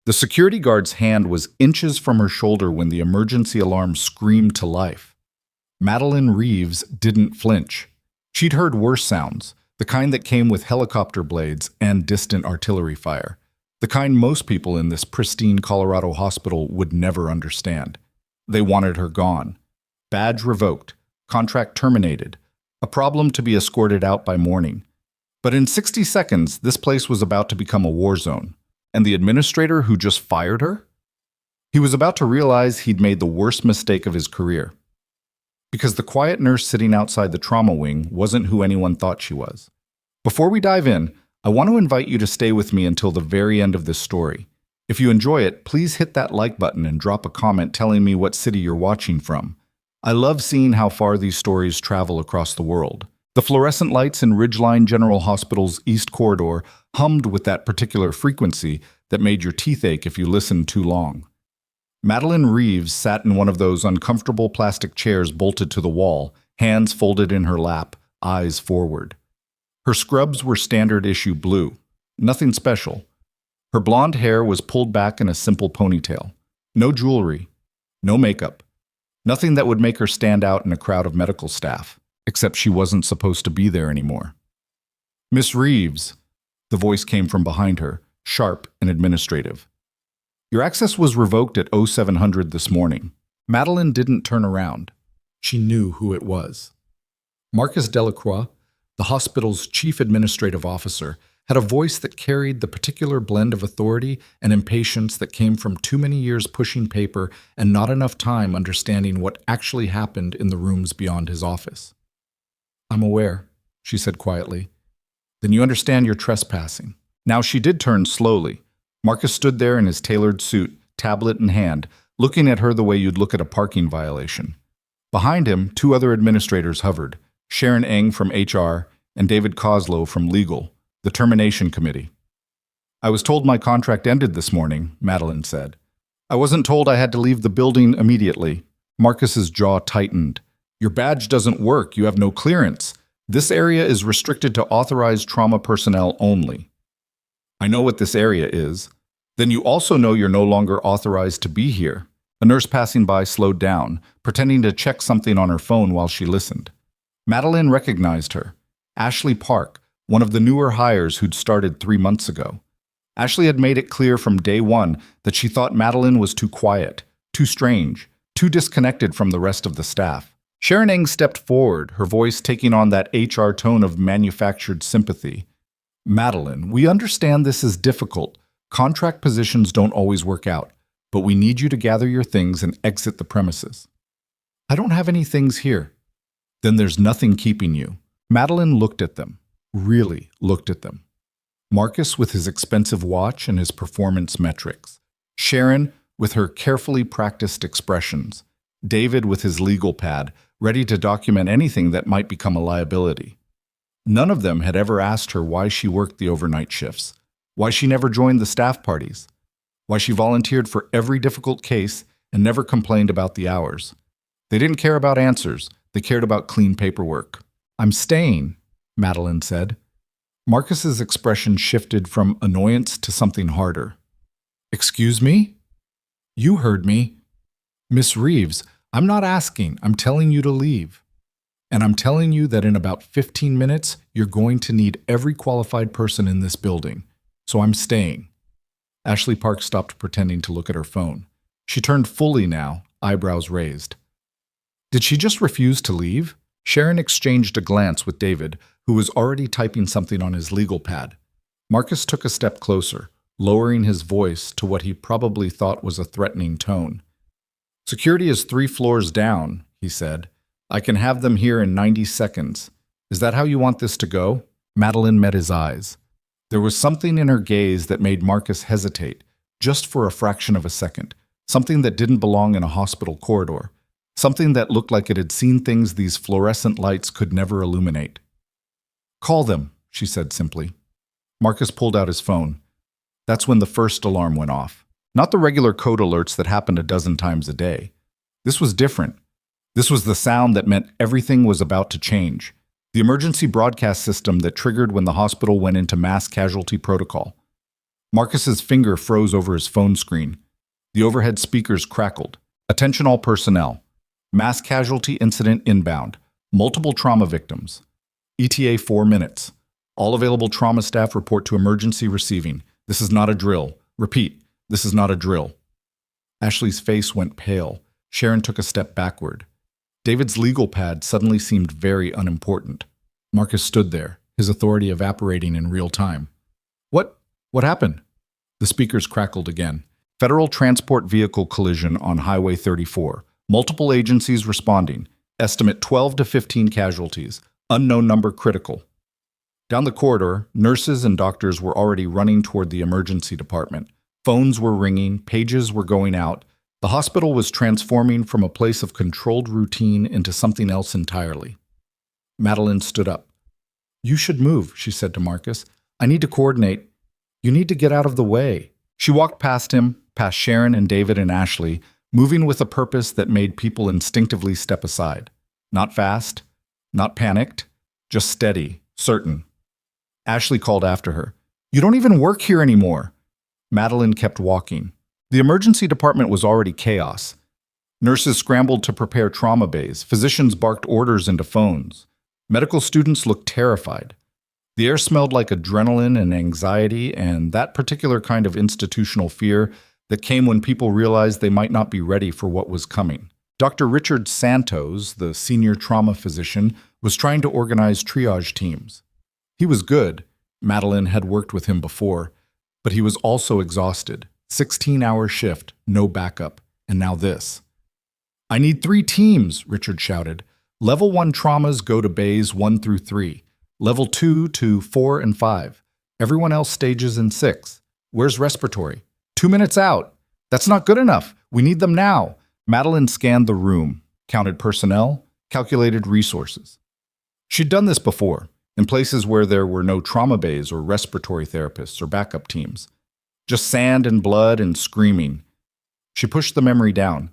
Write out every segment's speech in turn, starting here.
The security guard's hand was inches from her shoulder when the emergency alarm screamed to life. Madeline Reeves didn't flinch. She'd heard worse sounds, the kind that came with helicopter blades and distant artillery fire, the kind most people in this pristine Colorado hospital would never understand. They wanted her gone. Badge revoked, contract terminated, a problem to be escorted out by morning. But in 60 seconds, this place was about to become a war zone. And the administrator who just fired her? He was about to realize he'd made the worst mistake of his career. Because the quiet nurse sitting outside the trauma wing wasn't who anyone thought she was. Before we dive in, I want to invite you to stay with me until the very end of this story. If you enjoy it, please hit that like button and drop a comment telling me what city you're watching from. I love seeing how far these stories travel across the world. The fluorescent lights in Ridgeline General Hospital's East Corridor hummed with that particular frequency that made your teeth ache if you listened too long. Madeline Reeves sat in one of those uncomfortable plastic chairs bolted to the wall, hands folded in her lap, eyes forward. Her scrubs were standard issue blue, nothing special. Her blonde hair was pulled back in a simple ponytail. No jewelry, no makeup, nothing that would make her stand out in a crowd of medical staff, except she wasn't supposed to be there anymore. "Miss Reeves," the voice came from behind her, sharp and administrative. "Your access was revoked at 0700 this morning." Madeline didn't turn around. She knew who it was. Marcus Delacroix, the hospital's chief administrative officer, had a voice that carried the particular blend of authority and impatience that came from too many years pushing paper and not enough time understanding what actually happened in the rooms beyond his office. "I'm aware," she said quietly. "Then you understand you're trespassing." Now she did turn slowly. Marcus stood there in his tailored suit, tablet in hand, looking at her the way you'd look at a parking violation. Behind him, two other administrators hovered, Sharon Eng from HR and David Coslow from Legal, the termination committee. "I was told my contract ended this morning," Madeline said. "I wasn't told I had to leave the building immediately." Marcus's jaw tightened. "Your badge doesn't work. You have no clearance. This area is restricted to authorized trauma personnel only." "I know what this area is." "Then you also know you're no longer authorized to be here." A nurse passing by slowed down, pretending to check something on her phone while she listened. Madeline recognized her. Ashley Park, one of the newer hires who'd started 3 months ago. Ashley had made it clear from day one that she thought Madeline was too quiet, too strange, too disconnected from the rest of the staff. Sharon Eng stepped forward, her voice taking on that HR tone of manufactured sympathy. "Madeline, we understand this is difficult. Contract positions don't always work out, but we need you to gather your things and exit the premises." "I don't have any things here." "Then there's nothing keeping you." Madeline looked at them, really looked at them. Marcus with his expensive watch and his performance metrics. Sharon with her carefully practiced expressions. David with his legal pad, ready to document anything that might become a liability. None of them had ever asked her why she worked the overnight shifts, why she never joined the staff parties, why she volunteered for every difficult case and never complained about the hours. They didn't care about answers, they cared about clean paperwork. "I'm staying," Madeline said. Marcus's expression shifted from annoyance to something harder. "Excuse me?" "You heard me." "Miss Reeves, I'm not asking, I'm telling you to leave. And I'm telling you that in about 15 minutes, you're going to need every qualified person in this building. So I'm staying." Ashley Park stopped pretending to look at her phone. She turned fully now, eyebrows raised. Did she just refuse to leave? Sharon exchanged a glance with David, who was already typing something on his legal pad. Marcus took a step closer, lowering his voice to what he probably thought was a threatening tone. "Security is 3 floors down," he said. "I can have them here in 90 seconds. Is that how you want this to go?" Madeline met his eyes. There was something in her gaze that made Marcus hesitate, just for a fraction of a second, something that didn't belong in a hospital corridor, something that looked like it had seen things these fluorescent lights could never illuminate. "Call them," she said simply. Marcus pulled out his phone. That's when the first alarm went off. Not the regular code alerts that happened a dozen times a day. This was different. This was the sound that meant everything was about to change. The emergency broadcast system that triggered when the hospital went into mass casualty protocol. Marcus's finger froze over his phone screen. The overhead speakers crackled. Attention all personnel. Mass casualty incident inbound. Multiple trauma victims. ETA 4 minutes. All available trauma staff report to emergency receiving. This is not a drill. Repeat, this is not a drill. Ashley's face went pale. Sharon took a step backward. David's legal pad suddenly seemed very unimportant. Marcus stood there, his authority evaporating in real time. What happened? The speakers crackled again. Federal transport vehicle collision on Highway 34. Multiple agencies responding. Estimate 12 to 15 casualties. Unknown number critical. Down the corridor, nurses and doctors were already running toward the emergency department. Phones were ringing, pages were going out. The hospital was transforming from a place of controlled routine into something else entirely. Madeline stood up. "You should move," she said to Marcus. "I need to coordinate. You need to get out of the way." She walked past him, past Sharon and David and Ashley, moving with a purpose that made people instinctively step aside. Not fast, not panicked, just steady, certain. Ashley called after her. "You don't even work here anymore." Madeline kept walking. The emergency department was already chaos. Nurses scrambled to prepare trauma bays. Physicians barked orders into phones. Medical students looked terrified. The air smelled like adrenaline and anxiety and that particular kind of institutional fear that came when people realized they might not be ready for what was coming. Dr. Richard Santos, the senior trauma physician, was trying to organize triage teams. He was good. Madeline had worked with him before, but he was also exhausted. 16-hour shift, no backup, and now this. "I need 3 teams," Richard shouted. "Level 1 traumas go to bays 1 through 3. Level 2 to 4 and 5. Everyone else stages in 6. Where's respiratory? 2 minutes out. That's not good enough. We need them now." Madeline scanned the room, counted personnel, calculated resources. She'd done this before, in places where there were no trauma bays or respiratory therapists or backup teams. Just sand and blood and screaming. She pushed the memory down.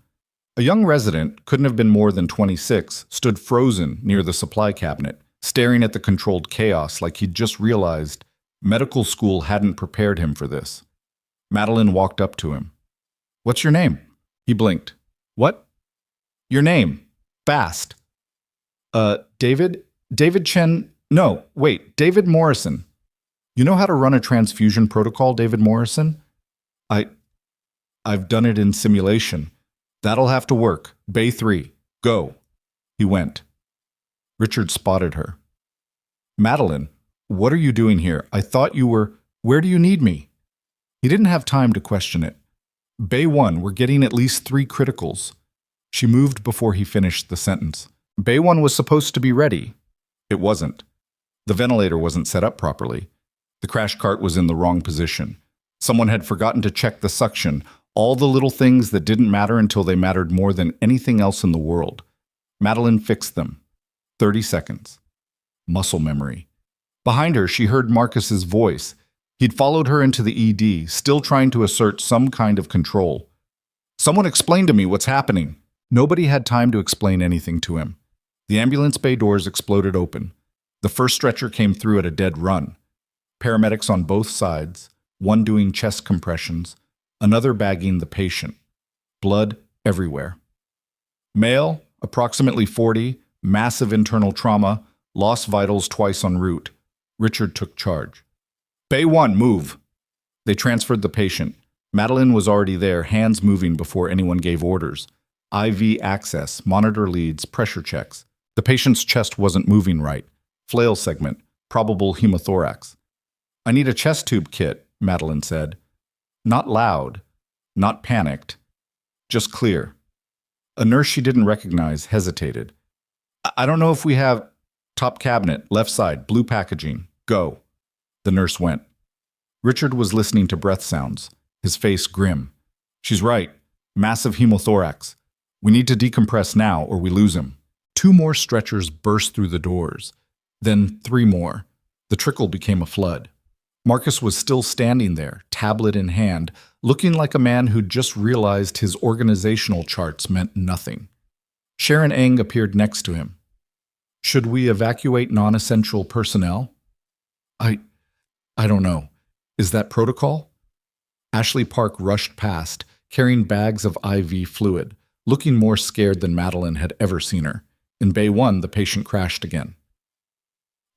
A young resident, couldn't have been more than 26, stood frozen near the supply cabinet, staring at the controlled chaos like he'd just realized medical school hadn't prepared him for this. Madeline walked up to him. "What's your name?" He blinked. "What?" "Your name. Fast." David? David Chen? No, wait, David Morrison. "You know how to run a transfusion protocol, David Morrison?" I've done it in simulation. That'll have to work. Bay 3. Go." He went. Richard spotted her. "Madeline, what are you doing here? I thought you were... Where do you need me?" He didn't have time to question it. "Bay 1, we're getting at least 3 criticals." She moved before he finished the sentence. "Bay 1 was supposed to be ready." It wasn't. The ventilator wasn't set up properly. The crash cart was in the wrong position. Someone had forgotten to check the suction, all the little things that didn't matter until they mattered more than anything else in the world. Madeline fixed them. 30 seconds. Muscle memory. Behind her, she heard Marcus's voice. He'd followed her into the ED, still trying to assert some kind of control. "Someone explain to me what's happening." Nobody had time to explain anything to him. The ambulance bay doors exploded open. The first stretcher came through at a dead run. Paramedics on both sides, one doing chest compressions, another bagging the patient. Blood everywhere. Male, approximately 40, massive internal trauma, lost vitals twice en route. Richard took charge. "Bay 1, move." They transferred the patient. Madeline was already there, hands moving before anyone gave orders. IV access, monitor leads, pressure checks. The patient's chest wasn't moving right. Flail segment, probable hemothorax. "I need a chest tube kit," Madeline said. Not loud, not panicked, just clear. A nurse she didn't recognize hesitated. I don't know if we have..." "Top cabinet, left side, blue packaging. Go." The nurse went. Richard was listening to breath sounds, his face grim. "She's right. Massive hemothorax. We need to decompress now or we lose him." 2 more stretchers burst through the doors. Then 3 more. The trickle became a flood. Marcus was still standing there, tablet in hand, looking like a man who'd just realized his organizational charts meant nothing. Sharon Eng appeared next to him. "Should we evacuate non-essential personnel?" I don't know. Is that protocol?" Ashley Park rushed past, carrying bags of IV fluid, looking more scared than Madeline had ever seen her. In Bay 1, the patient crashed again.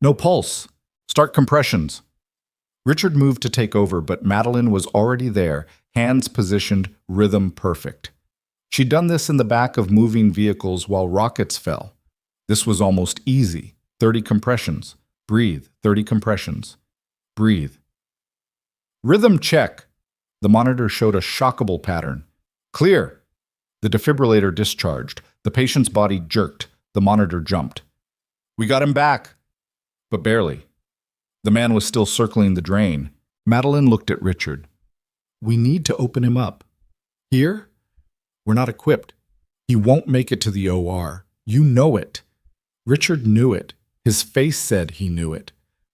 No pulse. Start compressions. Richard moved to take over, but Madeline was already there, hands positioned, rhythm perfect. She'd done this in the back of moving vehicles while rockets fell. This was almost easy. 30 compressions. Breathe. 30 compressions. Breathe. Rhythm check. The monitor showed a shockable pattern. Clear. The defibrillator discharged. The patient's body jerked. The monitor jumped. We got him back. But barely. The man was still circling the drain. Madeline looked at Richard. We need to open him up. Here? We're not equipped. He won't make it to the OR. You know it. Richard knew it. His face said he knew it.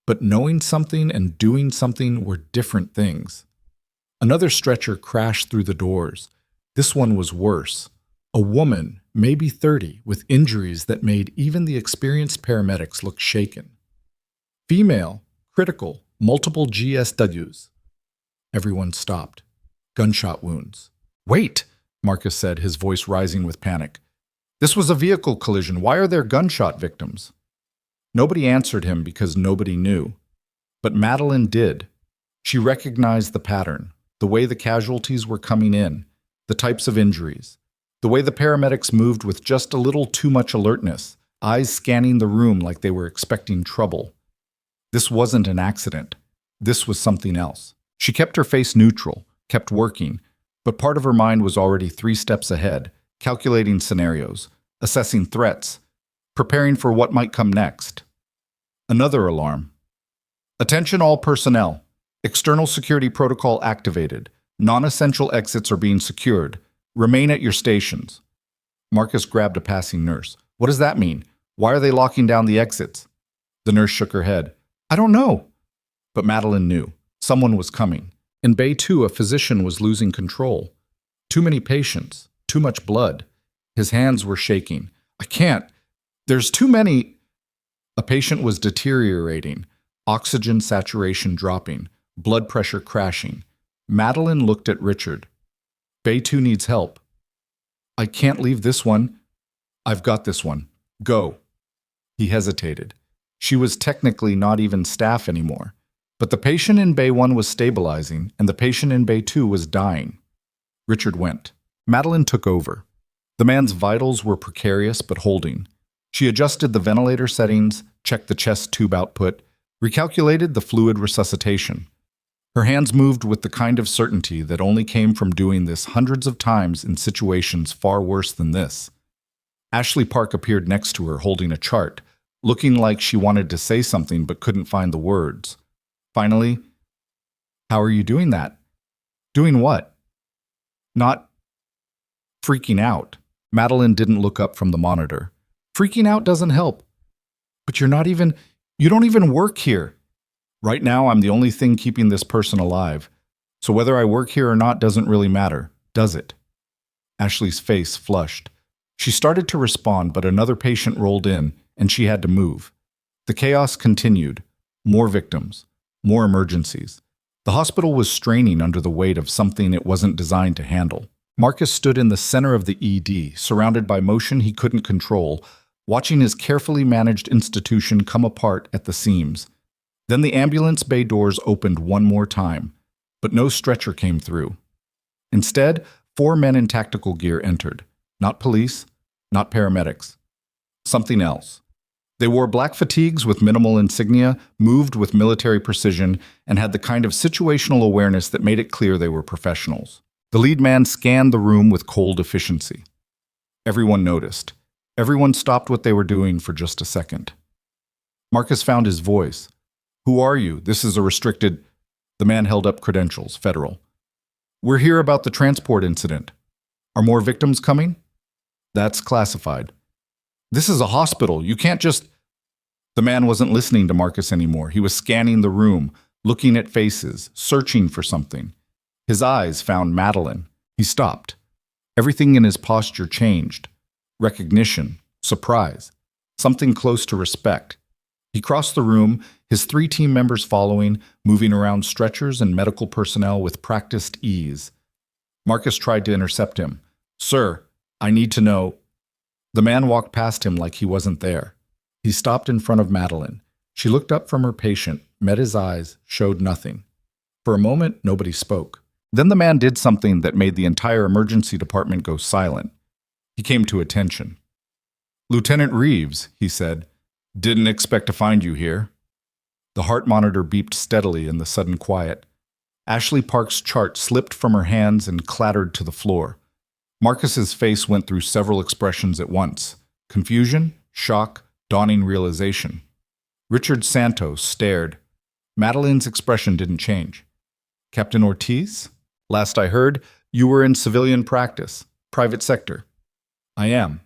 But knowing something and doing something were different things. Another stretcher crashed through the doors. This one was worse. A woman, maybe 30, with injuries that made even the experienced paramedics look shaken. Female, critical, multiple GSWs. Everyone stopped. Gunshot wounds. Wait, Marcus said, his voice rising with panic. This was a vehicle collision. Why are there gunshot victims? Nobody answered him because nobody knew. But Madeline did. She recognized the pattern, the way the casualties were coming in, the types of injuries, the way the paramedics moved with just a little too much alertness, eyes scanning the room like they were expecting trouble. This wasn't an accident. This was something else. She kept her face neutral, kept working, but part of her mind was already 3 steps ahead, calculating scenarios, assessing threats, preparing for what might come next. Another alarm. Attention all personnel. External security protocol activated. Non-essential exits are being secured. Remain at your stations. Marcus grabbed a passing nurse. What does that mean? Why are they locking down the exits? The nurse shook her head. I don't know. But Madeline knew. Someone was coming. In Bay 2, a physician was losing control. Too many patients. Too much blood. His hands were shaking. I can't. There's too many. A patient was deteriorating. Oxygen saturation dropping. Blood pressure crashing. Madeline looked at Richard. Bay 2 needs help. I can't leave this one. I've got this one. Go. He hesitated. She was technically not even staff anymore. But the patient in Bay 1 was stabilizing, and the patient in Bay 2 was dying. Richard went. Madeline took over. The man's vitals were precarious but holding. She adjusted the ventilator settings, checked the chest tube output, recalculated the fluid resuscitation. Her hands moved with the kind of certainty that only came from doing this hundreds of times in situations far worse than this. Ashley Park appeared next to her holding a chart, looking like she wanted to say something but couldn't find the words. Finally, how are you doing that? Doing what? Not freaking out. Madeline didn't look up from the monitor. Freaking out doesn't help. But you don't even work here. Right now, I'm the only thing keeping this person alive. So whether I work here or not doesn't really matter, does it? Ashley's face flushed. She started to respond, but another patient rolled in, and she had to move. The chaos continued. More victims. More emergencies. The hospital was straining under the weight of something it wasn't designed to handle. Marcus stood in the center of the ED, surrounded by motion he couldn't control, watching his carefully managed institution come apart at the seams. Then the ambulance bay doors opened one more time, but no stretcher came through. Instead, 4 men in tactical gear entered. Not police, not paramedics. Something else. They wore black fatigues with minimal insignia, moved with military precision, and had the kind of situational awareness that made it clear they were professionals. The lead man scanned the room with cold efficiency. Everyone noticed. Everyone stopped what they were doing for just a second. Marcus found his voice. Who are you? This is a restricted... The man held up credentials, federal. We're here about the transport incident. Are more victims coming? That's classified. This is a hospital. You can't just... The man wasn't listening to Marcus anymore. He was scanning the room, looking at faces, searching for something. His eyes found Madeline. He stopped. Everything in his posture changed. Recognition, surprise, something close to respect. He crossed the room, his 3 team members following, moving around stretchers and medical personnel with practiced ease. Marcus tried to intercept him. "Sir, I need to know." The man walked past him like he wasn't there. He stopped in front of Madeline. She looked up from her patient, met his eyes, showed nothing. For a moment, nobody spoke. Then the man did something that made the entire emergency department go silent. He came to attention. "Lieutenant Reeves," he said, "didn't expect to find you here." The heart monitor beeped steadily in the sudden quiet. Ashley Park's chart slipped from her hands and clattered to the floor. Marcus's face went through several expressions at once: confusion, shock, dawning realization. Richard Santos stared. Madeline's expression didn't change. "Captain Ortiz? Last I heard, you were in civilian practice, private sector." "I am."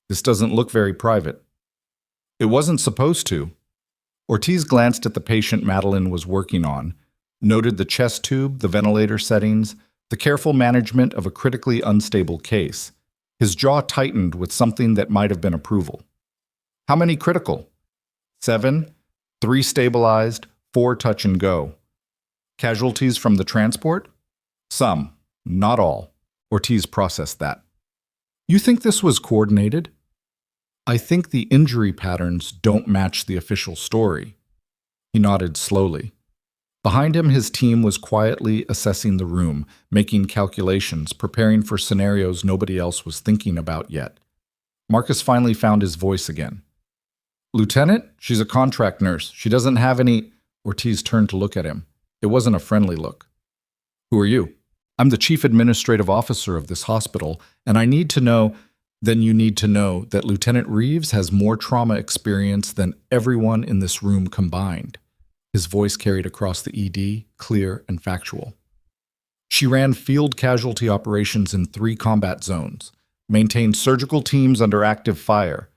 "This doesn't look very private." "It wasn't supposed to." Ortiz glanced at the patient Madeline was working on, noted the chest tube, the ventilator settings, the careful management of a critically unstable case. His jaw tightened with something that might have been approval. "How many critical?" 7, 3 stabilized, 4 touch and go. "Casualties from the transport?" "Some, not all." Ortiz processed that. "You think this was coordinated?" "I think the injury patterns don't match the official story." He nodded slowly. Behind him, his team was quietly assessing the room, making calculations, preparing for scenarios nobody else was thinking about yet. Marcus finally found his voice again. "Lieutenant, she's a contract nurse. She doesn't have any—" Ortiz turned to look at him. It wasn't a friendly look. "Who are you?" "I'm the chief administrative officer of this hospital, and I need to know—" "Then you need to know that Lieutenant Reeves has more trauma experience than everyone in this room combined." His voice carried across the ED, clear and factual. "She ran field casualty operations in 3 combat zones, maintained surgical teams under active fire,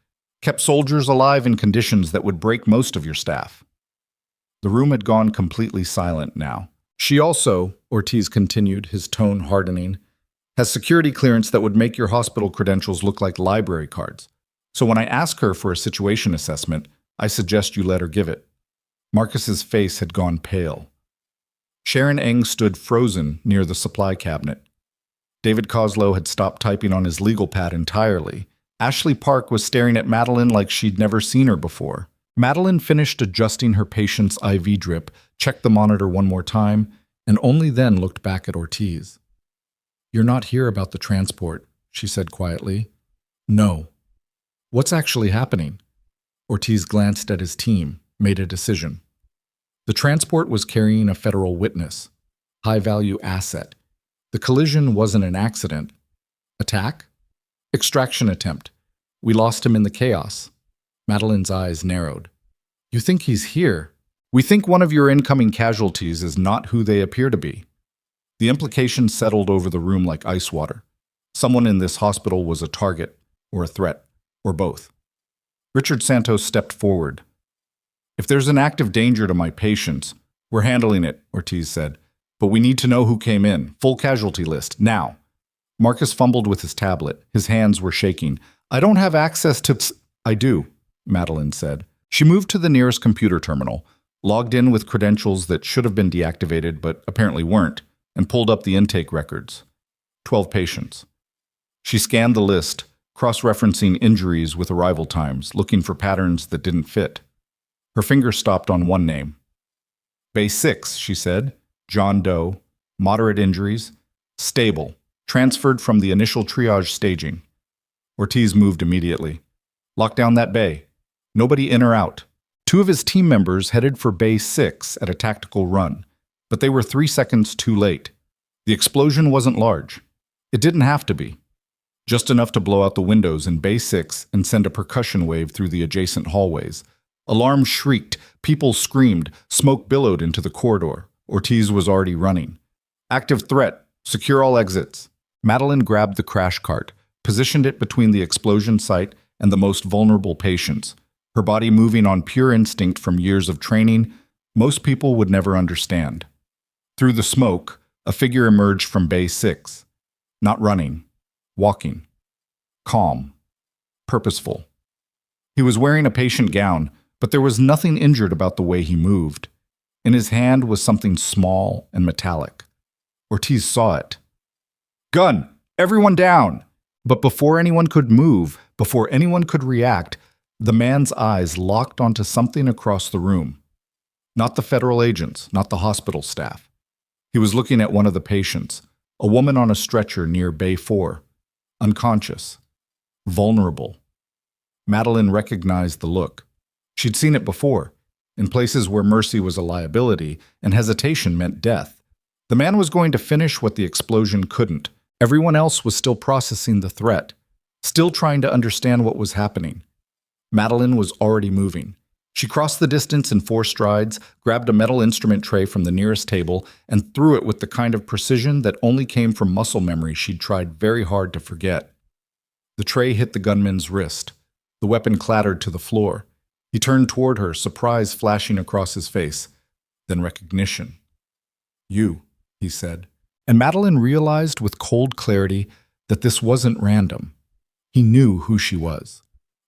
kept soldiers alive in conditions that would break most of your staff." The room had gone completely silent now. "She also," Ortiz continued, his tone hardening, "has security clearance that would make your hospital credentials look like library cards. So when I ask her for a situation assessment, I suggest you let her give it." Marcus's face had gone pale. Sharon Eng stood frozen near the supply cabinet. David Coslow had stopped typing on his legal pad entirely. Ashley Park was staring at Madeline like she'd never seen her before. Madeline finished adjusting her patient's IV drip, checked the monitor one more time, and only then looked back at Ortiz. "You're not here about the transport," she said quietly. "No." "What's actually happening?" Ortiz glanced at his team, made a decision. The transport was carrying a federal witness, high-value asset. The collision wasn't an accident. Attack? Extraction attempt. We lost him in the chaos. Madeline's eyes narrowed. "You think he's here?" "We think one of your incoming casualties is not who they appear to be." The implication settled over the room like ice water. Someone in this hospital was a target, or a threat, or both. Richard Santos stepped forward. "If there's an active danger to my patients, we're handling it," Ortiz said. "But we need to know who came in. Full casualty list, now." Marcus fumbled with his tablet. His hands were shaking. "I don't have access to—" "I do," Madeline said. She moved to the nearest computer terminal, logged in with credentials that should have been deactivated but apparently weren't, and pulled up the intake records. 12 patients. She scanned the list, cross-referencing injuries with arrival times, looking for patterns that didn't fit. Her finger stopped on one name. "Bay 6, she said. John Doe. Moderate injuries. Stable. Transferred from the initial triage staging." Ortiz moved immediately. "Lock down that bay. Nobody in or out." 2 of his team members headed for Bay 6 at a tactical run, but they were 3 seconds too late. The explosion wasn't large. It didn't have to be. Just enough to blow out the windows in Bay 6 and send a percussion wave through the adjacent hallways. Alarms shrieked, people screamed, smoke billowed into the corridor. Ortiz was already running. "Active threat. Secure all exits." Madeline grabbed the crash cart, positioned it between the explosion site and the most vulnerable patients, her body moving on pure instinct from years of training most people would never understand. Through the smoke, a figure emerged from Bay 6. Not running. Walking. Calm. Purposeful. He was wearing a patient gown, But there was nothing injured about the way he moved. In his hand was something small and metallic. Ortiz saw it. "Gun! Everyone down!" But before anyone could move, before anyone could react, the man's eyes locked onto something across the room. Not the federal agents, not the hospital staff. He was looking at one of the patients, a woman on a stretcher near Bay 4, unconscious, vulnerable. Madeline recognized the look. She'd seen it before, in places where mercy was a liability and hesitation meant death. The man was going to finish what the explosion couldn't. Everyone else was still processing the threat, still trying to understand what was happening. Madeline was already moving. She crossed the distance in 4 strides, grabbed a metal instrument tray from the nearest table, and threw it with the kind of precision that only came from muscle memory she'd tried very hard to forget. The tray hit the gunman's wrist. The weapon clattered to the floor. He turned toward her, surprise flashing across his face. Then recognition. "You," he said. And Madeline realized with cold clarity that this wasn't random. He knew who she was.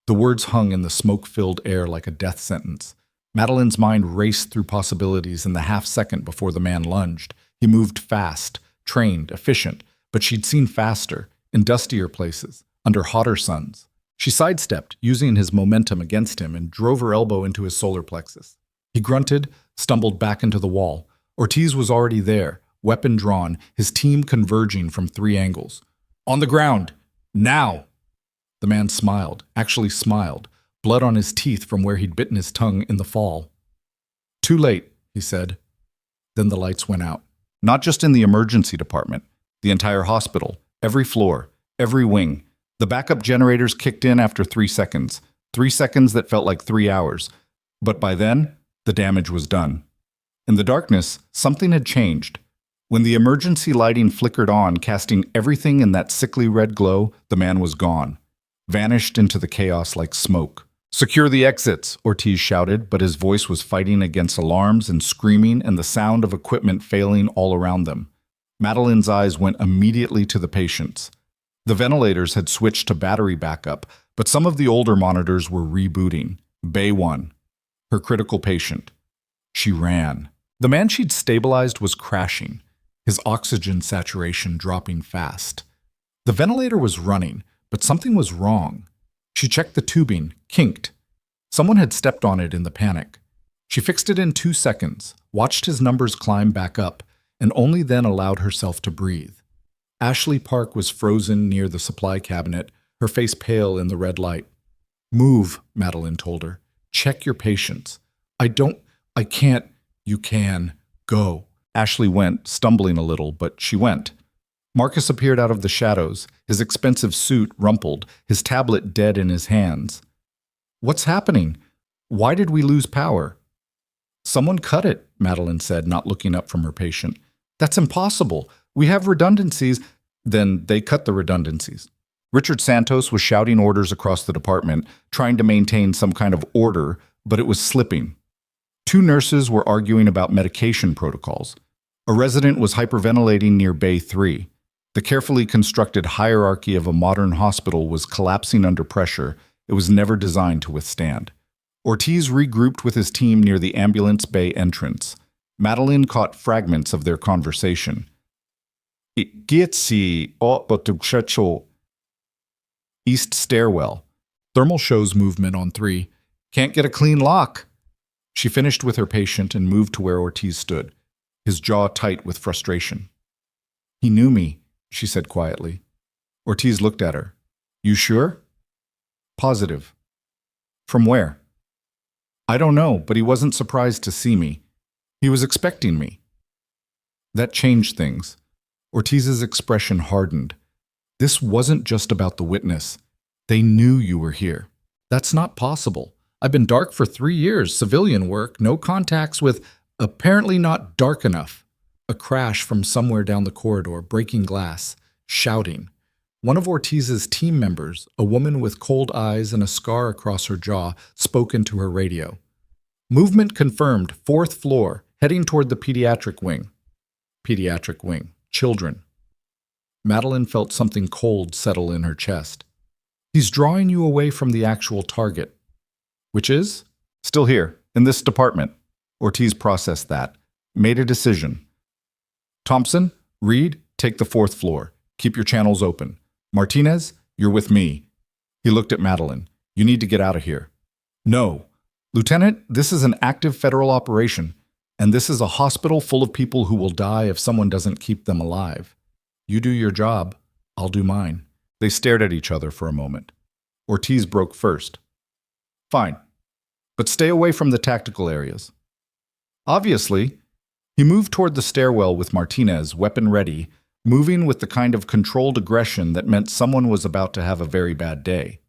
The words hung in the smoke-filled air like a death sentence. Madeline's mind raced through possibilities in the half-second before the man lunged. He moved fast, trained, efficient, but she'd seen faster, in dustier places, under hotter suns. She sidestepped, using his momentum against him, and drove her elbow into his solar plexus. He grunted, stumbled back into the wall. Ortiz was already there, weapon drawn, his team converging from 3 angles. "On the ground! Now!" The man smiled, actually smiled, blood on his teeth from where he'd bitten his tongue in the fall. "Too late," he said. Then the lights went out. Not just in the emergency department, the entire hospital, every floor, every wing. The backup generators kicked in after 3 seconds, 3 seconds that felt like 3 hours. But by then, the damage was done. In the darkness, something had changed. When the emergency lighting flickered on, casting everything in that sickly red glow, the man was gone. Vanished into the chaos like smoke. "Secure the exits," Ortiz shouted, but his voice was fighting against alarms and screaming and the sound of equipment failing all around them. Madeline's eyes went immediately to the patients. The ventilators had switched to battery backup, but some of the older monitors were rebooting. Bay 1, her critical patient. She ran. The man she'd stabilized was crashing, his oxygen saturation dropping fast. The ventilator was running, but something was wrong. She checked the tubing, kinked. Someone had stepped on it in the panic. She fixed it in 2 seconds, watched his numbers climb back up, and only then allowed herself to breathe. Ashley Park was frozen near the supply cabinet, her face pale in the red light. "Move," Madeline told her. "Check your patients." I can't." "You can. Go." Ashley went, stumbling a little, but she went. Marcus appeared out of the shadows, his expensive suit rumpled, his tablet dead in his hands. "What's happening? Why did we lose power?" "Someone cut it," Madeline said, not looking up from her patient. "That's impossible. We have redundancies." Then they cut the redundancies. Richard Santos was shouting orders across the department, trying to maintain some kind of order, but it was slipping. 2 nurses were arguing about medication protocols. A resident was hyperventilating near Bay 3. The carefully constructed hierarchy of a modern hospital was collapsing under pressure it was never designed to withstand. Ortiz regrouped with his team near the ambulance bay entrance. Madeline caught fragments of their conversation. East stairwell. Thermal shows movement on 3. Can't get a clean lock. She finished with her patient and moved to where Ortiz stood, his jaw tight with frustration. "He knew me," she said quietly. Ortiz looked at her. "You sure?" "Positive." "From where?" "I don't know, but he wasn't surprised to see me. He was expecting me." That changed things. Ortiz's expression hardened. "This wasn't just about the witness. They knew you were here." "That's not possible. I've been dark for 3 years, civilian work, no contacts with..." "Apparently not dark enough." A crash from somewhere down the corridor, breaking glass, shouting. One of Ortiz's team members, a woman with cold eyes and a scar across her jaw, spoke into her radio. "Movement confirmed, 4th floor, heading toward the pediatric wing." Pediatric wing. Children. Madeline felt something cold settle in her chest. "He's drawing you away from the actual target." "Which is?" Still here, in this department. Ortiz processed that. Made a decision. Thompson, Reed, take the fourth floor. Keep your channels open. Martinez, you're with me. He looked at Madeline. You need to get out of here. No. Lieutenant, this is an active federal operation, and this is a hospital full of people who will die if someone doesn't keep them alive. You do your job, I'll do mine. They stared at each other for a moment. Ortiz broke first. Fine, but stay away from the tactical areas. Obviously, he moved toward the stairwell with Martinez, weapon ready, moving with the kind of controlled aggression that meant someone was about to have a very bad day.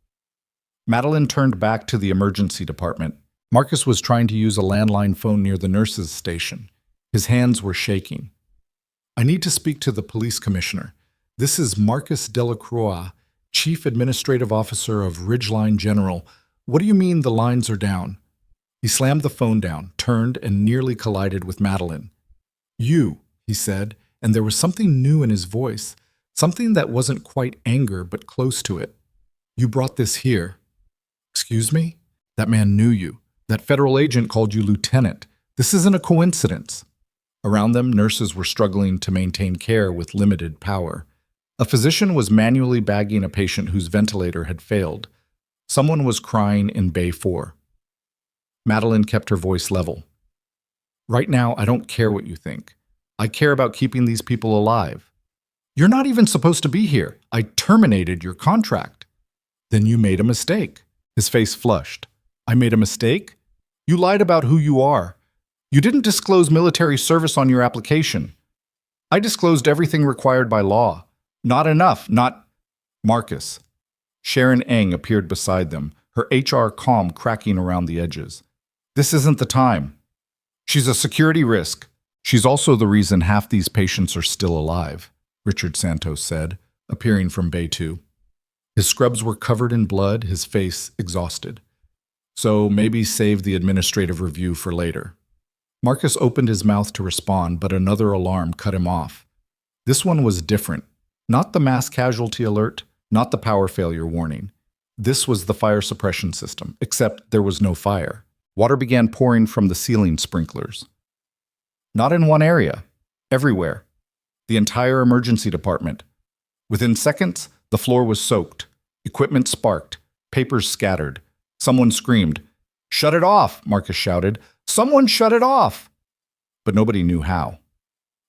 Madeline turned back to the emergency department. Marcus was trying to use a landline phone near the nurses' station. His hands were shaking. I need to speak to the police commissioner. This is Marcus Delacroix, Chief Administrative Officer of Ridgeline General. What do you mean the lines are down? He slammed the phone down, turned, and nearly collided with Madeline. You, he said, and there was something new in his voice, something that wasn't quite anger but close to it. You brought this here. Excuse me? That man knew you. That federal agent called you lieutenant. This isn't a coincidence. Around them, nurses were struggling to maintain care with limited power. A physician was manually bagging a patient whose ventilator had failed. Someone was crying in Bay 4. Madeline kept her voice level. Right now, I don't care what you think. I care about keeping these people alive. You're not even supposed to be here. I terminated your contract. Then you made a mistake. His face flushed. I made a mistake? You lied about who you are. You didn't disclose military service on your application. I disclosed everything required by law. Not enough, not... Marcus. Sharon Eng appeared beside them, her HR calm cracking around the edges. This isn't the time. She's a security risk. She's also the reason half these patients are still alive, Richard Santos said, appearing from Bay 2. His scrubs were covered in blood, his face exhausted. So maybe save the administrative review for later. Marcus opened his mouth to respond, but another alarm cut him off. This one was different. Not the mass casualty alert, not the power failure warning. This was the fire suppression system, except there was no fire. Water began pouring from the ceiling sprinklers. Not in one area, everywhere. The entire emergency department. Within seconds, the floor was soaked. Equipment sparked. Papers scattered. Someone screamed. Shut it off, Marcus shouted. Someone shut it off! But nobody knew how.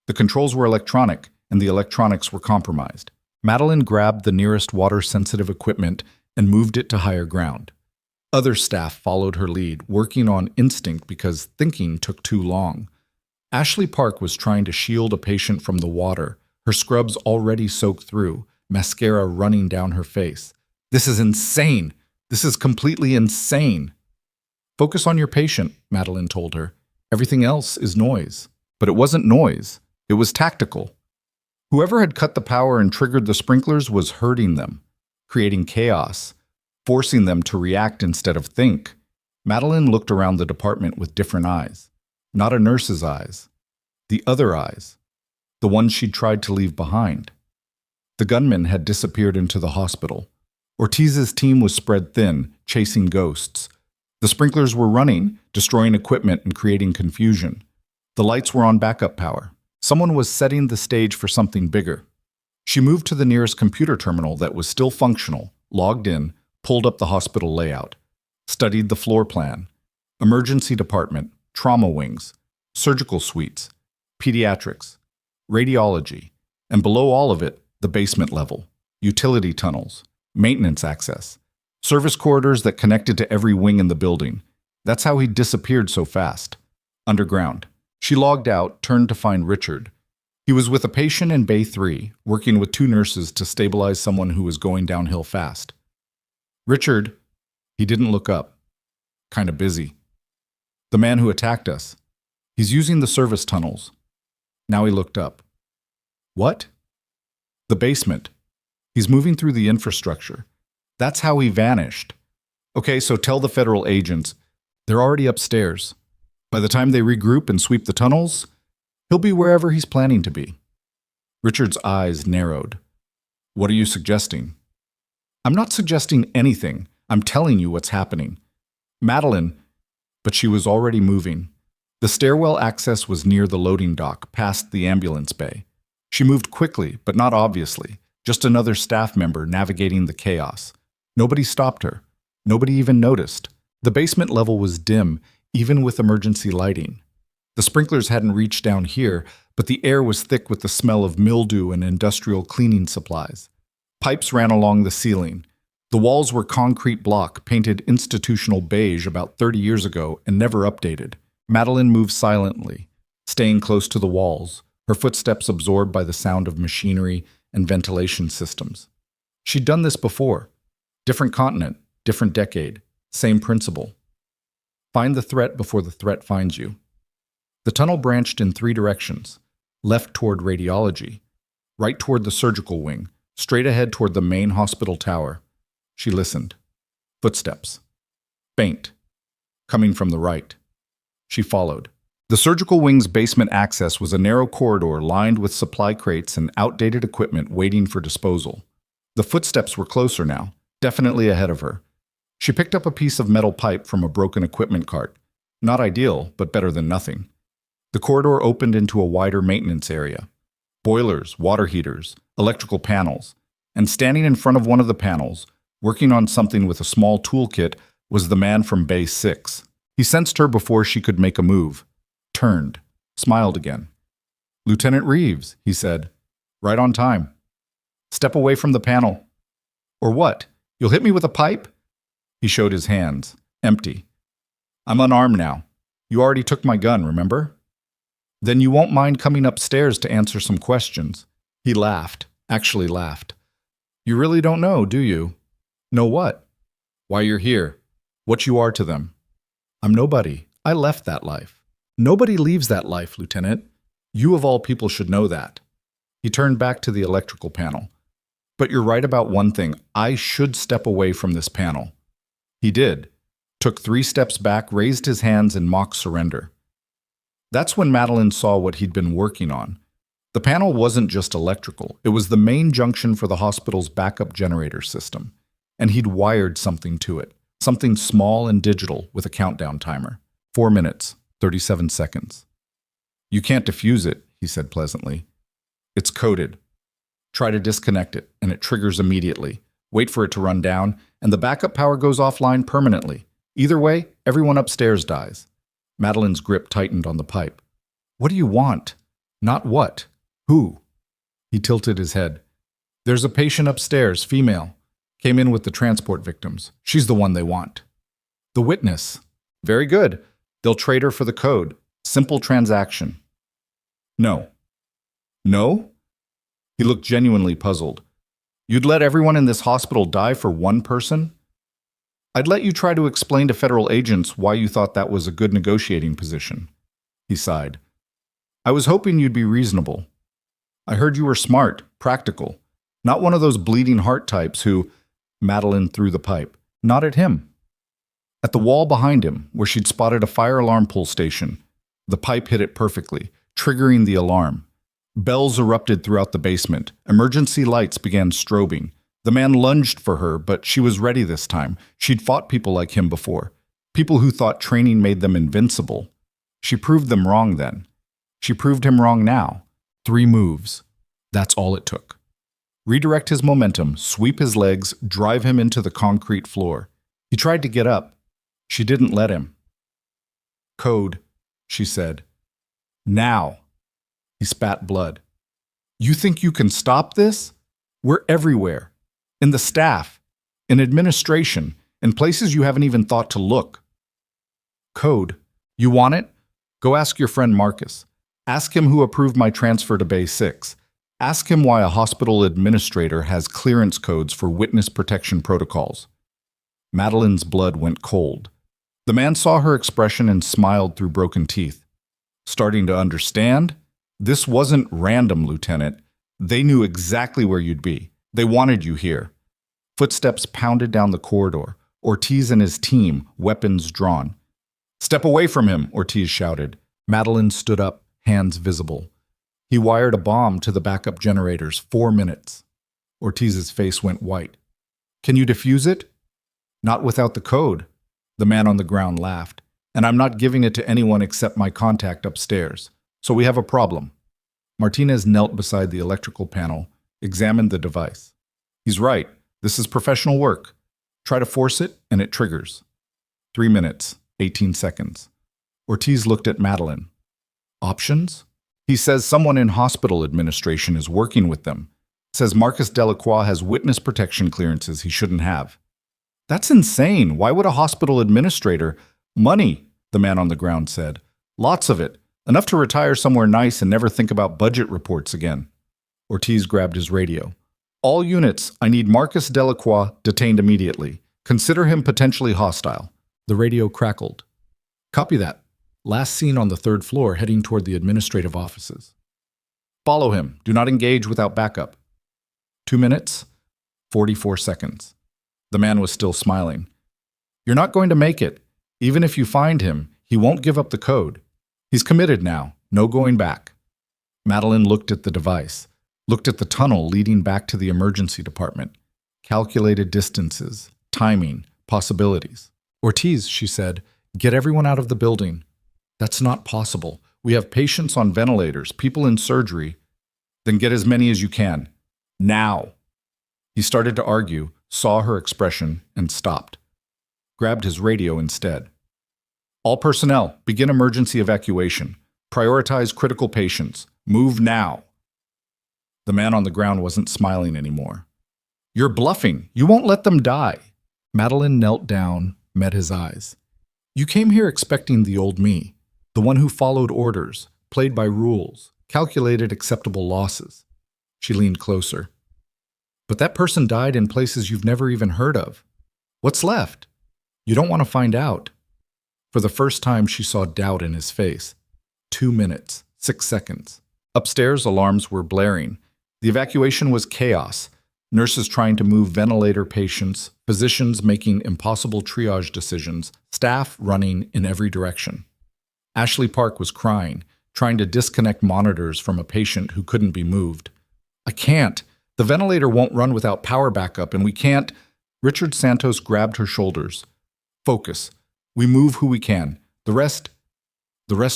The controls were electronic, and the electronics were compromised. Madeline grabbed the nearest water-sensitive equipment and moved it to higher ground. Other staff followed her lead, working on instinct because thinking took too long. Ashley Park was trying to shield a patient from the water, her scrubs already soaked through, mascara running down her face. This is insane! This is completely insane! Focus on your patient, Madeline told her. Everything else is noise. But it wasn't noise. It was tactical. Whoever had cut the power and triggered the sprinklers was hurting them, creating chaos, forcing them to react instead of think. Madeline looked around the department with different eyes. Not a nurse's eyes. The other eyes. The ones she'd tried to leave behind. The gunman had disappeared into the hospital. Ortiz's team was spread thin, chasing ghosts. The sprinklers were running, destroying equipment and creating confusion. The lights were on backup power. Someone was setting the stage for something bigger. She moved to the nearest computer terminal that was still functional, logged in, pulled up the hospital layout, studied the floor plan, emergency department, trauma wings, surgical suites, pediatrics, radiology, and below all of it, the basement level, utility tunnels, maintenance access, service corridors that connected to every wing in the building. That's how he disappeared so fast. Underground. She logged out, turned to find Richard. He was with a patient in Bay 3, working with 2 nurses to stabilize someone who was going downhill fast. Richard, he didn't look up. Kinda busy. The man who attacked us. He's using the service tunnels. Now he looked up. What? The basement. He's moving through the infrastructure. That's how he vanished. Okay, so tell the federal agents. They're already upstairs. By the time they regroup and sweep the tunnels, he'll be wherever he's planning to be. Richard's eyes narrowed. What are you suggesting? I'm not suggesting anything. I'm telling you what's happening. Madeline, But she was already moving. The stairwell access was near the loading dock, past the ambulance bay. She moved quickly, but not obviously, just another staff member navigating the chaos. Nobody stopped her. Nobody even noticed. The basement level was dim, even with emergency lighting. The sprinklers hadn't reached down here, but the air was thick with the smell of mildew and industrial cleaning supplies. Pipes ran along the ceiling. The walls were concrete block, painted institutional beige about 30 years ago and never updated. Madeline moved silently, staying close to the walls, her footsteps absorbed by the sound of machinery and ventilation systems. She'd done this before. Different continent, different decade, same principle. Find the threat before the threat finds you. The tunnel branched in 3 directions: left toward radiology, right toward the surgical wing, straight ahead toward the main hospital tower. She listened. Footsteps. Faint. Coming from the right. She followed. The surgical wing's basement access was a narrow corridor lined with supply crates and outdated equipment waiting for disposal. The footsteps were closer now, definitely ahead of her. She picked up a piece of metal pipe from a broken equipment cart. Not ideal, but better than nothing. The corridor opened into a wider maintenance area. Boilers, water heaters, electrical panels. And standing in front of one of the panels, working on something with a small toolkit, was the man from Bay 6. He sensed her before she could make a move. Turned. Smiled again. "Lieutenant Reeves," he said. "Right on time. Step away from the panel." "Or what? You'll hit me with a pipe?" He showed his hands. Empty. "I'm unarmed now. You already took my gun, remember?" "Then you won't mind coming upstairs to answer some questions." He laughed. Actually laughed. "You really don't know, do you?" "Know what?" "Why you're here. What you are to them." "I'm nobody. I left that life." "Nobody leaves that life, Lieutenant. You of all people should know that." He turned back to the electrical panel. "But you're right about one thing. I should step away from this panel." He did. Took 3 steps back, raised his hands in mock surrender. That's when Madeline saw what he'd been working on. The panel wasn't just electrical. It was the main junction for the hospital's backup generator system. And he'd wired something to it. Something small and digital with a countdown timer. 4 minutes, 37 seconds. "You can't defuse it," he said pleasantly. "It's coded. Try to disconnect it, and it triggers immediately. Wait for it to run down, and the backup power goes offline permanently. Either way, everyone upstairs dies." Madeline's grip tightened on the pipe. "What do you want?" "Not what. Who?" He tilted his head. "There's a patient upstairs, female. Came in with the transport victims. She's the one they want." "The witness." "Very good. They'll trade her for the code. Simple transaction." "No." "No?" He looked genuinely puzzled. "You'd let everyone in this hospital die for one person?" "I'd let you try to explain to federal agents why you thought that was a good negotiating position." He sighed. "I was hoping you'd be reasonable. I heard you were smart, practical. Not one of those bleeding heart types who—" Madeline threw the pipe. Not at him. At the wall behind him, where she'd spotted a fire alarm pull station. The pipe hit it perfectly, triggering the alarm. Bells erupted throughout the basement. Emergency lights began strobing. The man lunged for her, but she was ready this time. She'd fought people like him before. People who thought training made them invincible. She proved them wrong then. She proved him wrong now. 3 moves. That's all it took. Redirect his momentum, sweep his legs, drive him into the concrete floor. He tried to get up. She didn't let him. "Code," she said. "Now." He spat blood. "You think you can stop this? We're everywhere. In the staff, in administration, in places you haven't even thought to look." "Code. You want it? Go ask your friend Marcus. Ask him who approved my transfer to Bay 6. Ask him why a hospital administrator has clearance codes for witness protection protocols." Madeline's blood went cold. The man saw her expression and smiled through broken teeth. "Starting to understand? This wasn't random, Lieutenant. They knew exactly where you'd be. They wanted you here." Footsteps pounded down the corridor. Ortiz and his team, weapons drawn. "Step away from him," Ortiz shouted. Madeline stood up, hands visible. He wired a bomb to the backup generators. 4 minutes. Ortiz's face went white. "Can you defuse it?" "Not without the code." The man on the ground laughed. and I'm not giving it to anyone except my contact upstairs. So we have a problem. Martinez knelt beside the electrical panel, examined the device. He's right. This is professional work. Try to force it, and it triggers. 3 minutes, 18 seconds. Ortiz looked at Madeline. Options? He says someone in hospital administration is working with them. Says Marcus Delacroix has witness protection clearances he shouldn't have. That's insane. Why would a hospital administrator? Money, the man on the ground said. Lots of it. Enough to retire somewhere nice and never think about budget reports again. Ortiz grabbed his radio. All units, I need Marcus Delacroix detained immediately. Consider him potentially hostile. The radio crackled. Copy that. Last seen on the 3rd floor heading toward the administrative offices. Follow him. Do not engage without backup. 2 minutes, 44 seconds. The man was still smiling. You're not going to make it. Even if you find him, he won't give up the code. He's committed now. No going back. Madeline looked at the device, looked at the tunnel leading back to the emergency department, calculated distances, timing, possibilities. Ortiz, she said, get everyone out of the building. That's not possible. We have patients on ventilators, people in surgery. Then get as many as you can. Now. He started to argue, saw her expression, and stopped. Grabbed his radio instead. All personnel, begin emergency evacuation. Prioritize critical patients. Move now. The man on the ground wasn't smiling anymore. You're bluffing. You won't let them die. Madeline knelt down, met his eyes. You came here expecting the old me, the one who followed orders, played by rules, calculated acceptable losses. She leaned closer. But that person died in places you've never even heard of. What's left? You don't want to find out. For the first time, she saw doubt in his face. 2 minutes, 6 seconds. Upstairs, alarms were blaring. The evacuation was chaos. Nurses trying to move ventilator patients, physicians making impossible triage decisions, staff running in every direction. Ashley Park was crying, trying to disconnect monitors from a patient who couldn't be moved. I can't. The ventilator won't run without power backup, and we can't. Richard Santos grabbed her shoulders. Focus. We move who we can. The rest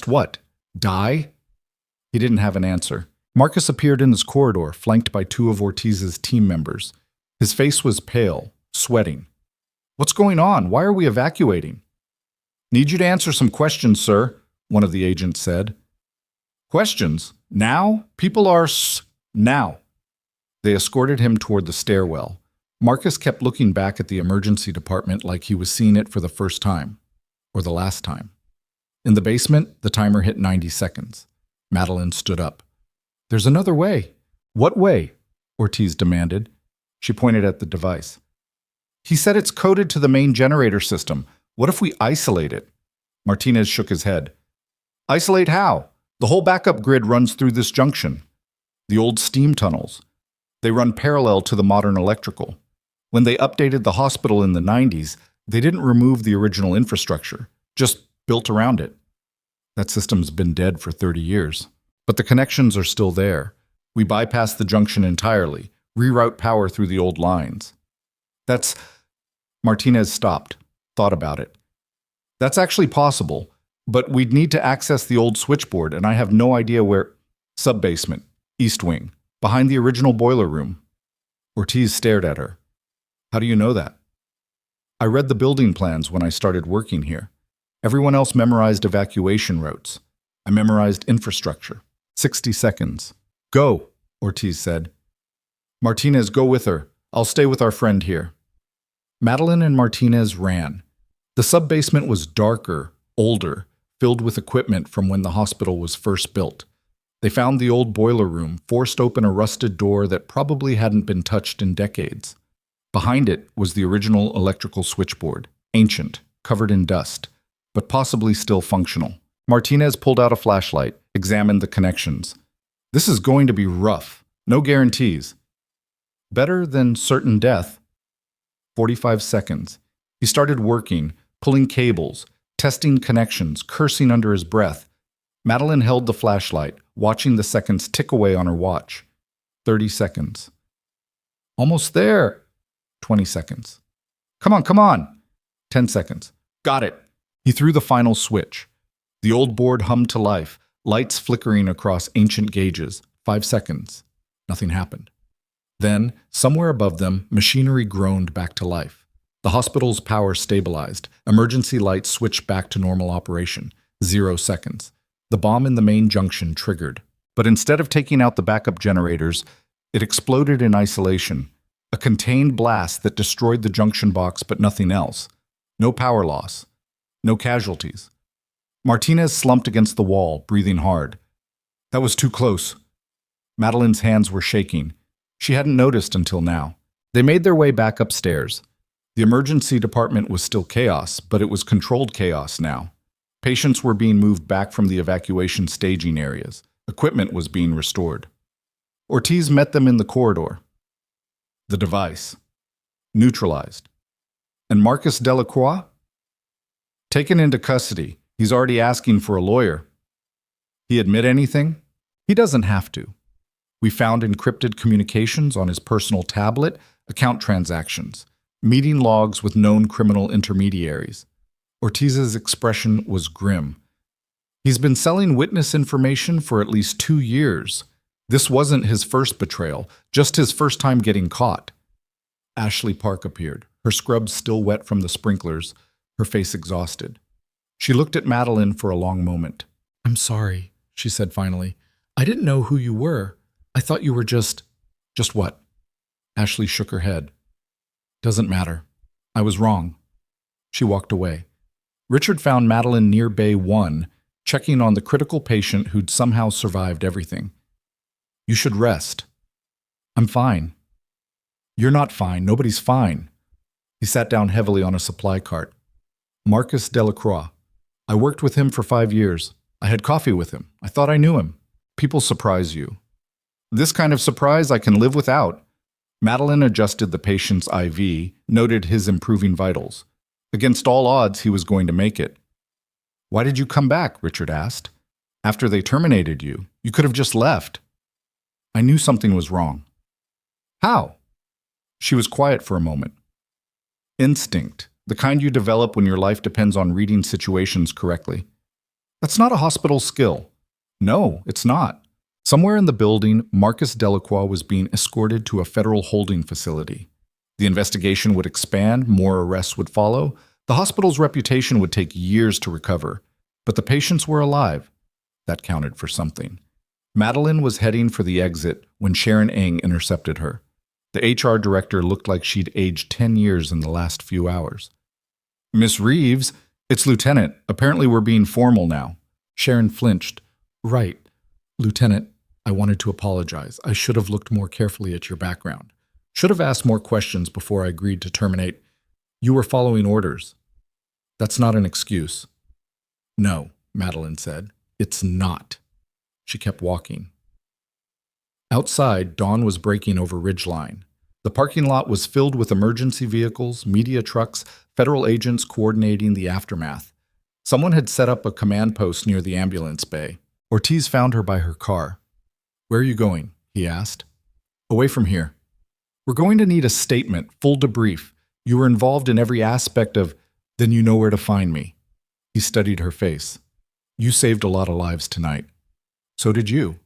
what? Die? He didn't have an answer. Marcus appeared in his corridor, flanked by 2 of Ortiz's team members. His face was pale, sweating. What's going on? Why are we evacuating? Need you to answer some questions, sir, one of the agents said. Questions? Now? People are now. They escorted him toward the stairwell. Marcus kept looking back at the emergency department like he was seeing it for the first time, or the last time. In the basement, the timer hit 90 seconds. Madeline stood up. There's another way. What way? Ortiz demanded. She pointed at the device. He said it's coded to the main generator system. What if we isolate it? Martinez shook his head. Isolate how? The whole backup grid runs through this junction. The old steam tunnels. They run parallel to the modern electrical. When they updated the hospital in the 90s, they didn't remove the original infrastructure, just built around it. That system's been dead for 30 years. But the connections are still there. We bypass the junction entirely, reroute power through the old lines. That's... Martinez stopped, thought about it. That's actually possible, but we'd need to access the old switchboard, and I have no idea where... Sub-basement, east wing, behind the original boiler room. Ortiz stared at her. How do you know that? I read the building plans when I started working here. Everyone else memorized evacuation routes. I memorized infrastructure. 60 seconds. Go, Ortiz said. Martinez, go with her. I'll stay with our friend here. Madeline and Martinez ran. The sub-basement was darker, older, filled with equipment from when the hospital was first built. They found the old boiler room, forced open a rusted door that probably hadn't been touched in decades. Behind it was the original electrical switchboard, ancient, covered in dust, but possibly still functional. Martinez pulled out a flashlight, examined the connections. This is going to be rough. No guarantees. Better than certain death. 45 seconds. He started working, pulling cables, testing connections, cursing under his breath. Madeline held the flashlight, watching the seconds tick away on her watch. 30 seconds. Almost there. 20 seconds. Come on, come on. 10 seconds. Got it. He threw the final switch. The old board hummed to life, lights flickering across ancient gauges. 5 seconds. Nothing happened. Then, somewhere above them, machinery groaned back to life. The hospital's power stabilized. Emergency lights switched back to normal operation. 0 seconds. The bomb in the main junction triggered. But instead of taking out the backup generators, it exploded in isolation. A contained blast that destroyed the junction box but nothing else. No power loss. No casualties. Martinez slumped against the wall, breathing hard. That was too close. Madeline's hands were shaking. She hadn't noticed until now. They made their way back upstairs. The emergency department was still chaos, but it was controlled chaos now. Patients were being moved back from the evacuation staging areas. Equipment was being restored. Ortiz met them in the corridor. The device. Neutralized. And Marcus Delacroix? Taken into custody. He's already asking for a lawyer. He admit anything? He doesn't have to. We found encrypted communications on his personal tablet, account transactions, meeting logs with known criminal intermediaries. Ortiz's expression was grim. He's been selling witness information for at least 2 years. This wasn't his first betrayal, just his first time getting caught. Ashley Park appeared, her scrubs still wet from the sprinklers, her face exhausted. She looked at Madeline for a long moment. "I'm sorry," she said finally. "I didn't know who you were. I thought you were just..." "Just what?" Ashley shook her head. "Doesn't matter. I was wrong." She walked away. Richard found Madeline near Bay 1, checking on the critical patient who'd somehow survived everything. "You should rest." "I'm fine." "You're not fine. Nobody's fine." He sat down heavily on a supply cart. "Marcus Delacroix. I worked with him for 5 years. I had coffee with him. I thought I knew him. People surprise you. This kind of surprise I can live without." Madeline adjusted the patient's IV, noted his improving vitals. Against all odds, he was going to make it. "Why did you come back?" Richard asked. "After they terminated you, you could have just left." "I knew something was wrong." "How?" She was quiet for a moment. "Instinct, the kind you develop when your life depends on reading situations correctly." "That's not a hospital skill." "No, it's not." Somewhere in the building, Marcus Delacroix was being escorted to a federal holding facility. The investigation would expand, more arrests would follow. The hospital's reputation would take years to recover. But the patients were alive. That counted for something. Madeline was heading for the exit when Sharon Ng intercepted her. The HR director looked like she'd aged 10 years in the last few hours. "Miss Reeves, it's Lieutenant. Apparently we're being formal now." Sharon flinched. "Right. Lieutenant, I wanted to apologize. I should have looked more carefully at your background. Should have asked more questions before I agreed to terminate. You were following orders." "That's not an excuse." "No," Madeline said. "It's not." She kept walking. Outside, dawn was breaking over Ridgeline. The parking lot was filled with emergency vehicles, media trucks, federal agents coordinating the aftermath. Someone had set up a command post near the ambulance bay. Ortiz found her by her car. "Where are you going?" he asked. "Away from here." "We're going to need a statement, full debrief. You were involved in every aspect of..." "Then you know where to find me." He studied her face. "You saved a lot of lives tonight." "So did you."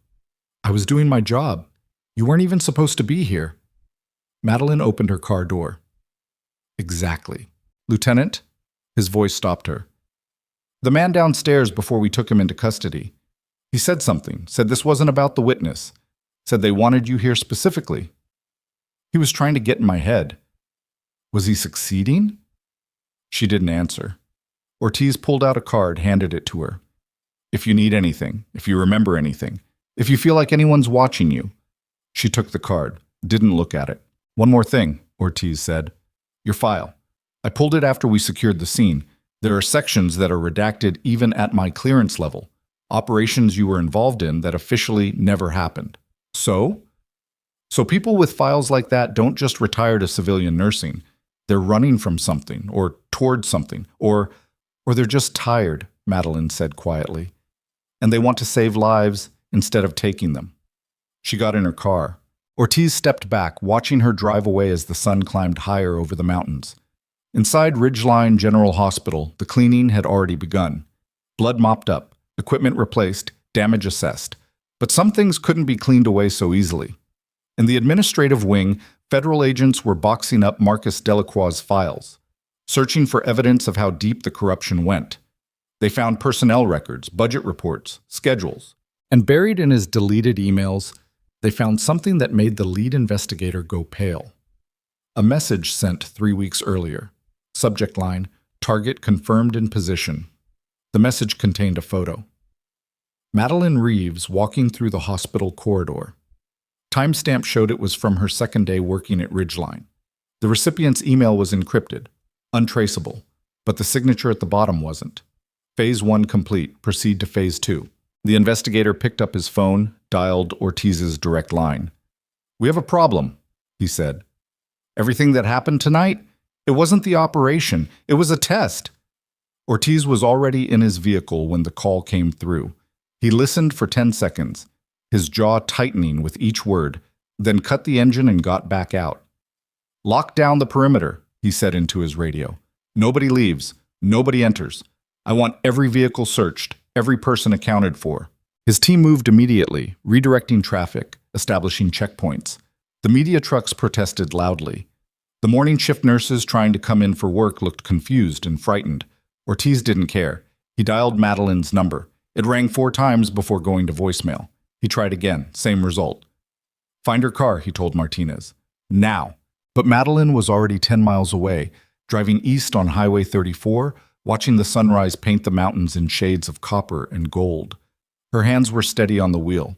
"I was doing my job. You weren't even supposed to be here." Madeline opened her car door. "Exactly." "Lieutenant?" His voice stopped her. "The man downstairs before we took him into custody. He said something, said this wasn't about the witness, said they wanted you here specifically. He was trying to get in my head." "Was he succeeding?" She didn't answer. Ortiz pulled out a card, handed it to her. "If you need anything, if you remember anything, if you feel like anyone's watching you." She took the card, didn't look at it. "One more thing," Ortiz said. "Your file. I pulled it after we secured the scene. There are sections that are redacted even at my clearance level. Operations you were involved in that officially never happened." "So?" "So people with files like that don't just retire to civilian nursing. They're running from something, or towards something, or they're just tired," Madeline said quietly. "And they want to save lives instead of taking them." She got in her car. Ortiz stepped back, watching her drive away as the sun climbed higher over the mountains. Inside Ridgeline General Hospital, the cleaning had already begun. Blood mopped up, equipment replaced, damage assessed. But some things couldn't be cleaned away so easily. In the administrative wing, federal agents were boxing up Marcus Delacroix's files, searching for evidence of how deep the corruption went. They found personnel records, budget reports, schedules. And buried in his deleted emails, they found something that made the lead investigator go pale. A message sent 3 weeks earlier. Subject line, target confirmed in position. The message contained a photo. Madeline Reeves walking through the hospital corridor. Timestamp showed it was from her second day working at Ridgeline. The recipient's email was encrypted, untraceable, but the signature at the bottom wasn't. Phase 1 complete. Proceed to Phase 2. The investigator picked up his phone, dialed Ortiz's direct line. "We have a problem," he said. "Everything that happened tonight? It wasn't the operation. It was a test." Ortiz was already in his vehicle when the call came through. He listened for 10 seconds, his jaw tightening with each word, then cut the engine and got back out. "Lock down the perimeter," he said into his radio. "Nobody leaves. Nobody enters. I want every vehicle searched, every person accounted for." His team moved immediately, redirecting traffic, establishing checkpoints. The media trucks protested loudly. The morning shift nurses trying to come in for work looked confused and frightened. Ortiz didn't care. He dialed Madeline's number. It rang 4 times before going to voicemail. He tried again, same result. "Find her car," he told Martinez. "Now." But Madeline was already 10 miles away, driving east on Highway 34, watching the sunrise paint the mountains in shades of copper and gold. Her hands were steady on the wheel.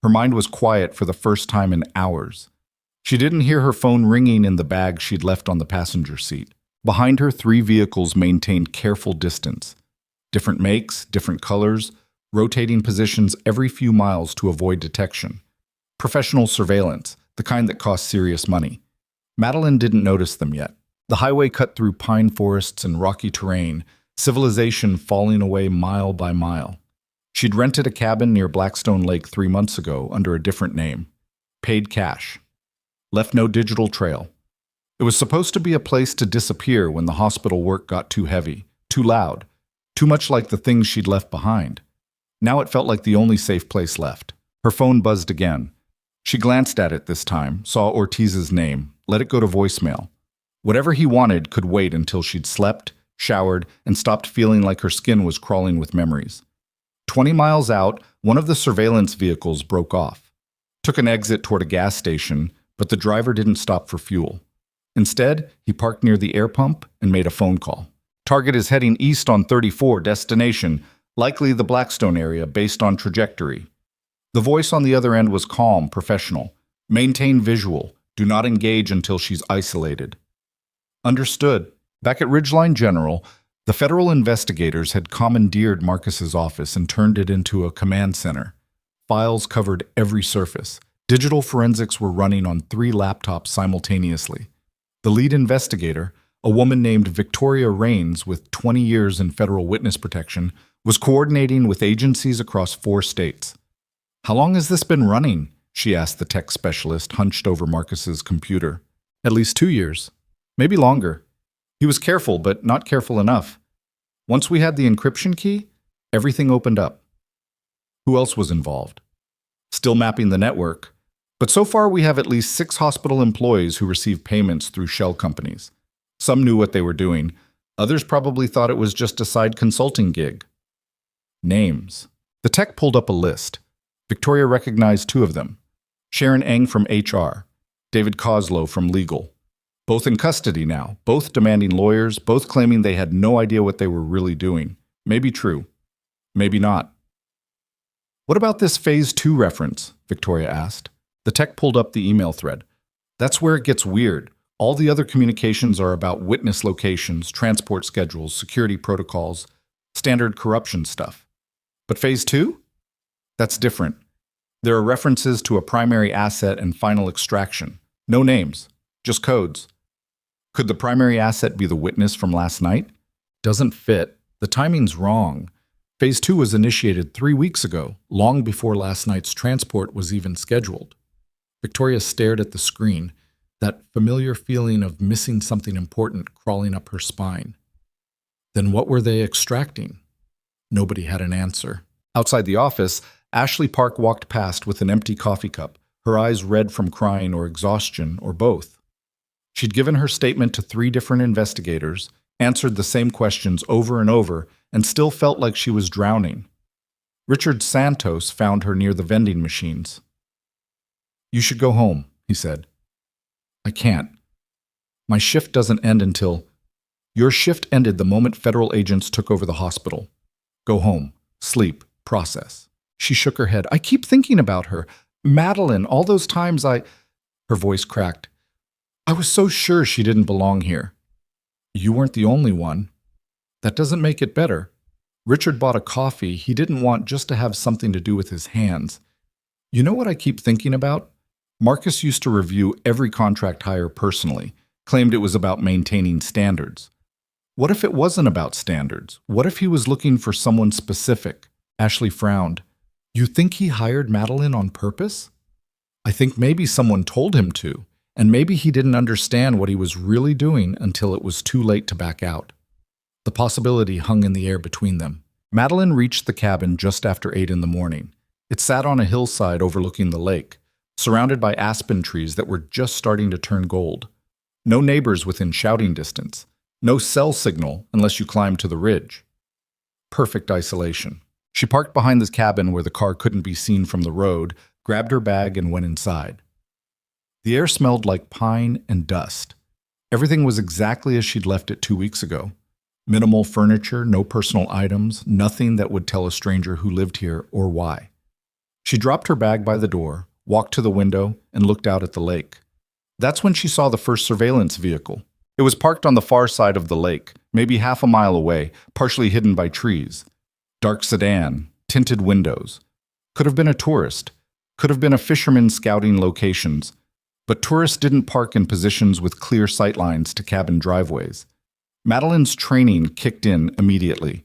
Her mind was quiet for the first time in hours. She didn't hear her phone ringing in the bag she'd left on the passenger seat. Behind her, 3 vehicles maintained careful distance. Different makes, different colors, rotating positions every few miles to avoid detection. Professional surveillance, the kind that costs serious money. Madeline didn't notice them yet. The highway cut through pine forests and rocky terrain, civilization falling away mile by mile. She'd rented a cabin near Blackstone Lake 3 months ago under a different name. Paid cash. Left no digital trail. It was supposed to be a place to disappear when the hospital work got too heavy, too loud, too much like the things she'd left behind. Now it felt like the only safe place left. Her phone buzzed again. She glanced at it this time, saw Ortiz's name, let it go to voicemail. Whatever he wanted could wait until she'd slept, showered, and stopped feeling like her skin was crawling with memories. 20 miles out, one of the surveillance vehicles broke off. Took an exit toward a gas station, but the driver didn't stop for fuel. Instead, he parked near the air pump and made a phone call. "Target is heading east on 34, destination, likely the Blackstone area based on trajectory." The voice on the other end was calm, professional. "Maintain visual. Do not engage until she's isolated." Understood. Back at Ridgeline General, the federal investigators had commandeered Marcus's office and turned it into a command center. Files covered every surface. Digital forensics were running on 3 laptops simultaneously. The lead investigator, a woman named Victoria Rains with 20 years in federal witness protection, was coordinating with agencies across 4 states. "How long has this been running?" she asked the tech specialist hunched over Marcus's computer. "At least 2 years. Maybe longer." He was careful, but not careful enough. Once we had the encryption key, everything opened up. Who else was involved? Still mapping the network. But so far we have at least 6 hospital employees who receive payments through shell companies. Some knew what they were doing. Others probably thought it was just a side consulting gig. Names. The tech pulled up a list. Victoria recognized 2 of them. Sharon Eng from HR, David Coslow from legal. Both in custody now, both demanding lawyers, both claiming they had no idea what they were really doing. Maybe true. Maybe not. "What about this Phase 2 reference?" Victoria asked. The tech pulled up the email thread. "That's where it gets weird. All the other communications are about witness locations, transport schedules, security protocols, standard corruption stuff. But Phase 2? That's different. There are references to a primary asset and final extraction. No names, just codes. Could the primary asset be the witness from last night? Doesn't fit. The timing's wrong. Phase 2 was initiated 3 weeks ago, long before last night's transport was even scheduled." Victoria stared at the screen. that familiar feeling of missing something important crawling up her spine. Then what were they extracting? Nobody had an answer. Outside the office, Ashley Park walked past with an empty coffee cup, her eyes red from crying or exhaustion or both. She'd given her statement to 3 different investigators, answered the same questions over and over, and still felt like she was drowning. Richard Santos found her near the vending machines. "You should go home," he said. "I can't. My shift doesn't end until—" "Your shift ended the moment federal agents took over the hospital. Go home, sleep, process." She shook her head. "I keep thinking about her. Madeline, all those times I—" Her voice cracked. "I was so sure she didn't belong here." "You weren't the only one. That doesn't make it better. Richard bought a coffee he didn't want just to have something to do with his hands. You know what I keep thinking about? Marcus used to review every contract hire personally, claimed it was about maintaining standards. What if it wasn't about standards? What if he was looking for someone specific?" Ashley frowned. "You think he hired Madeline on purpose?" "I think maybe someone told him to, and maybe he didn't understand what he was really doing until it was too late to back out." The possibility hung in the air between them. Madeline reached the cabin just after 8 in the morning. It sat on a hillside overlooking the lake, surrounded by aspen trees that were just starting to turn gold. No neighbors within shouting distance. No cell signal unless you climbed to the ridge. Perfect isolation. She parked behind the cabin where the car couldn't be seen from the road, grabbed her bag, and went inside. The air smelled like pine and dust. Everything was exactly as she'd left it 2 weeks ago. Minimal furniture, no personal items, nothing that would tell a stranger who lived here or why. She dropped her bag by the door, walked to the window, and looked out at the lake. That's when she saw the first surveillance vehicle. It was parked on the far side of the lake, maybe half a mile away, partially hidden by trees. Dark sedan, tinted windows. Could have been a tourist. Could have been a fisherman scouting locations. But tourists didn't park in positions with clear sightlines to cabin driveways. Madeline's training kicked in immediately.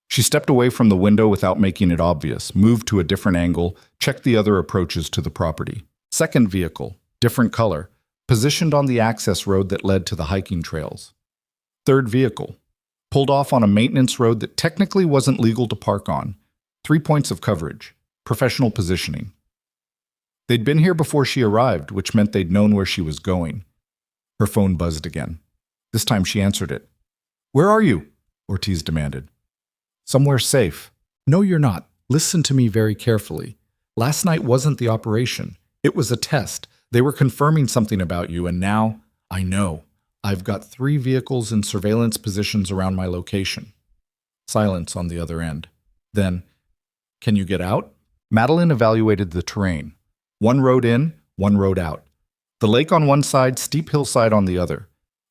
She stepped away from the window without making it obvious, moved to a different angle, checked the other approaches to the property. Second vehicle, different color, positioned on the access road that led to the hiking trails. Third vehicle, pulled off on a maintenance road that technically wasn't legal to park on. 3 points of coverage, professional positioning. They'd been here before she arrived, which meant they'd known where she was going. Her phone buzzed again. This time she answered it. "Where are you?" Ortiz demanded. "Somewhere safe." "No, you're not. Listen to me very carefully. Last night wasn't the operation. It was a test. They were confirming something about you, and now, I know. I've got 3 vehicles in surveillance positions around my location." Silence on the other end. Then, "Can you get out?" Madeline evaluated the terrain. 1 road in, 1 road out. The lake on one side, steep hillside on the other.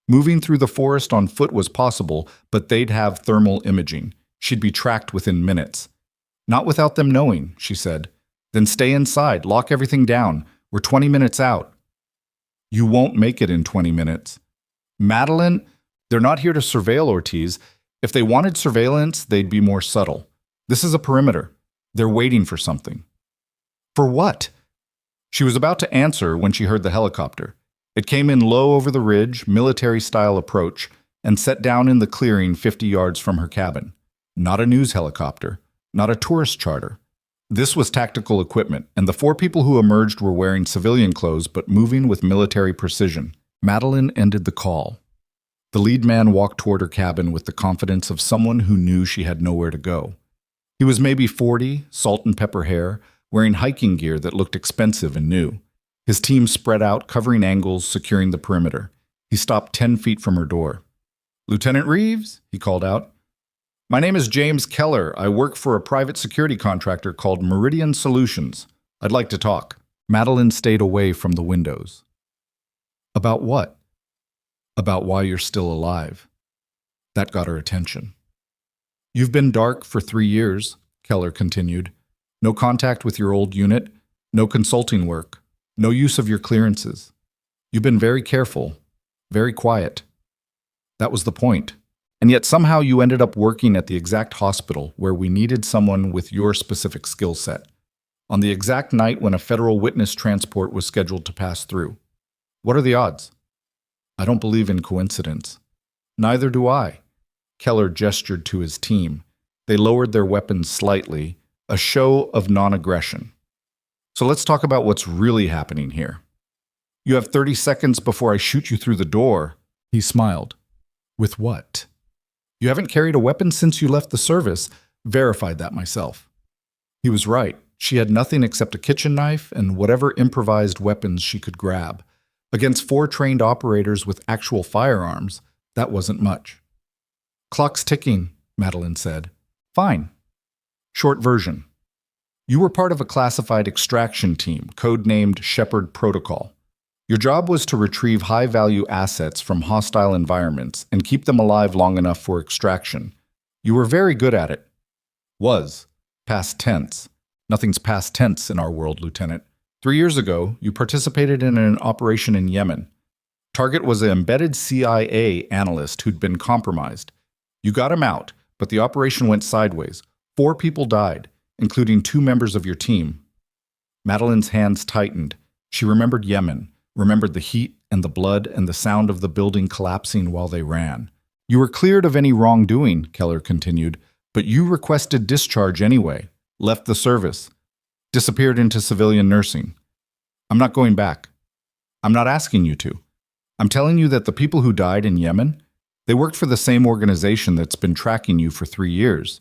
Moving through the forest on foot was possible, but they'd have thermal imaging. She'd be tracked within minutes. "Not without them knowing," she said. "Then stay inside, lock everything down. We're 20 minutes out." "You won't make it in 20 minutes. Madeline, they're not here to surveil Ortiz. If they wanted surveillance, they'd be more subtle. This is a perimeter. They're waiting for something." "For what?" She was about to answer when she heard the helicopter. It came in low over the ridge, military-style approach, and set down in the clearing 50 yards from her cabin. Not a news helicopter, not a tourist charter. This was tactical equipment, and the 4 people who emerged were wearing civilian clothes but moving with military precision. Madeline ended the call. The lead man walked toward her cabin with the confidence of someone who knew she had nowhere to go. He was maybe 40, salt and pepper hair, wearing hiking gear that looked expensive and new. His team spread out, covering angles, securing the perimeter. He stopped 10 feet from her door. "Lieutenant Reeves?" he called out. "My name is James Keller. I work for a private security contractor called Meridian Solutions. I'd like to talk." Madeline stayed away from the windows. "About what?" "About why you're still alive." That got her attention. "You've been dark for 3 years," Keller continued. "No contact with your old unit, no consulting work. No use of your clearances. You've been very careful, very quiet. That was the point. And yet somehow you ended up working at the exact hospital where we needed someone with your specific skill set, on the exact night when a federal witness transport was scheduled to pass through. What are the odds? I don't believe in coincidence. Neither do I. Keller gestured to his team. They lowered their weapons slightly, a show of non-aggression. So let's talk about what's really happening here. You have 30 seconds before I shoot you through the door. He smiled. With what? You haven't carried a weapon since you left the service. Verified that myself. He was right. She had nothing except a kitchen knife and whatever improvised weapons she could grab. Against 4 trained operators with actual firearms, that wasn't much. Clock's ticking, Madeline said. Fine. Short version. You were part of a classified extraction team, codenamed Shepherd Protocol. Your job was to retrieve high-value assets from hostile environments and keep them alive long enough for extraction. You were very good at it. Was. Past tense. Nothing's past tense in our world, Lieutenant. 3 years ago, you participated in an operation in Yemen. Target was an embedded CIA analyst who'd been compromised. You got him out, but the operation went sideways. 4 people died, including 2 members of your team. Madeline's hands tightened. She remembered Yemen, remembered the heat and the blood and the sound of the building collapsing while they ran. You were cleared of any wrongdoing, Keller continued, but you requested discharge anyway, left the service, disappeared into civilian nursing. I'm not going back. I'm not asking you to. I'm telling you that the people who died in Yemen, they worked for the same organization that's been tracking you for 3 years.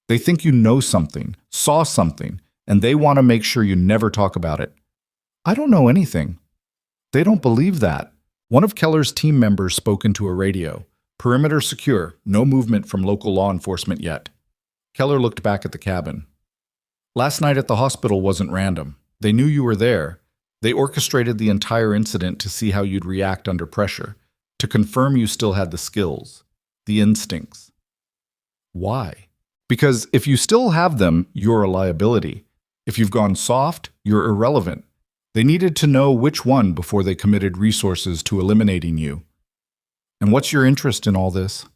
They think you know something, saw something, and they want to make sure you never talk about it. I don't know anything. They don't believe that. One of Keller's team members spoke into a radio. Perimeter secure, no movement from local law enforcement yet. Keller looked back at the cabin. Last night at the hospital wasn't random. They knew you were there. They orchestrated the entire incident to see how you'd react under pressure, to confirm you still had the skills, the instincts. Why? Because if you still have them, you're a liability. If you've gone soft, you're irrelevant. They needed to know which one before they committed resources to eliminating you. And what's your interest in all this?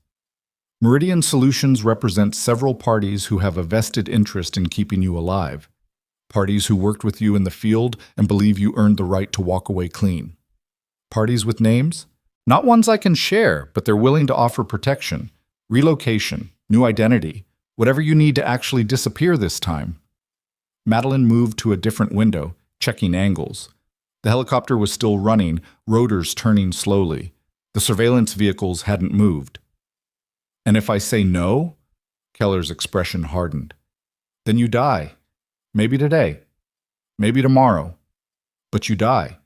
Meridian Solutions represents several parties who have a vested interest in keeping you alive. Parties who worked with you in the field and believe you earned the right to walk away clean. Parties with names? Not ones I can share, but they're willing to offer protection, relocation, new identity, whatever you need to actually disappear this time. Madeline moved to a different window, checking angles. The helicopter was still running, rotors turning slowly. The surveillance vehicles hadn't moved. And if I say no, Keller's expression hardened, then you die. Maybe today, maybe tomorrow, but you die.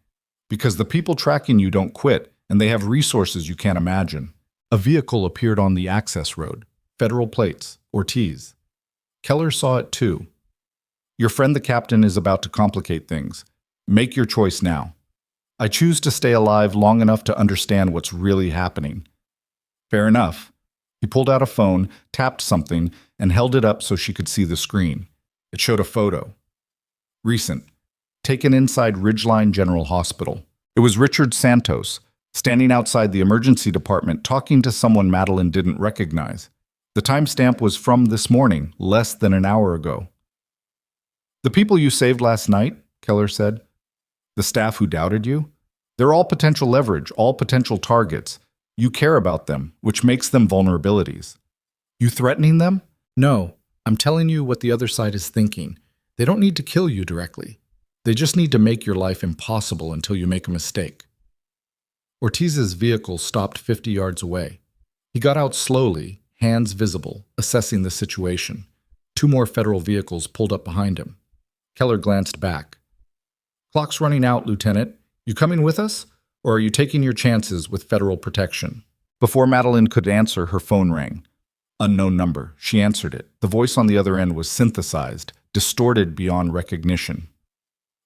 Because the people tracking you don't quit, and they have resources you can't imagine. A vehicle appeared on the access road, federal plates, Ortiz. Keller saw it too. Your friend the captain is about to complicate things. Make your choice now. I choose to stay alive long enough to understand what's really happening. Fair enough. He pulled out a phone, tapped something, and held it up so she could see the screen. It showed a photo. Recent. Taken inside Ridgeline General Hospital. It was Richard Santos, standing outside the emergency department talking to someone Madeline didn't recognize. The timestamp was from this morning, less than an hour ago. The people you saved last night, Keller said. The staff who doubted you? They're all potential leverage, all potential targets. You care about them, which makes them vulnerabilities. You threatening them? No, I'm telling you what the other side is thinking. They don't need to kill you directly. They just need to make your life impossible until you make a mistake. Ortiz's vehicle stopped 50 yards away. He got out slowly, hands visible, assessing the situation. 2 more federal vehicles pulled up behind him. Keller glanced back. Clock's running out, Lieutenant. You coming with us? Or are you taking your chances with federal protection? Before Madeline could answer, her phone rang. Unknown number. She answered it. The voice on the other end was synthesized, distorted beyond recognition.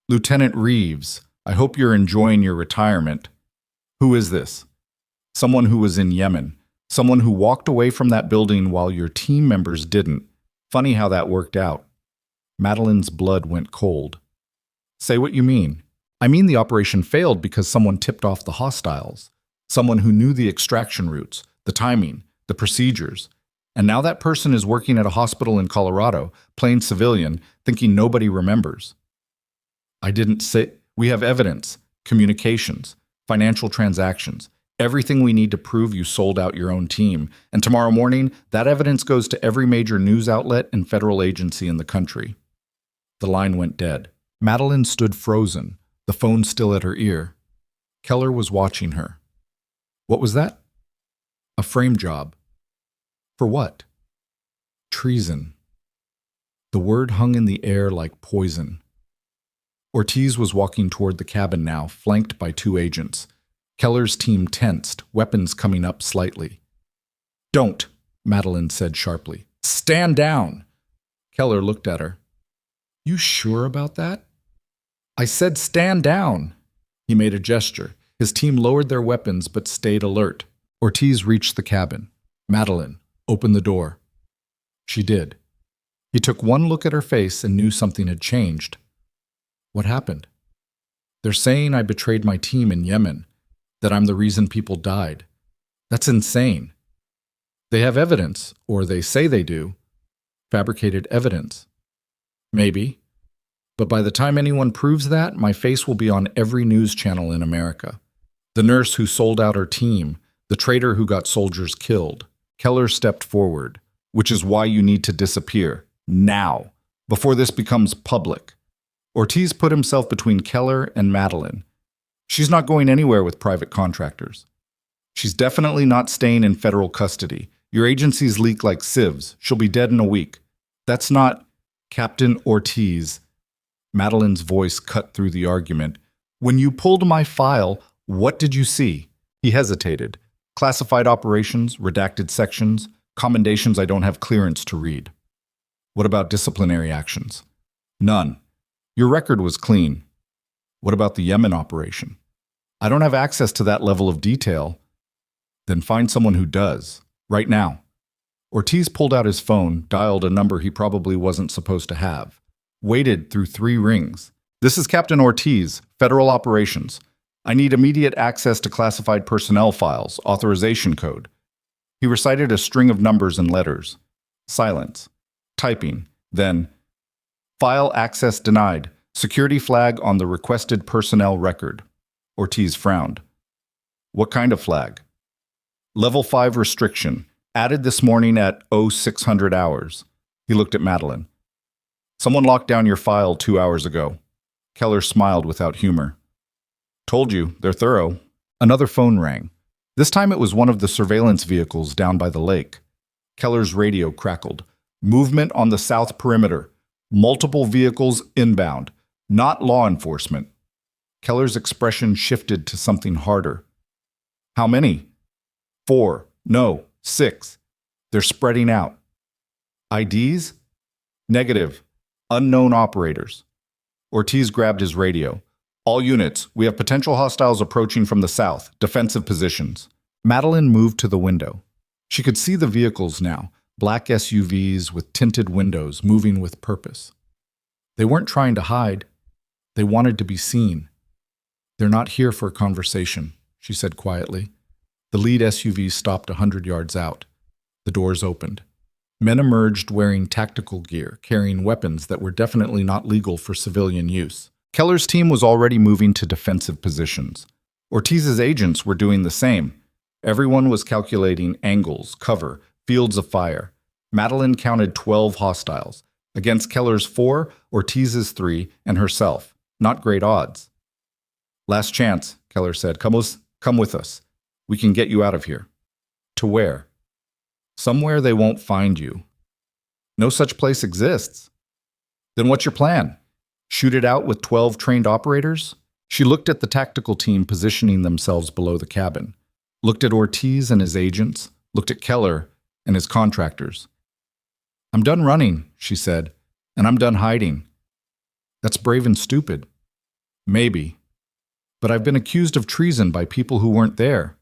Lieutenant Reeves, I hope you're enjoying your retirement. Who is this? Someone who was in Yemen. Someone who walked away from that building while your team members didn't. Funny how that worked out. Madeline's blood went cold. Say what you mean. I mean the operation failed because someone tipped off the hostiles. Someone who knew the extraction routes, the timing, the procedures. And now that person is working at a hospital in Colorado, plain civilian, thinking nobody remembers. I didn't say. We have evidence, communications, financial transactions, everything we need to prove you sold out your own team. And tomorrow morning, that evidence goes to every major news outlet and federal agency in the country." The line went dead. Madeline stood frozen, the phone still at her ear. Keller was watching her. What was that? A frame job. For what? Treason. The word hung in the air like poison. Ortiz was walking toward the cabin now, flanked by 2 agents. Keller's team tensed, weapons coming up slightly. "Don't," Madeline said sharply. "Stand down." Keller looked at her. "You sure about that?" "I said stand down." He made a gesture. His team lowered their weapons but stayed alert. Ortiz reached the cabin. "Madeline, open the door." She did. He took one look at her face and knew something had changed. "What happened?" "They're saying I betrayed my team in Yemen, that I'm the reason people died. That's insane. They have evidence, or they say they do. Fabricated evidence. Maybe. But by the time anyone proves that, my face will be on every news channel in America. The nurse who sold out her team, the traitor who got soldiers killed." Keller stepped forward. "Which is why you need to disappear. Now. Before this becomes public." Ortiz put himself between Keller and Madeline. "She's not going anywhere with private contractors. She's definitely not staying in federal custody. Your agencies leak like sieves. She'll be dead in a week. That's not—" "Captain Ortiz." Madeline's voice cut through the argument. "When you pulled my file, what did you see?" He hesitated. "Classified operations, redacted sections, commendations I don't have clearance to read." "What about disciplinary actions?" "None. Your record was clean." "What about the Yemen operation?" "I don't have access to that level of detail." "Then find someone who does. Right now." Ortiz pulled out his phone, dialed a number he probably wasn't supposed to have. Waited through 3 rings. "This is Captain Ortiz, Federal Operations. I need immediate access to classified personnel files, authorization code." He recited a string of numbers and letters. Silence. Typing. Then, "File access denied. Security flag on the requested personnel record." Ortiz frowned. "What kind of flag?" "Level 5 restriction. Added this morning at 0600 hours. He looked at Madeline. "Someone locked down your file 2 hours ago." Keller smiled without humor. "Told you, they're thorough." Another phone rang. This time it was one of the surveillance vehicles down by the lake. Keller's radio crackled. "Movement on the south perimeter. Multiple vehicles inbound. Not law enforcement." Keller's expression shifted to something harder. "How many?" 4. No, 6. They're spreading out." "IDs?" "Negative. Unknown operators." Ortiz grabbed his radio. "All units, we have potential hostiles approaching from the south, defensive positions." Madeline moved to the window. She could see the vehicles now, black SUVs with tinted windows moving with purpose. They weren't trying to hide. They wanted to be seen. "They're not here for a conversation," she said quietly. The lead SUV stopped 100 yards out. The doors opened. Men emerged wearing tactical gear, carrying weapons that were definitely not legal for civilian use. Keller's team was already moving to defensive positions. Ortiz's agents were doing the same. Everyone was calculating angles, cover, fields of fire. Madeline counted 12 hostiles. Against Keller's 4, Ortiz's 3, and herself. Not great odds. "Last chance," Keller said. Come with us. We can get you out of here." "To where?" "Somewhere they won't find you." "No such place exists." "Then what's your plan? Shoot it out with 12 trained operators?" She looked at the tactical team positioning themselves below the cabin, looked at Ortiz and his agents, looked at Keller and his contractors. "I'm done running," she said, "and I'm done hiding." "That's brave and stupid." "Maybe. But I've been accused of treason by people who weren't there.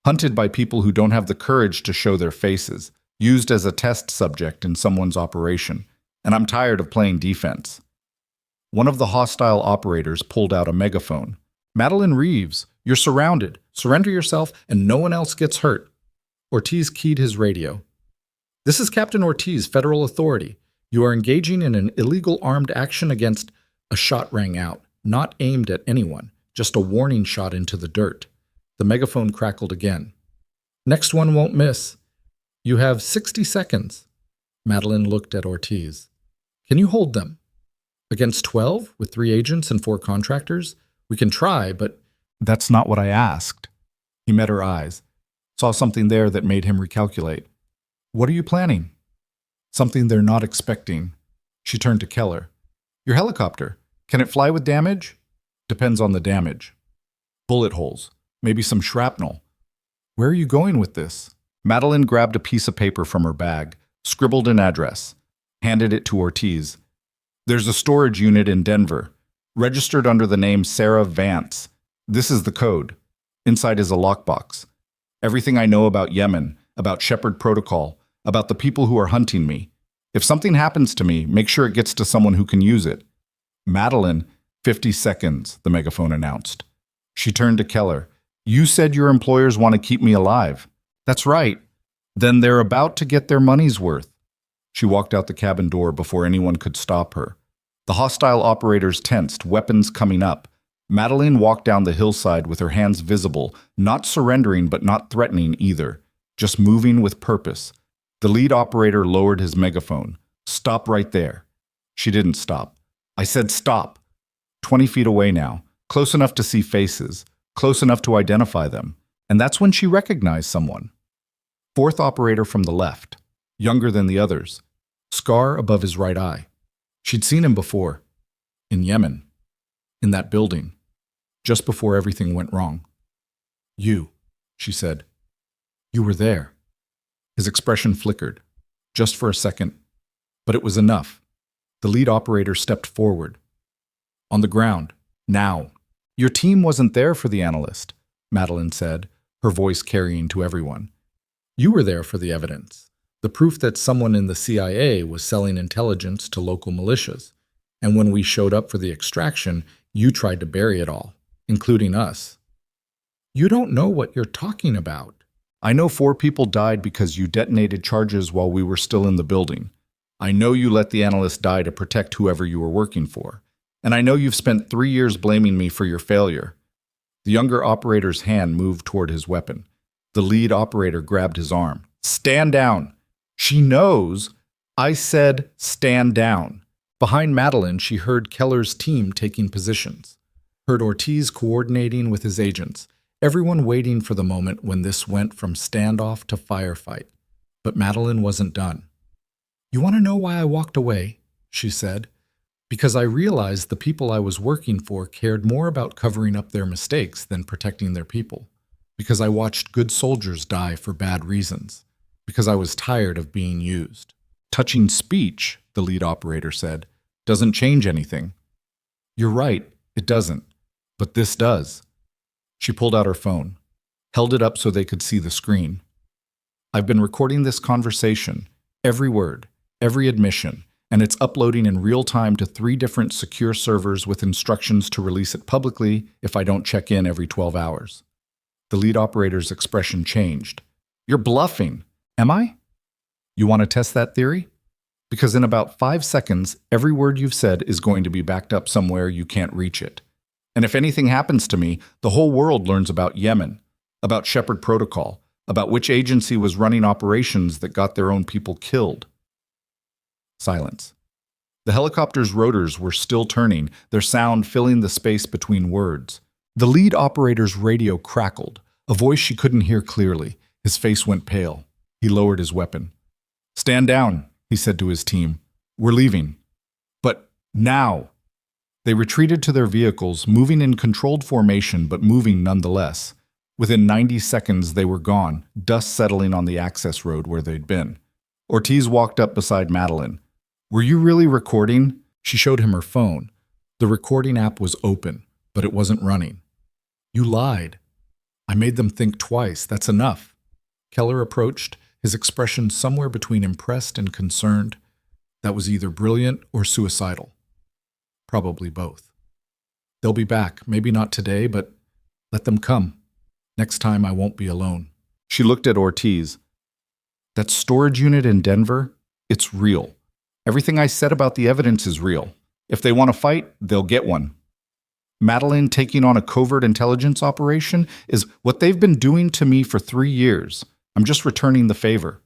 Hunted by people who don't have the courage to show their faces, used as a test subject in someone's operation, and I'm tired of playing defense." One of the hostile operators pulled out a megaphone. "Madeline Reeves, you're surrounded. Surrender yourself and no one else gets hurt." Ortiz keyed his radio. "This is Captain Ortiz, Federal Authority. You are engaging in an illegal armed action against—" A shot rang out, not aimed at anyone, just a warning shot into the dirt. The megaphone crackled again. Next one won't miss. You have 60 seconds. Madeline looked at Ortiz. Can you hold them? Against 12 with 3 agents and 4 contractors? We can try, but... That's not what I asked. He met her eyes, saw something there that made him recalculate. What are you planning? Something they're not expecting. She turned to Keller. Your helicopter, can it fly with damage? Depends on the damage. Bullet holes, maybe some shrapnel. Where are you going with this? Madeline grabbed a piece of paper from her bag, scribbled an address, handed it to Ortiz. There's a storage unit in Denver, registered under the name Sarah Vance. This is the code. Inside is a lockbox. Everything I know about Yemen, about Shepherd Protocol, about the people who are hunting me. If something happens to me, make sure it gets to someone who can use it. Madeline, 50 seconds, the megaphone announced. She turned to Keller. You said your employers want to keep me alive. That's right. Then they're about to get their money's worth. She walked out the cabin door before anyone could stop her. The hostile operators tensed, weapons coming up. Madeline walked down the hillside with her hands visible, not surrendering but not threatening either, just moving with purpose. The lead operator lowered his megaphone. Stop right there. She didn't stop. I said stop. 20 feet away now, close enough to see faces, close enough to identify them. And that's when she recognized someone. 4th operator from the left, younger than the others, scar above his right eye. She'd seen him before, in Yemen, in that building, just before everything went wrong. You, she said. You were there. His expression flickered, just for a second, but it was enough. The lead operator stepped forward. On the ground, now. Your team wasn't there for the analyst, Madeline said, her voice carrying to everyone. You were there for the evidence, the proof that someone in the CIA was selling intelligence to local militias. And when we showed up for the extraction, you tried to bury it all, including us. You don't know what you're talking about. I know 4 people died because you detonated charges while we were still in the building. I know you let the analyst die to protect whoever you were working for. And I know you've spent 3 years blaming me for your failure. The younger operator's hand moved toward his weapon. The lead operator grabbed his arm. Stand down. She knows. I said stand down. Behind Madeline, she heard Keller's team taking positions. Heard Ortiz coordinating with his agents. Everyone waiting for the moment when this went from standoff to firefight. But Madeline wasn't done. You want to know why I walked away? She said. Because I realized the people I was working for cared more about covering up their mistakes than protecting their people. Because I watched good soldiers die for bad reasons. Because I was tired of being used. Touching speech, the lead operator said, doesn't change anything. You're right, it doesn't. But this does. She pulled out her phone, held it up so they could see the screen. I've been recording this conversation, every word, every admission, and it's uploading in real time to 3 different secure servers with instructions to release it publicly if I don't check in every 12 hours. The lead operator's expression changed. You're bluffing. Am I? You want to test that theory? Because in about 5 seconds, every word you've said is going to be backed up somewhere you can't reach it. And if anything happens to me, the whole world learns about Yemen, about Shepherd Protocol, about which agency was running operations that got their own people killed. Silence. The helicopter's rotors were still turning, their sound filling the space between words. The lead operator's radio crackled, a voice she couldn't hear clearly. His face went pale. He lowered his weapon. Stand down, he said to his team. We're leaving. But now. They retreated to their vehicles, moving in controlled formation but moving nonetheless. Within 90 seconds they were gone, dust settling on the access road where they'd been. Ortiz walked up beside Madeline. Were you really recording? She showed him her phone. The recording app was open, but it wasn't running. You lied. I made them think twice. That's enough. Keller approached, his expression somewhere between impressed and concerned. That was either brilliant or suicidal. Probably both. They'll be back, maybe not today, but let them come. Next time I won't be alone. She looked at Ortiz. That storage unit in Denver, it's real. Everything I said about the evidence is real. If they want to fight, they'll get one. Madeline taking on a covert intelligence operation is what they've been doing to me for 3 years. I'm just returning the favor.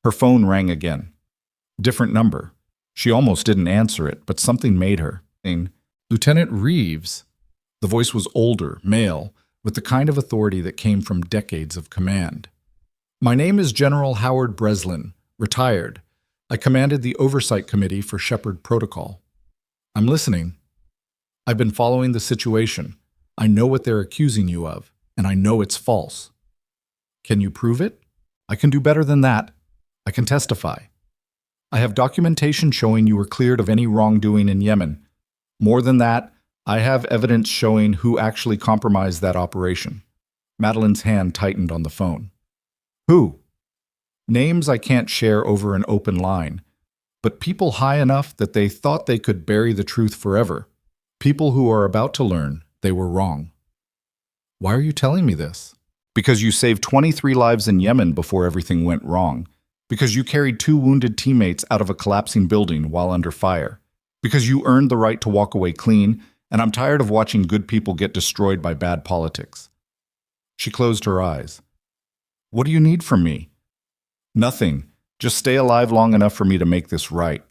Her phone rang again. Different number. She almost didn't answer it, but something made her. Lieutenant Reeves. The voice was older, male, with the kind of authority that came from decades of command. My name is General Howard Breslin, retired. I commanded the Oversight Committee for Shepherd Protocol. I'm listening. I've been following the situation. I know what they're accusing you of, and I know it's false. Can you prove it? I can do better than that. I can testify. I have documentation showing you were cleared of any wrongdoing in Yemen. More than that, I have evidence showing who actually compromised that operation. Madeline's hand tightened on the phone. Who? Names I can't share over an open line, but people high enough that they thought they could bury the truth forever. People who are about to learn they were wrong. Why are you telling me this? Because you saved 23 lives in Yemen before everything went wrong. Because you carried 2 wounded teammates out of a collapsing building while under fire. Because you earned the right to walk away clean, and I'm tired of watching good people get destroyed by bad politics. She closed her eyes. What do you need from me? Nothing. Just stay alive long enough for me to make this right.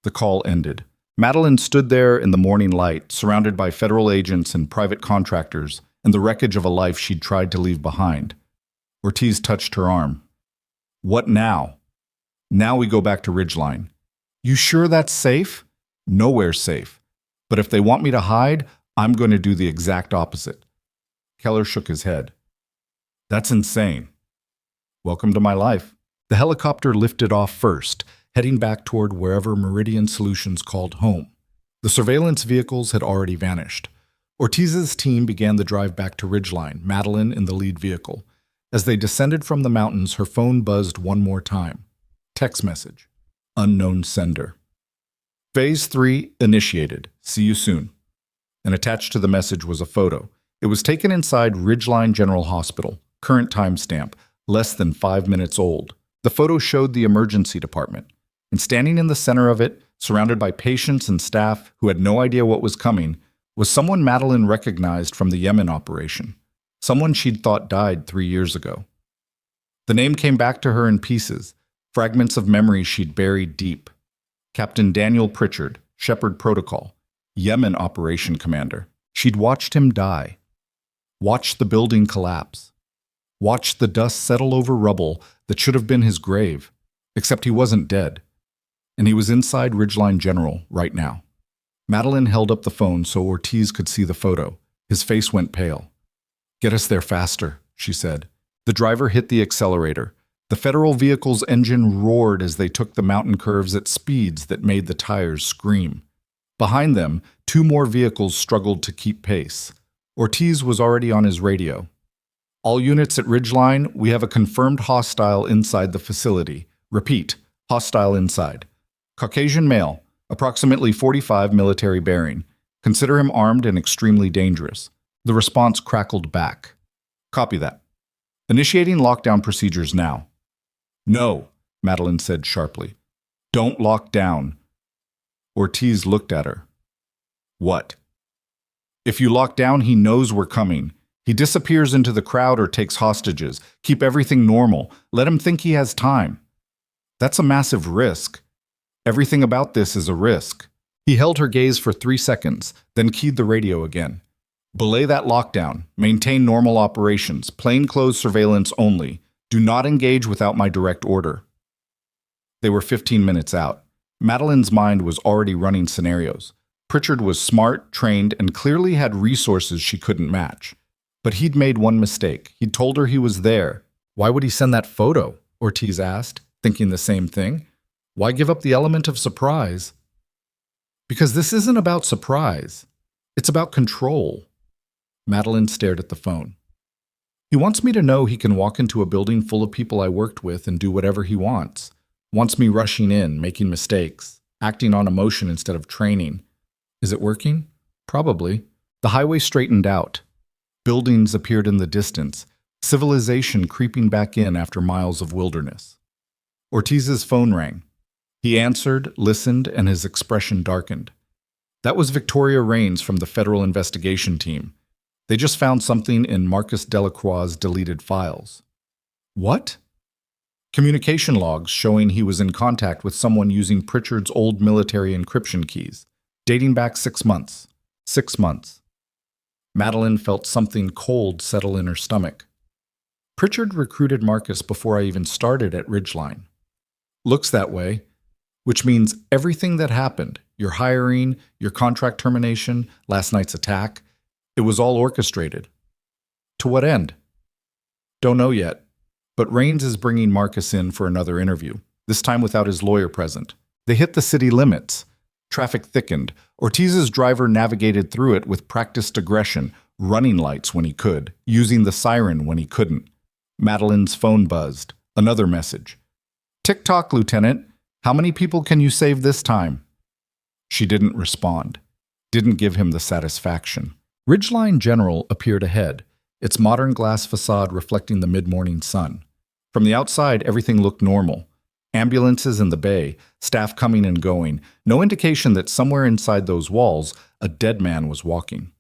The call ended. Madeline stood there in the morning light, surrounded by federal agents and private contractors, and the wreckage of a life she'd tried to leave behind. Ortiz touched her arm. What now? Now we go back to Ridgeline. You sure that's safe? Nowhere's safe. But if they want me to hide, I'm going to do the exact opposite. Keller shook his head. That's insane. Welcome to my life. The helicopter lifted off first, heading back toward wherever Meridian Solutions called home. The surveillance vehicles had already vanished. Ortiz's team began the drive back to Ridgeline, Madeline in the lead vehicle. As they descended from the mountains, her phone buzzed one more time. Text message. Unknown sender. Phase 3 initiated. See you soon. And attached to the message was a photo. It was taken inside Ridgeline General Hospital. Current timestamp, less than 5 minutes old. The photo showed the emergency department. And standing in the center of it, surrounded by patients and staff who had no idea what was coming, was someone Madeline recognized from the Yemen operation. Someone she'd thought died 3 years ago. The name came back to her in pieces, fragments of memories she'd buried deep. Captain Daniel Pritchard, Shepherd Protocol, Yemen Operation Commander. She'd watched him die. Watched the building collapse. Watched the dust settle over rubble that should have been his grave, except he wasn't dead. And he was inside Ridgeline General right now. Madeline held up the phone so Ortiz could see the photo. His face went pale. Get us there faster, she said. The driver hit the accelerator. The federal vehicle's engine roared as they took the mountain curves at speeds that made the tires scream. Behind them, 2 more vehicles struggled to keep pace. Ortiz was already on his radio. All units at Ridgeline, we have a confirmed hostile inside the facility. Repeat, hostile inside. Caucasian male, approximately 45 military bearing. Consider him armed and extremely dangerous. The response crackled back. Copy that. Initiating lockdown procedures now. No, Madeline said sharply. Don't lock down. Ortiz looked at her. What? If you lock down, he knows we're coming. He disappears into the crowd or takes hostages. Keep everything normal. Let him think he has time. That's a massive risk. Everything about this is a risk. He held her gaze for 3 seconds, then keyed the radio again. Belay that lockdown. Maintain normal operations. Plainclothes surveillance only. Do not engage without my direct order. They were 15 minutes out. Madeline's mind was already running scenarios. Pritchard was smart, trained, and clearly had resources she couldn't match. But he'd made one mistake. He'd told her he was there. Why would he send that photo? Ortiz asked, thinking the same thing. Why give up the element of surprise? Because this isn't about surprise. It's about control. Madeline stared at the phone. He wants me to know he can walk into a building full of people I worked with and do whatever he wants. Wants me rushing in, making mistakes, acting on emotion instead of training. Is it working? Probably. The highway straightened out. Buildings appeared in the distance, civilization creeping back in after miles of wilderness. Ortiz's phone rang. He answered, listened, and his expression darkened. That was Victoria Rains from the Federal Investigation Team. They just found something in Marcus Delacroix's deleted files. What? Communication logs showing he was in contact with someone using Pritchard's old military encryption keys, dating back 6 months. 6 months. Madeline felt something cold settle in her stomach. Pritchard recruited Marcus before I even started at Ridgeline. Looks that way, which means everything that happened, your hiring, your contract termination, last night's attack, it was all orchestrated. To what end? Don't know yet, but Rains is bringing Marcus in for another interview, this time without his lawyer present. They hit the city limits. Traffic thickened. Ortiz's driver navigated through it with practiced aggression, running lights when he could, using the siren when he couldn't. Madeline's phone buzzed. Another message. "Tick-tock, Lieutenant. How many people can you save this time?" She didn't respond. Didn't give him the satisfaction. Ridgeline General appeared ahead, its modern glass facade reflecting the mid-morning sun. From the outside, everything looked normal. Ambulances in the bay, staff coming and going, no indication that somewhere inside those walls, a dead man was walking.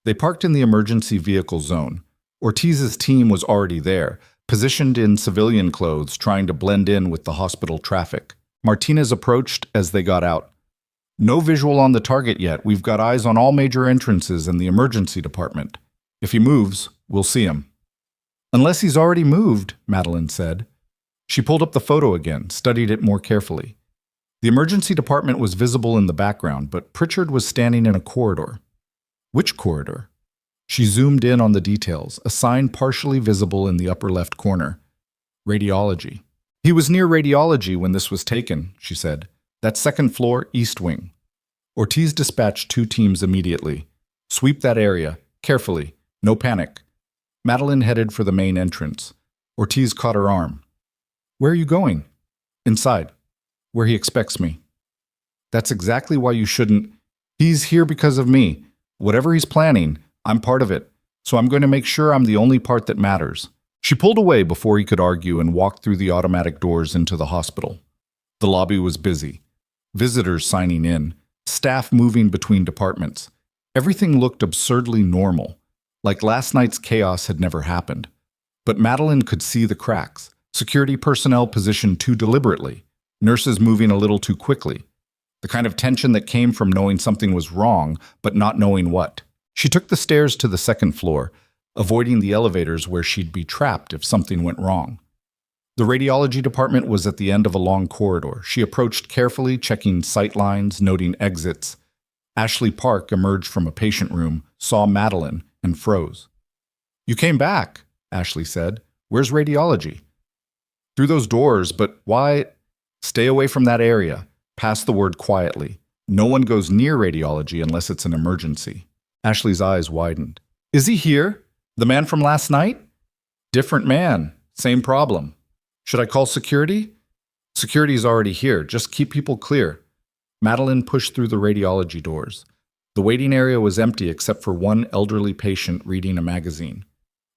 They parked in the emergency vehicle zone. Ortiz's team was already there, positioned in civilian clothes, trying to blend in with the hospital traffic. Martinez approached as they got out. "No visual on the target yet. We've got eyes on all major entrances in the emergency department. If he moves, we'll see him." "Unless he's already moved," Madeline said. She pulled up the photo again, studied it more carefully. The emergency department was visible in the background, but Pritchard was standing in a corridor. Which corridor? She zoomed in on the details, a sign partially visible in the upper left corner. Radiology. "He was near radiology when this was taken," she said. "That second floor, east wing." Ortiz dispatched 2 teams immediately. "Sweep that area, carefully, no panic." Madeline headed for the main entrance. Ortiz caught her arm. "Where are you going?" "Inside, where he expects me." "That's exactly why you shouldn't—" "He's here because of me. Whatever he's planning, I'm part of it, so I'm going to make sure I'm the only part that matters." She pulled away before he could argue and walked through the automatic doors into the hospital. The lobby was busy. Visitors signing in, staff moving between departments. Everything looked absurdly normal, like last night's chaos had never happened. But Madeline could see the cracks. Security personnel positioned too deliberately, nurses moving a little too quickly. The kind of tension that came from knowing something was wrong, but not knowing what. She took the stairs to the second floor, avoiding the elevators where she'd be trapped if something went wrong. The radiology department was at the end of a long corridor. She approached carefully, checking sight lines, noting exits. Ashley Park emerged from a patient room, saw Madeline, and froze. "You came back," Ashley said. "Where's radiology?" "Through those doors, but why—" "Stay away from that area. Pass the word quietly. No one goes near radiology unless it's an emergency." Ashley's eyes widened. "Is he here? The man from last night?" "Different man. Same problem." "Should I call security?" "Security's already here. Just keep people clear." Madeline pushed through the radiology doors. The waiting area was empty except for one elderly patient reading a magazine.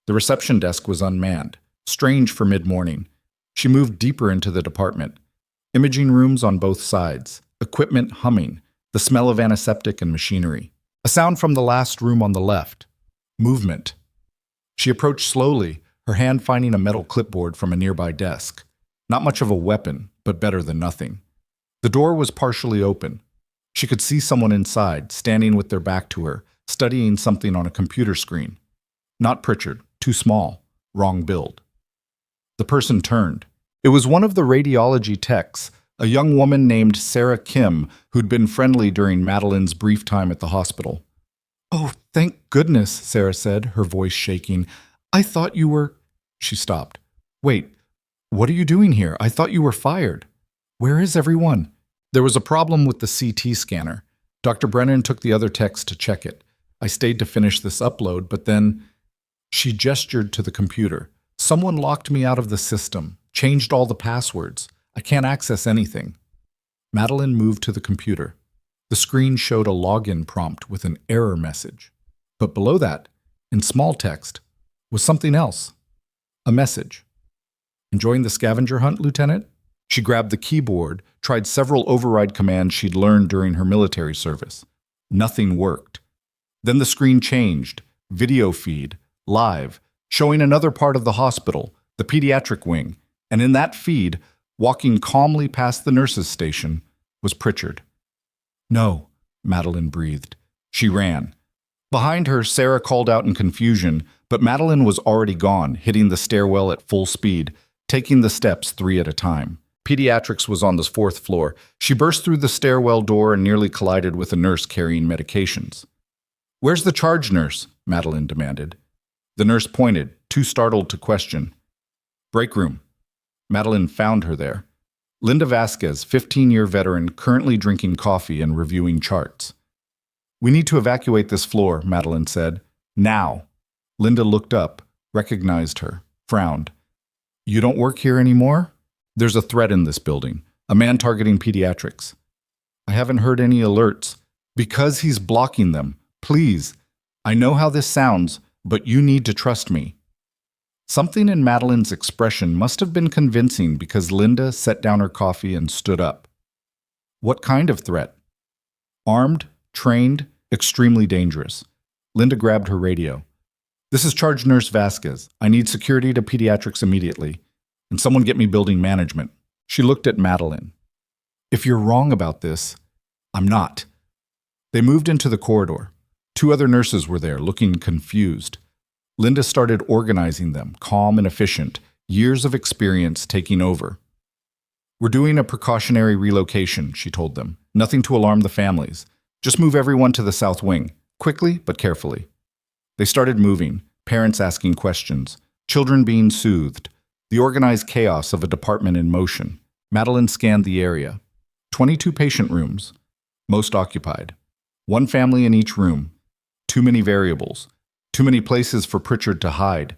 The reception desk was unmanned. Strange for mid-morning. She moved deeper into the department. Imaging rooms on both sides. Equipment humming. The smell of antiseptic and machinery. A sound from the last room on the left. Movement. She approached slowly, her hand finding a metal clipboard from a nearby desk. Not much of a weapon, but better than nothing. The door was partially open. She could see someone inside, standing with their back to her, studying something on a computer screen. Not Pritchard, too small, wrong build. The person turned. It was one of the radiology techs, a young woman named Sarah Kim, who'd been friendly during Madeline's brief time at the hospital. "Oh, thank goodness," Sarah said, her voice shaking. "I thought you were—" She stopped. "Wait, what are you doing here? I thought you were fired. Where is everyone?" "There was a problem with the CT scanner. Dr. Brennan took the other techs to check it. I stayed to finish this upload, but then—" She gestured to the computer. "Someone locked me out of the system, changed all the passwords. I can't access anything." Madeline moved to the computer. The screen showed a login prompt with an error message. But below that, in small text, was something else. A message. "Enjoying the scavenger hunt, Lieutenant?" She grabbed the keyboard, tried several override commands she'd learned during her military service. Nothing worked. Then the screen changed, video feed, live, showing another part of the hospital, the pediatric wing, and in that feed, walking calmly past the nurse's station, was Pritchard. "No," Madeline breathed. She ran. Behind her, Sarah called out in confusion, but Madeline was already gone, hitting the stairwell at full speed, taking the steps 3 at a time. Pediatrics was on the 4th floor. She burst through the stairwell door and nearly collided with a nurse carrying medications. "Where's the charge nurse?" Madeline demanded. The nurse pointed, too startled to question. "Break room." Madeline found her there. Linda Vasquez, 15-year veteran, currently drinking coffee and reviewing charts. "We need to evacuate this floor," Madeline said. "Now." Linda looked up, recognized her, frowned. "You don't work here anymore? There's a threat in this building, a man targeting pediatrics." "I haven't heard any alerts." "Because he's blocking them. Please. I know how this sounds, but you need to trust me." Something in Madeline's expression must have been convincing because Linda set down her coffee and stood up. "What kind of threat?" "Armed, trained, extremely dangerous." Linda grabbed her radio. "This is Charge Nurse Vasquez. I need security to pediatrics immediately. And someone get me building management." She looked at Madeline. "If you're wrong about this, I'm not." They moved into the corridor. 2 other nurses were there, looking confused. Linda started organizing them, calm and efficient, years of experience taking over. "We're doing a precautionary relocation," she told them. "Nothing to alarm the families. Just move everyone to the south wing, quickly but carefully." They started moving, parents asking questions, children being soothed, the organized chaos of a department in motion. Madeline scanned the area. 22 patient rooms, most occupied. 1 family in each room. Too many variables. Too many places for Pritchard to hide.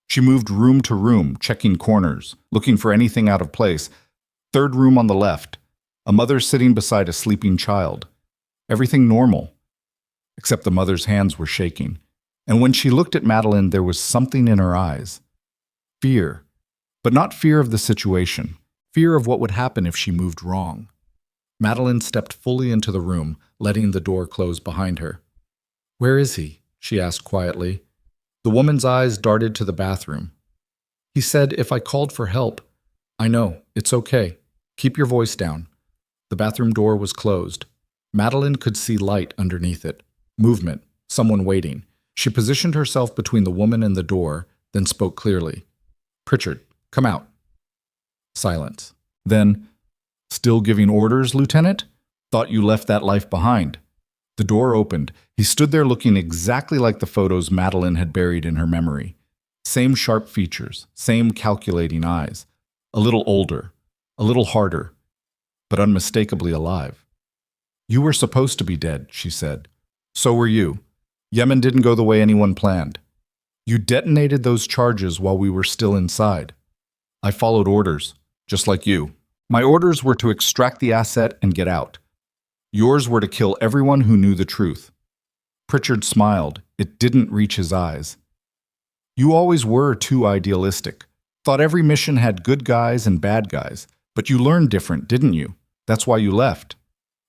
She moved room to room, checking corners, looking for anything out of place. 3rd room on the left. A mother sitting beside a sleeping child. Everything normal. Except the mother's hands were shaking. And when she looked at Madeline, there was something in her eyes. Fear. But not fear of the situation. Fear of what would happen if she moved wrong. Madeline stepped fully into the room, letting the door close behind her. "Where is he?" she asked quietly. The woman's eyes darted to the bathroom. "He said if I called for help." "I know. It's okay. Keep your voice down." The bathroom door was closed. Madeline could see light underneath it. Movement. Someone waiting. She positioned herself between the woman and the door, then spoke clearly. "Pritchard, come out." Silence. Then, "Still giving orders, Lieutenant? Thought you left that life behind." The door opened. He stood there looking exactly like the photos Madeline had buried in her memory. Same sharp features, same calculating eyes. A little older, a little harder, but unmistakably alive. "You were supposed to be dead," she said. "So were you. Yemen didn't go the way anyone planned. You detonated those charges while we were still inside. I followed orders, just like you. My orders were to extract the asset and get out. Yours were to kill everyone who knew the truth." Pritchard smiled. It didn't reach his eyes. "You always were too idealistic. Thought every mission had good guys and bad guys. But you learned different, didn't you? That's why you left."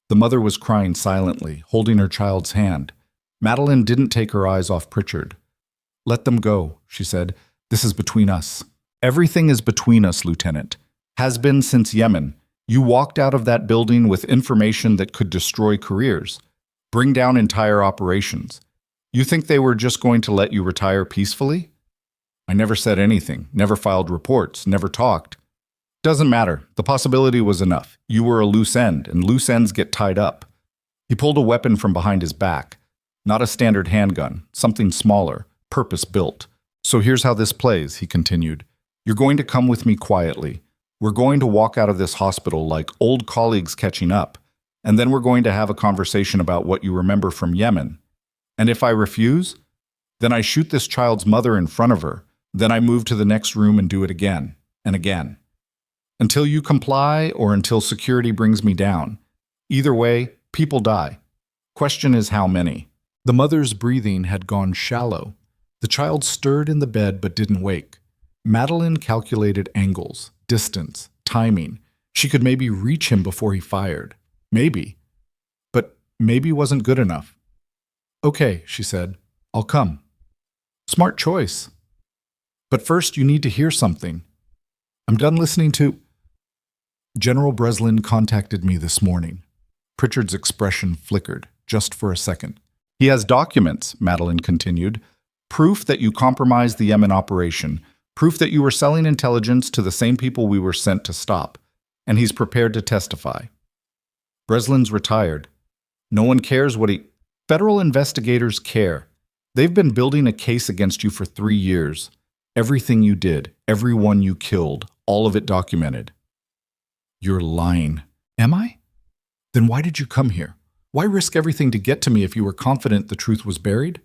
The mother was crying silently, holding her child's hand. Madeline didn't take her eyes off Pritchard. "Let them go," she said. "This is between us." "Everything is between us, Lieutenant. Has been since Yemen. You walked out of that building with information that could destroy careers, bring down entire operations. You think they were just going to let you retire peacefully? I never said anything, never filed reports, never talked. Doesn't matter. The possibility was enough. You were a loose end, and loose ends get tied up." He pulled a weapon from behind his back. Not a standard handgun, something smaller, purpose-built. "So here's how this plays," he continued. "You're going to come with me quietly. We're going to walk out of this hospital like old colleagues catching up, and then we're going to have a conversation about what you remember from Yemen. And if I refuse, then I shoot this child's mother in front of her. Then I move to the next room and do it again and again. Until you comply or until security brings me down. Either way, people die. Question is how many." The mother's breathing had gone shallow. The child stirred in the bed but didn't wake. Madeline calculated angles, distance, timing. She could maybe reach him before he fired. Maybe. But maybe wasn't good enough. Okay, she said. I'll come. Smart choice. But first, you need to hear something. I'm done listening to... General Breslin contacted me this morning. Pritchard's expression flickered, just for a second. He has documents, Madeline continued. Proof that you compromised the Yemen operation. Proof that you were selling intelligence to the same people we were sent to stop. And he's prepared to testify. Breslin's retired. No one cares what he... Federal investigators care. They've been building a case against you for 3 years. Everything you did, everyone you killed, all of it documented. You're lying. Am I? Then why did you come here? Why risk everything to get to me if you were confident the truth was buried?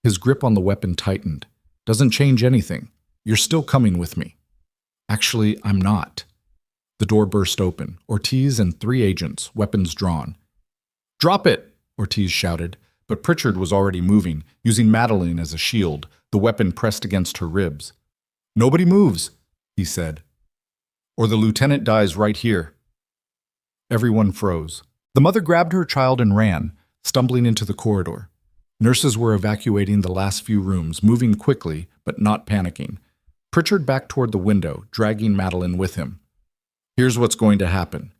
His grip on the weapon tightened. Doesn't change anything. You're still coming with me. Actually, I'm not. The door burst open. Ortiz and 3 agents, weapons drawn. Drop it, Ortiz shouted, but Pritchard was already moving, using Madeline as a shield, the weapon pressed against her ribs. Nobody moves, he said, or the lieutenant dies right here. Everyone froze. The mother grabbed her child and ran, stumbling into the corridor. Nurses were evacuating the last few rooms, moving quickly, but not panicking. Pritchard backed toward the window, dragging Madeline with him. Here's what's going to happen.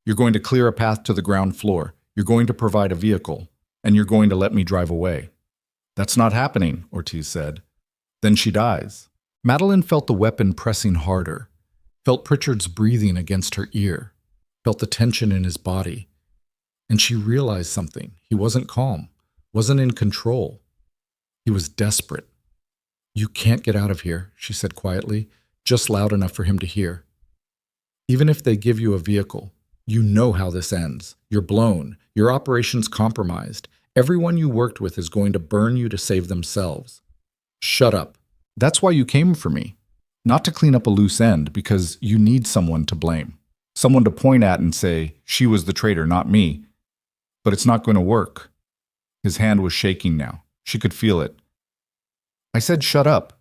You're going to clear a path to the ground floor. You're going to provide a vehicle. And you're going to let me drive away. That's not happening, Ortiz said. Then she dies. Madeline felt the weapon pressing harder, felt Pritchard's breathing against her ear, felt the tension in his body. And she realized something. He wasn't calm, wasn't in control. He was desperate. You can't get out of here, she said quietly, just loud enough for him to hear. Even if they give you a vehicle, you know how this ends. You're blown. Your operation's compromised. Everyone you worked with is going to burn you to save themselves. Shut up. That's why you came for me. Not to clean up a loose end, because you need someone to blame. Someone to point at and say, she was the traitor, not me. But it's not going to work. His hand was shaking now. She could feel it. I said, shut up.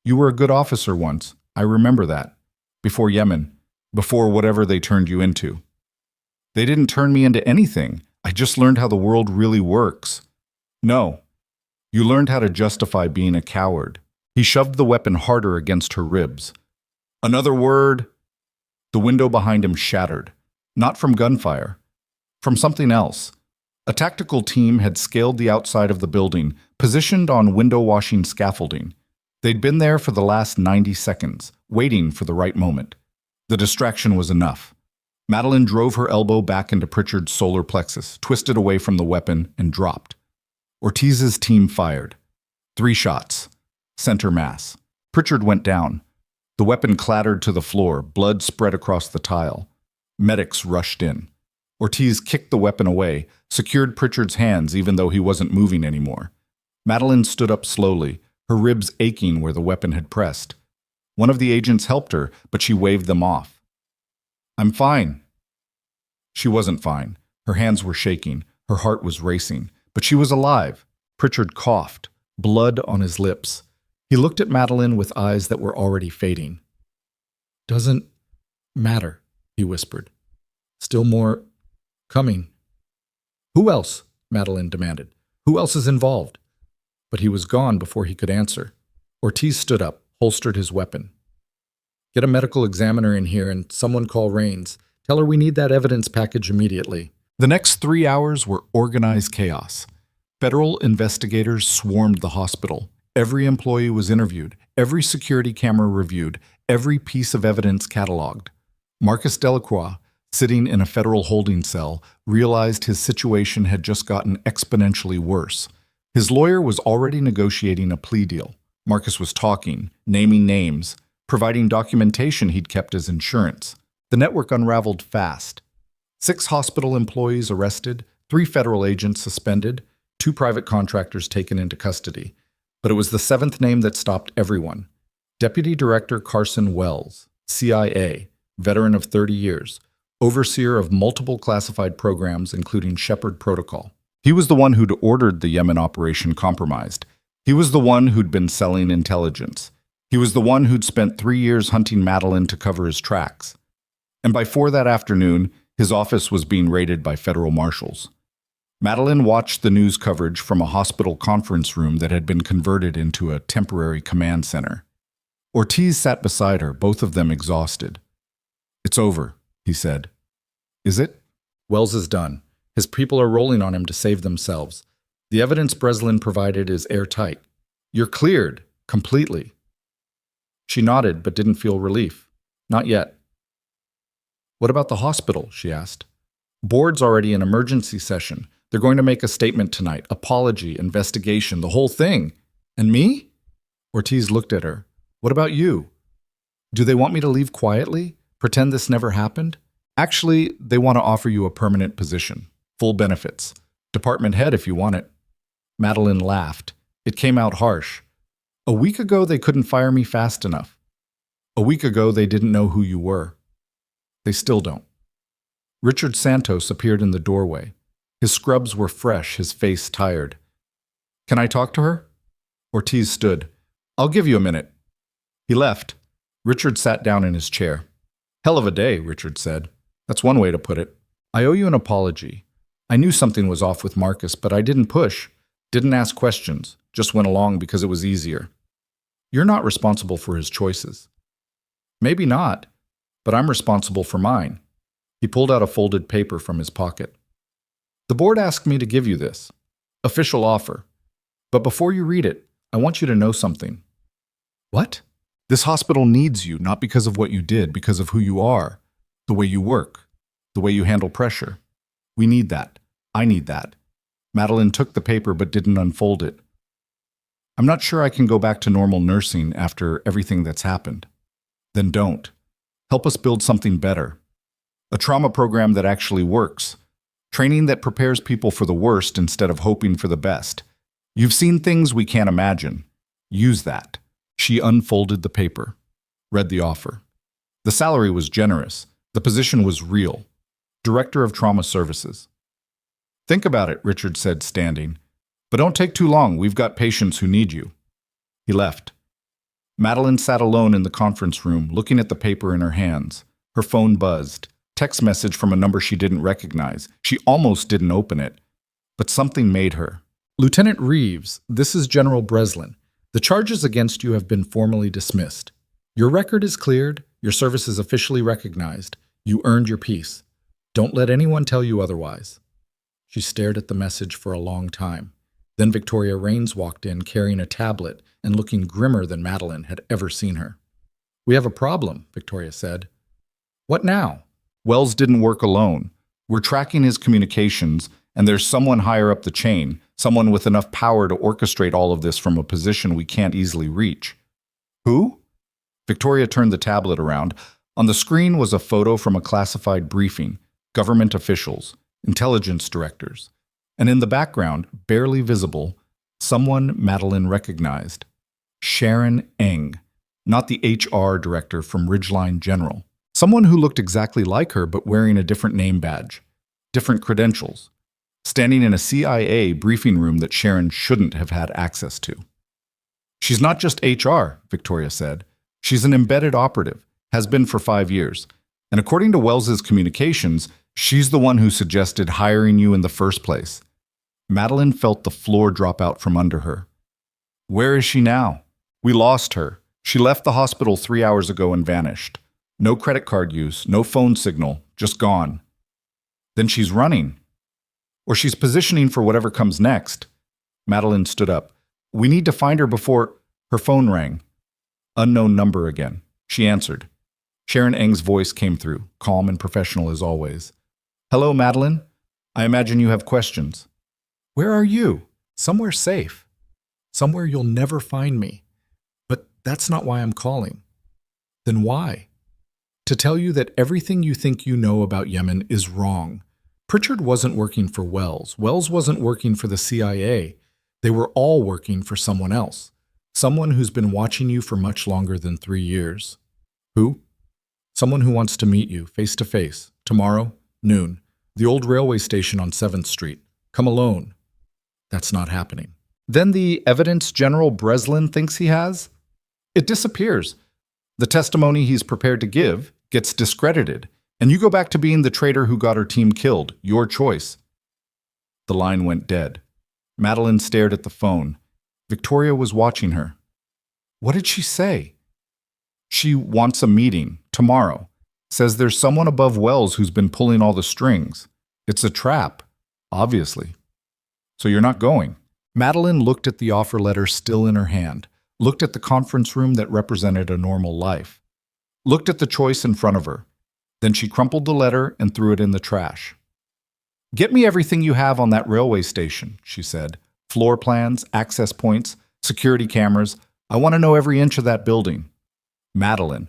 You were a good officer once. I remember that. Before Yemen. Before whatever they turned you into. They didn't turn me into anything. I just learned how the world really works. No. You learned how to justify being a coward. He shoved the weapon harder against her ribs. Another word. The window behind him shattered. Not from gunfire. From something else. A tactical team had scaled the outside of the building, positioned on window-washing scaffolding. They'd been there for the last 90 seconds, waiting for the right moment. The distraction was enough. Madeline drove her elbow back into Pritchard's solar plexus, twisted away from the weapon, and dropped. Ortiz's team fired. 3 shots. Center mass. Pritchard went down. The weapon clattered to the floor, blood spread across the tile. Medics rushed in. Ortiz kicked the weapon away, secured Pritchard's hands even though he wasn't moving anymore. Madeline stood up slowly, her ribs aching where the weapon had pressed. One of the agents helped her, but she waved them off. I'm fine. She wasn't fine. Her hands were shaking. Her heart was racing. But she was alive. Pritchard coughed, blood on his lips. He looked at Madeline with eyes that were already fading. Doesn't matter, he whispered. Still more coming. Who else? Madeline demanded. Who else is involved? But he was gone before he could answer. Ortiz stood up, holstered his weapon. Get a medical examiner in here and someone call Rains. Tell her we need that evidence package immediately. The next 3 hours were organized chaos. Federal investigators swarmed the hospital. Every employee was interviewed, every security camera reviewed, every piece of evidence cataloged. Marcus Delacroix, sitting in a federal holding cell, realized his situation had just gotten exponentially worse. His lawyer was already negotiating a plea deal. Marcus was talking, naming names, providing documentation he'd kept as insurance. The network unraveled fast. 6 hospital employees arrested, 3 federal agents suspended, 2 private contractors taken into custody. But it was the 7th name that stopped everyone. Deputy Director Carson Wells, CIA, veteran of 30 years, overseer of multiple classified programs including Shepherd Protocol. He was the one who'd ordered the Yemen operation compromised. He was the one who'd been selling intelligence. He was the one who'd spent 3 years hunting Madeline to cover his tracks. And by 4 that afternoon, his office was being raided by federal marshals. Madeline watched the news coverage from a hospital conference room that had been converted into a temporary command center. Ortiz sat beside her, both of them exhausted. "It's over," he said. "Is it?" "Wells is done. His people are rolling on him to save themselves. The evidence Breslin provided is airtight. You're cleared, completely." She nodded but didn't feel relief. "Not yet." "What about the hospital?" she asked. "Board's already in emergency session. They're going to make a statement tonight. Apology, investigation, the whole thing. And me?" Ortiz looked at her. "What about you? Do they want me to leave quietly? Pretend this never happened?" "Actually, they want to offer you a permanent position. Full benefits. Department head if you want it." Madeline laughed. It came out harsh. "A week ago they couldn't fire me fast enough. A week ago they didn't know who you were. They still don't." Richard Santos appeared in the doorway. His scrubs were fresh, his face tired. "Can I talk to her?" Ortiz stood. "I'll give you a minute." He left. Richard sat down in his chair. "Hell of a day," Richard said. "That's one way to put it. I owe you an apology. I knew something was off with Marcus, but I didn't push, didn't ask questions, just went along because it was easier. You're not responsible for his choices." "Maybe not, but I'm responsible for mine." He pulled out a folded paper from his pocket. "The board asked me to give you this. Official offer. But before you read it, I want you to know something." "What?" "This hospital needs you, not because of what you did, because of who you are, the way you work, the way you handle pressure. We need that. I need that." Madeline took the paper but didn't unfold it. "I'm not sure I can go back to normal nursing after everything that's happened." "Then don't. Help us build something better. A trauma program that actually works. Training that prepares people for the worst instead of hoping for the best. You've seen things we can't imagine. Use that." She unfolded the paper, read the offer. The salary was generous. The position was real. Director of Trauma Services. "Think about it," Richard said, standing. "But don't take too long. We've got patients who need you." He left. Madeline sat alone in the conference room, looking at the paper in her hands. Her phone buzzed. Text message from a number she didn't recognize. She almost didn't open it. But something made her. "Lieutenant Reeves, this is General Breslin. The charges against you have been formally dismissed. Your record is cleared. Your service is officially recognized. You earned your peace. Don't let anyone tell you otherwise." She stared at the message for a long time. Then Victoria Raines walked in carrying a tablet and looking grimmer than Madeline had ever seen her. "We have a problem," Victoria said. "What now?" "Wells didn't work alone. We're tracking his communications, and there's someone higher up the chain, someone with enough power to orchestrate all of this from a position we can't easily reach." "Who?" Victoria turned the tablet around. On the screen was a photo from a classified briefing, government officials, intelligence directors, and in the background, barely visible, someone Madeline recognized. Sharon Eng, not the HR director from Ridgeline General. Someone who looked exactly like her but wearing a different name badge, different credentials, standing in a CIA briefing room that Sharon shouldn't have had access to. "She's not just HR," Victoria said. "She's an embedded operative, has been for 5 years. And according to Wells's communications, she's the one who suggested hiring you in the first place." Madeline felt the floor drop out from under her. "Where is she now?" "We lost her. She left the hospital 3 hours ago and vanished. No credit card use, no phone signal, just gone." "Then she's running. Or she's positioning for whatever comes next." Madeline stood up. "We need to find her before—" Her phone rang. Unknown number again. She answered. Sharon Eng's voice came through, calm and professional as always. "Hello, Madeline. I imagine you have questions." "Where are you?" "Somewhere safe. Somewhere you'll never find me. But that's not why I'm calling." "Then why?" "To tell you that everything you think you know about Yemen is wrong. Pritchard wasn't working for Wells. Wells wasn't working for the CIA. They were all working for someone else. Someone who's been watching you for much longer than 3 years." "Who?" "Someone who wants to meet you, face to face, tomorrow, noon. The old railway station on 7th Street. Come alone." "That's not happening." "Then the evidence General Breslin thinks he has? It disappears. The testimony he's prepared to give gets discredited, and you go back to being the traitor who got her team killed. Your choice." The line went dead. Madeline stared at the phone. Victoria was watching her. What did she say? She wants a meeting, tomorrow. Says there's someone above Wells who's been pulling all the strings. It's a trap, obviously. So you're not going. Madeline looked at the offer letter still in her hand, looked at the conference room that represented a normal life, looked at the choice in front of her. Then she crumpled the letter and threw it in the trash. Get me everything you have on that railway station, she said. Floor plans, access points, security cameras. I want to know every inch of that building. Madeline,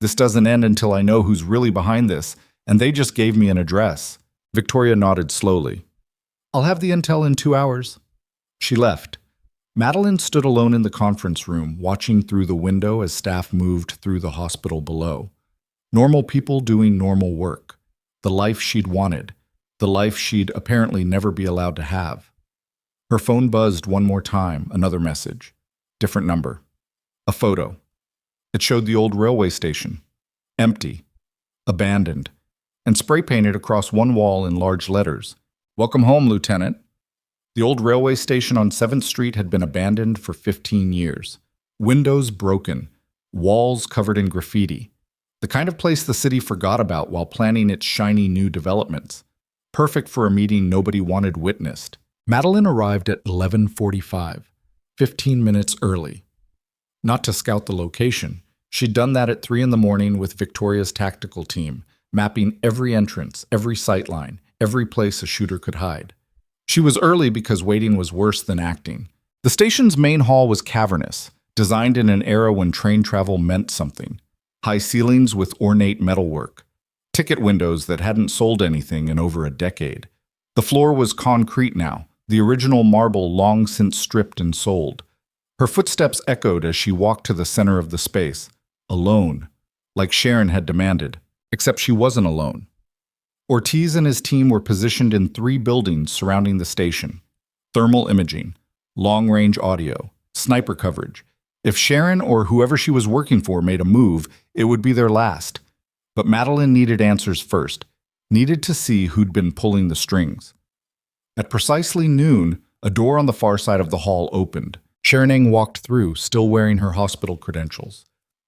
this doesn't end until I know who's really behind this, and they just gave me an address. Victoria nodded slowly. I'll have the intel in 2 hours. She left. Madeline stood alone in the conference room, watching through the window as staff moved through the hospital below. Normal people doing normal work. The life she'd wanted. The life she'd apparently never be allowed to have. Her phone buzzed one more time, another message. Different number. A photo. It showed the old railway station. Empty. Abandoned. And spray-painted across one wall in large letters. Welcome home, Lieutenant. The old railway station on 7th Street had been abandoned for 15 years. Windows broken. Walls covered in graffiti. The kind of place the city forgot about while planning its shiny new developments. Perfect for a meeting nobody wanted witnessed. Madeline arrived at 11:45, 15 minutes early. Not to scout the location. She'd done that at 3 in the morning with Victoria's tactical team, mapping every entrance, every sightline, every place a shooter could hide. She was early because waiting was worse than acting. The station's main hall was cavernous, designed in an era when train travel meant something. High ceilings with ornate metalwork. Ticket windows that hadn't sold anything in over a decade. The floor was concrete now, the original marble long since stripped and sold. Her footsteps echoed as she walked to the center of the space, alone, like Sharon had demanded, except she wasn't alone. Ortiz and his team were positioned in 3 buildings surrounding the station. Thermal imaging, long-range audio, sniper coverage. If Sharon or whoever she was working for made a move, it would be their last. But Madeline needed answers first, needed to see who'd been pulling the strings. At precisely noon, a door on the far side of the hall opened. Sharon Ng walked through, still wearing her hospital credentials,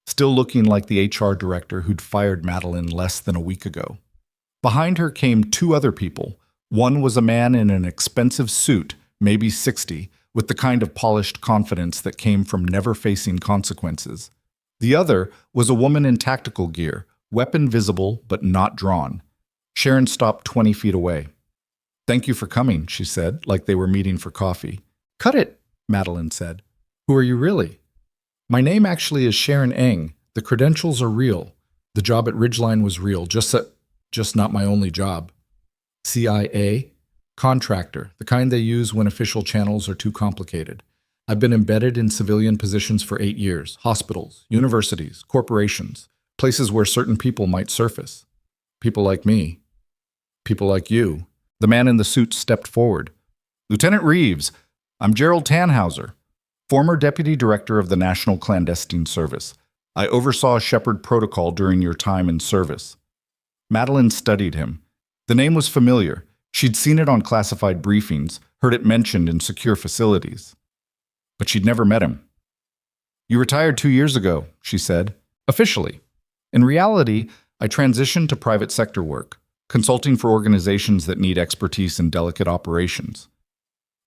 still looking like the HR director who'd fired Madeline less than a week ago. Behind her came 2 other people. One was a man in an expensive suit, maybe 60, with the kind of polished confidence that came from never facing consequences. The other was a woman in tactical gear, weapon visible but not drawn. Sharon stopped 20 feet away. "Thank you for coming," she said, like they were meeting for coffee. "Cut it," Madeline said. "Who are you really?" "My name actually is Sharon Ng. The credentials are real. The job at Ridgeline was real, just not my only job." CIA? Contractor, the kind they use when official channels are too complicated. I've been embedded in civilian positions for 8 years. Hospitals, universities, corporations, places where certain people might surface. People like me. People like you. The man in the suit stepped forward. "Lieutenant Reeves, I'm Gerald Tannhauser, former deputy director of the National Clandestine Service. I oversaw Shepherd Protocol during your time in service." Madeline studied him. The name was familiar. She'd seen it on classified briefings, heard it mentioned in secure facilities. But she'd never met him. "You retired 2 years ago," she said, "officially. In reality, I transitioned to private sector work, consulting for organizations that need expertise in delicate operations."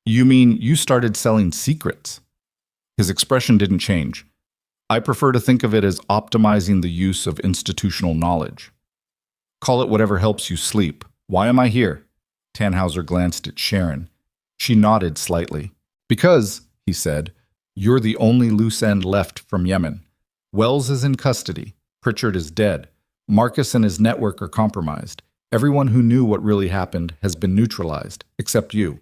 "You mean you started selling secrets?" His expression didn't change. "I prefer to think of it as optimizing the use of institutional knowledge. Call it whatever helps you sleep. Why am I here?" Tannhauser glanced at Sharon. She nodded slightly. "Because," he said, "you're the only loose end left from Yemen. Wells is in custody. Pritchard is dead. Marcus and his network are compromised. Everyone who knew what really happened has been neutralized, except you.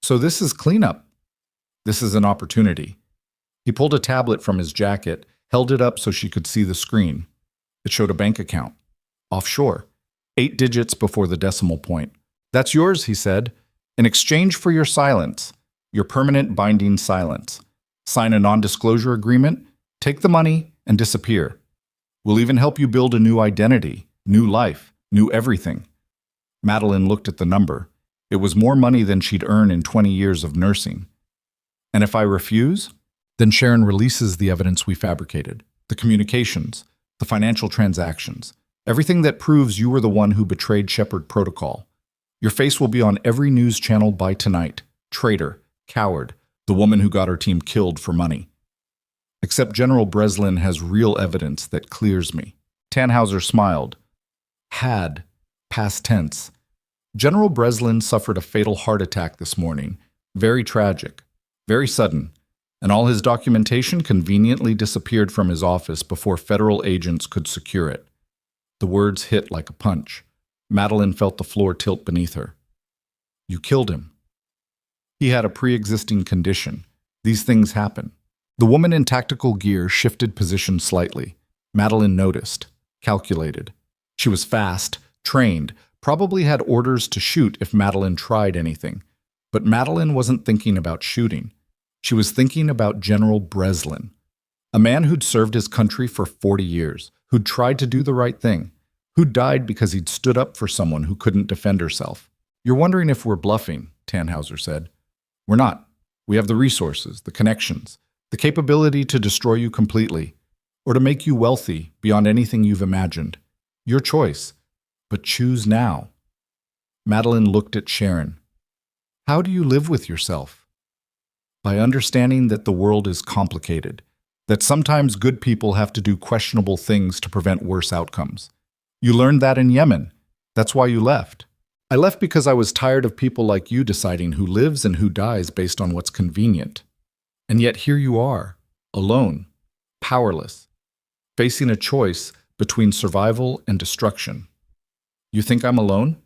So this is cleanup. This is an opportunity." He pulled a tablet from his jacket, held it up so she could see the screen. It showed a bank account. Offshore. 8 digits before the decimal point. "That's yours," he said. "In exchange for your silence, your permanent binding silence. Sign a non-disclosure agreement, take the money, and disappear. We'll even help you build a new identity, new life, new everything." Madeline looked at the number. It was more money than she'd earn in 20 years of nursing. And if I refuse, then Sharon releases the evidence we fabricated, the communications, the financial transactions, everything that proves you were the one who betrayed Shepard Protocol. Your face will be on every news channel by tonight. Traitor, coward, the woman who got her team killed for money. Except General Breslin has real evidence that clears me. Tannhauser smiled. Had, past tense. General Breslin suffered a fatal heart attack this morning. Very tragic, very sudden, and all his documentation conveniently disappeared from his office before federal agents could secure it. The words hit like a punch. Madeline felt the floor tilt beneath her. You killed him. He had a pre-existing condition. These things happen. The woman in tactical gear shifted position slightly. Madeline noticed, calculated. She was fast, trained, probably had orders to shoot if Madeline tried anything. But Madeline wasn't thinking about shooting. She was thinking about General Breslin, a man who'd served his country for 40 years, who'd tried to do the right thing, who'd died because he'd stood up for someone who couldn't defend herself. You're wondering if we're bluffing, Tannhauser said. We're not. We have the resources, the connections, the capability to destroy you completely, or to make you wealthy beyond anything you've imagined. Your choice, but choose now. Madeline looked at Sharon. How do you live with yourself? By understanding that the world is complicated, that sometimes good people have to do questionable things to prevent worse outcomes. You learned that in Yemen. That's why you left. I left because I was tired of people like you deciding who lives and who dies based on what's convenient. And yet here you are, alone, powerless, facing a choice between survival and destruction. You think I'm alone?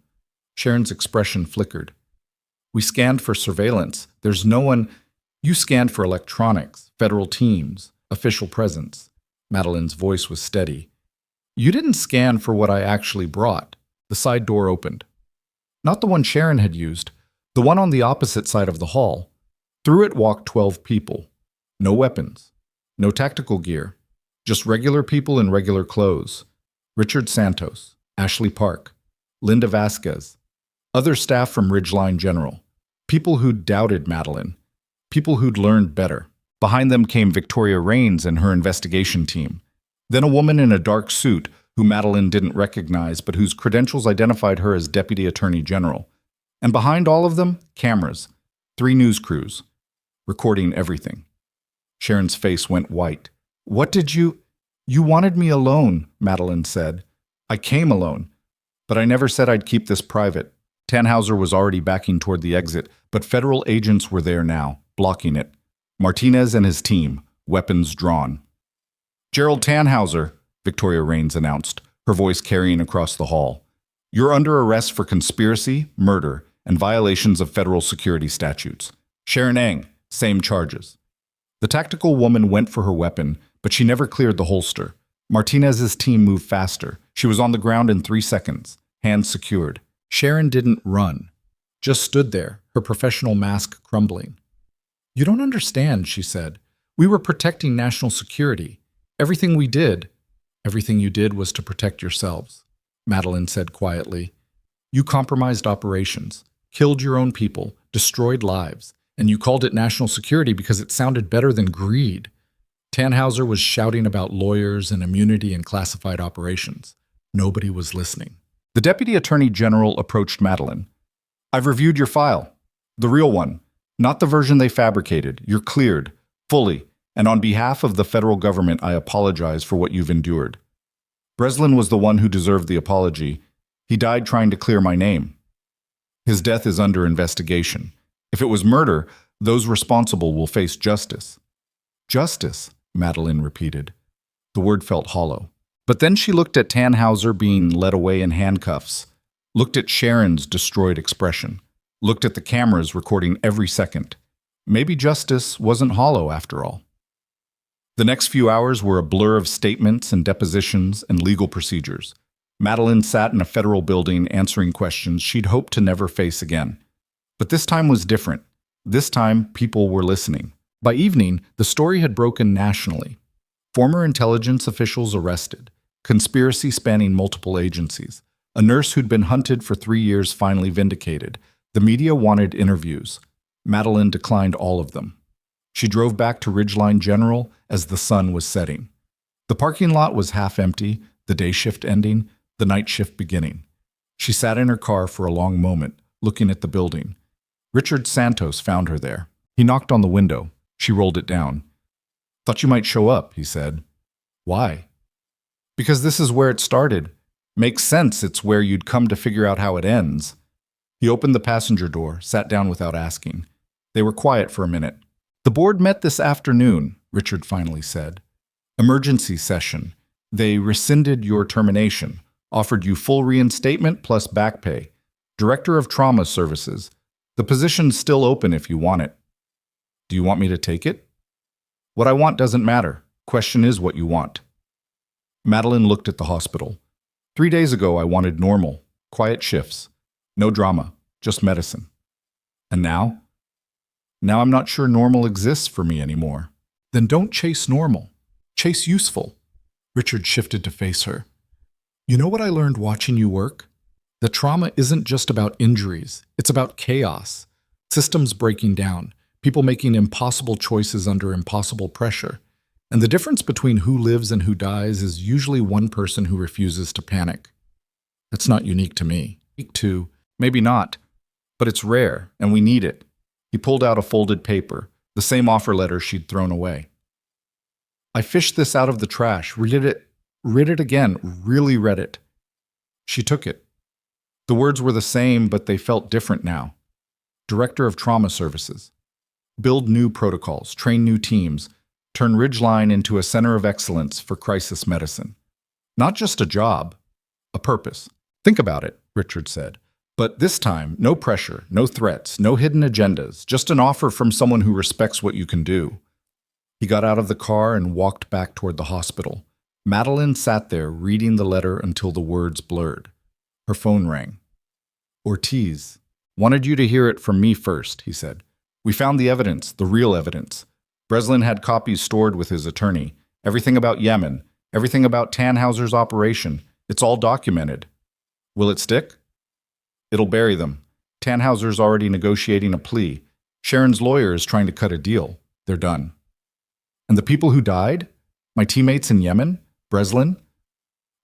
Sharon's expression flickered. We scanned for surveillance. There's no one. You scanned for electronics, federal teams, official presence. Madeline's voice was steady. You didn't scan for what I actually brought. The side door opened. Not the one Sharon had used, the one on the opposite side of the hall. Through it walked 12 people. No weapons, no tactical gear, just regular people in regular clothes. Richard Santos, Ashley Park, Linda Vasquez, other staff from Ridgeline General, people who'd doubted Madeline, people who'd learned better. Behind them came Victoria Rains and her investigation team. Then a woman in a dark suit who Madeline didn't recognize but whose credentials identified her as Deputy Attorney General. And behind all of them, cameras, 3 news crews, recording everything. Sharon's face went white. What did you... You wanted me alone, Madeline said. I came alone, but I never said I'd keep this private. Tannhauser was already backing toward the exit, but federal agents were there now, blocking it. Martinez and his team, weapons drawn. Gerald Tannhauser, Victoria Rains announced, her voice carrying across the hall. You're under arrest for conspiracy, murder, and violations of federal security statutes. Sharon Eng, same charges. The tactical woman went for her weapon, but she never cleared the holster. Martinez's team moved faster. She was on the ground in 3 seconds, hands secured. Sharon didn't run, just stood there, her professional mask crumbling. You don't understand, she said. We were protecting national security. Everything we did, everything you did was to protect yourselves, Madeline said quietly. You compromised operations, killed your own people, destroyed lives, and you called it national security because it sounded better than greed. Tannhauser was shouting about lawyers and immunity in classified operations. Nobody was listening. The Deputy Attorney General approached Madeline. I've reviewed your file. The real one. Not the version they fabricated. You're cleared. Fully. And on behalf of the federal government, I apologize for what you've endured. Breslin was the one who deserved the apology. He died trying to clear my name. His death is under investigation. If it was murder, those responsible will face justice. Justice, Madeline repeated. The word felt hollow. But then she looked at Tannhauser being led away in handcuffs, looked at Sharon's destroyed expression, looked at the cameras recording every second. Maybe justice wasn't hollow after all. The next few hours were a blur of statements and depositions and legal procedures. Madeline sat in a federal building answering questions she'd hoped to never face again. But this time was different. This time, people were listening. By evening, the story had broken nationally. Former intelligence officials arrested, conspiracy spanning multiple agencies, a nurse who'd been hunted for 3 years finally vindicated, The media wanted interviews. Madeline declined all of them. She drove back to Ridgeline General as the sun was setting. The parking lot was half empty, the day shift ending, the night shift beginning. She sat in her car for a long moment, looking at the building. Richard Santos found her there. He knocked on the window. She rolled it down. "Thought you might show up," he said. "Why?" "Because this is where it started. Makes sense it's where you'd come to figure out how it ends." He opened the passenger door, sat down without asking. They were quiet for a minute. "The board met this afternoon," Richard finally said. "Emergency session. They rescinded your termination, offered you full reinstatement plus back pay. Director of Trauma Services. The position's still open if you want it." "Do you want me to take it?" "What I want doesn't matter. Question is what you want." Madeline looked at the hospital. 3 days ago, I wanted normal, quiet shifts. No drama, just medicine. And now? Now I'm not sure normal exists for me anymore. Then don't chase normal. Chase useful. Richard shifted to face her. "You know what I learned watching you work? That trauma isn't just about injuries. It's about chaos. Systems breaking down. People making impossible choices under impossible pressure. And the difference between who lives and who dies is usually one person who refuses to panic. That's not unique to me. Unique to, maybe not, but it's rare, and we need it." He pulled out a folded paper, the same offer letter she'd thrown away. "I fished this out of the trash, read it again, really read it." She took it. The words were the same, but they felt different now. Director of Trauma Services. Build new protocols, train new teams, turn Ridgeline into a center of excellence for crisis medicine. Not just a job, a purpose. "Think about it," Richard said. "But this time, no pressure, no threats, no hidden agendas, just an offer from someone who respects what you can do." He got out of the car and walked back toward the hospital. Madeline sat there reading the letter until the words blurred. Her phone rang. "Ortiz. Wanted you to hear it from me first," he said. "We found the evidence, the real evidence. Breslin had copies stored with his attorney. Everything about Yemen, everything about Tannhauser's operation. It's all documented. Will it stick?" "It'll bury them. Tannhauser's already negotiating a plea. Sharon's lawyer is trying to cut a deal. They're done." "And the people who died? My teammates in Yemen? Breslin?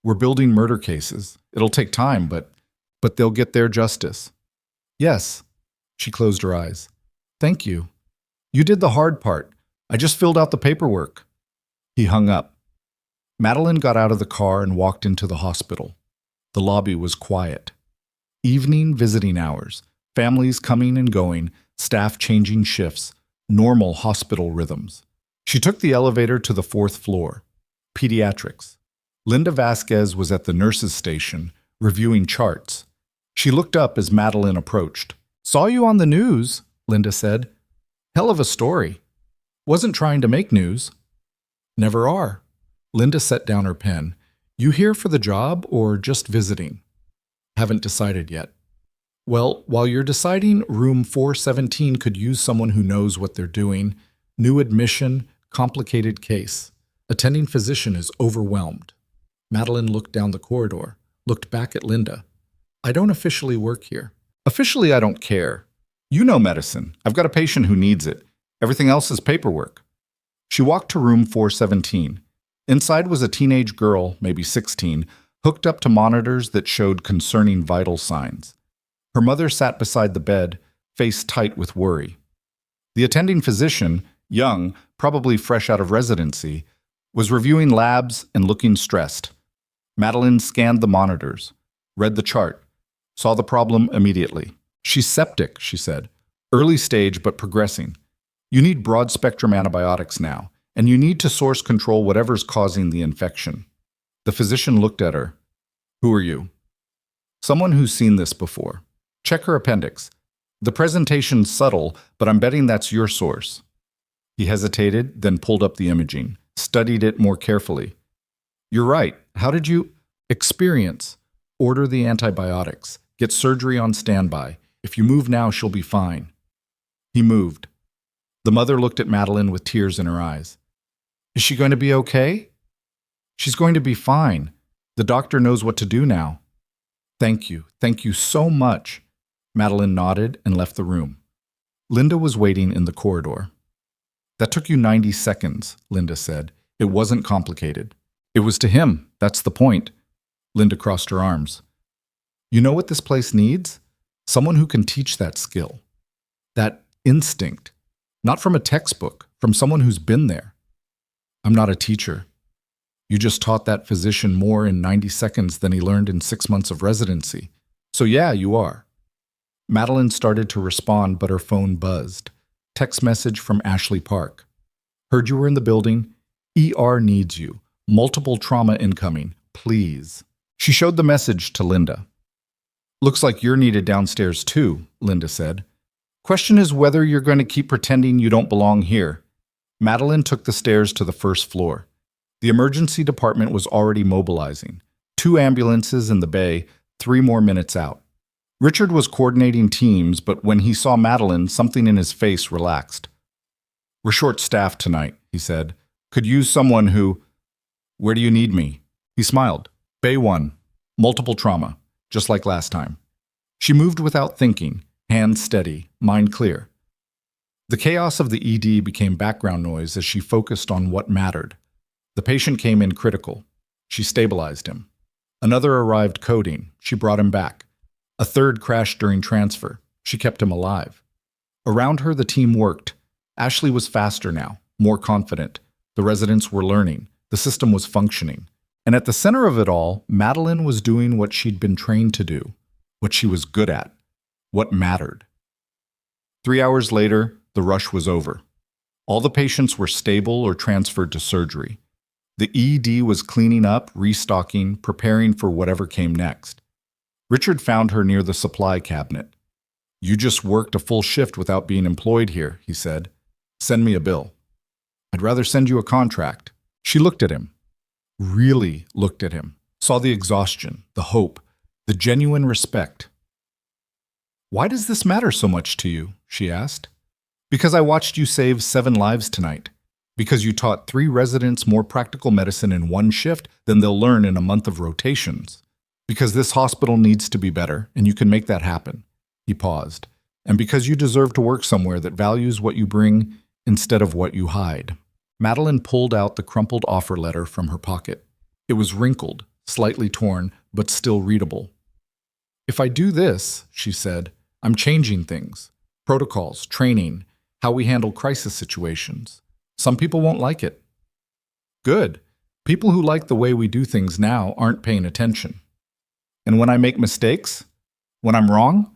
We're building murder cases. It'll take time, but they'll get their justice." "Yes." She closed her eyes. "Thank you. You did the hard part. I just filled out the paperwork." He hung up. Madeline got out of the car and walked into the hospital. The lobby was quiet. Evening visiting hours, families coming and going, staff changing shifts, normal hospital rhythms. She took the elevator to the 4th floor. Pediatrics. Linda Vasquez was at the nurses' station, reviewing charts. She looked up as Madeline approached. "Saw you on the news," Linda said. "Hell of a story. Wasn't trying to make news." "Never are." Linda set down her pen. "You here for the job or just visiting?" "Haven't decided yet." "Well, while you're deciding, room 417 could use someone who knows what they're doing. New admission, complicated case. Attending physician is overwhelmed." Madeline looked down the corridor, looked back at Linda. "I don't officially work here." "Officially, I don't care. You know medicine. I've got a patient who needs it. Everything else is paperwork." She walked to room 417. Inside was a teenage girl, maybe 16, hooked up to monitors that showed concerning vital signs. Her mother sat beside the bed, face tight with worry. The attending physician, young, probably fresh out of residency, was reviewing labs and looking stressed. Madeline scanned the monitors, read the chart, saw the problem immediately. "She's septic," she said. "Early stage but progressing. You need broad-spectrum antibiotics now, and you need to source control whatever's causing the infection." The physician looked at her. "Who are you?" "Someone who's seen this before. Check her appendix. The presentation's subtle, but I'm betting that's your source." He hesitated, then pulled up the imaging, studied it more carefully. "You're right. How did you—" "Experience. Order the antibiotics. Get surgery on standby. If you move now, she'll be fine." He moved. The mother looked at Madeline with tears in her eyes. "Is she going to be okay?" "She's going to be fine. The doctor knows what to do now." Thank you so much." Madeline nodded and left the room. Linda was waiting in the corridor. That took you 90 seconds, Linda said. It wasn't complicated. It was to him. That's the point. Linda crossed her arms. You know what this place needs? Someone who can teach that skill. That instinct. Not from a textbook, from someone who's been there. I'm not a teacher. You just taught that physician more in 90 seconds than he learned in 6 months of residency. So yeah, you are. Madeline started to respond, but her phone buzzed. Text message from Ashley Park. Heard you were in the building. ER needs you. Multiple trauma incoming. Please. She showed the message to Linda. Looks like you're needed downstairs too, Linda said. Question is whether you're going to keep pretending you don't belong here. Madeline took the stairs to the first floor. The emergency department was already mobilizing. 2 ambulances in the bay, 3 more minutes out. Richard was coordinating teams, but when he saw Madeline, something in his face relaxed. We're short-staffed tonight, he said. Could use someone who... Where do you need me? He smiled. Bay 1. Multiple trauma, just like last time. She moved without thinking, hands steady, mind clear. The chaos of the ED became background noise as she focused on what mattered. The patient came in critical. She stabilized him. Another arrived coding. She brought him back. A third crashed during transfer. She kept him alive. Around her, the team worked. Ashley was faster now, more confident. The residents were learning. The system was functioning. And at the center of it all, Madeline was doing what she'd been trained to do, what she was good at, what mattered. 3 hours later, the rush was over. All the patients were stable or transferred to surgery. The ED was cleaning up, restocking, preparing for whatever came next. Richard found her near the supply cabinet. You just worked a full shift without being employed here, he said. Send me a bill. I'd rather send you a contract. She looked at him. Really looked at him. Saw the exhaustion, the hope, the genuine respect. Why does this matter so much to you? She asked. Because I watched you save 7 lives tonight. Because you taught 3 residents more practical medicine in 1 shift than they'll learn in a month of rotations. Because this hospital needs to be better, and you can make that happen. He paused. And because you deserve to work somewhere that values what you bring instead of what you hide. Madeline pulled out the crumpled offer letter from her pocket. It was wrinkled, slightly torn, but still readable. If I do this, she said, I'm changing things. Protocols, training, how we handle crisis situations. Some people won't like it. Good. People who like the way we do things now aren't paying attention. And when I make mistakes, when I'm wrong,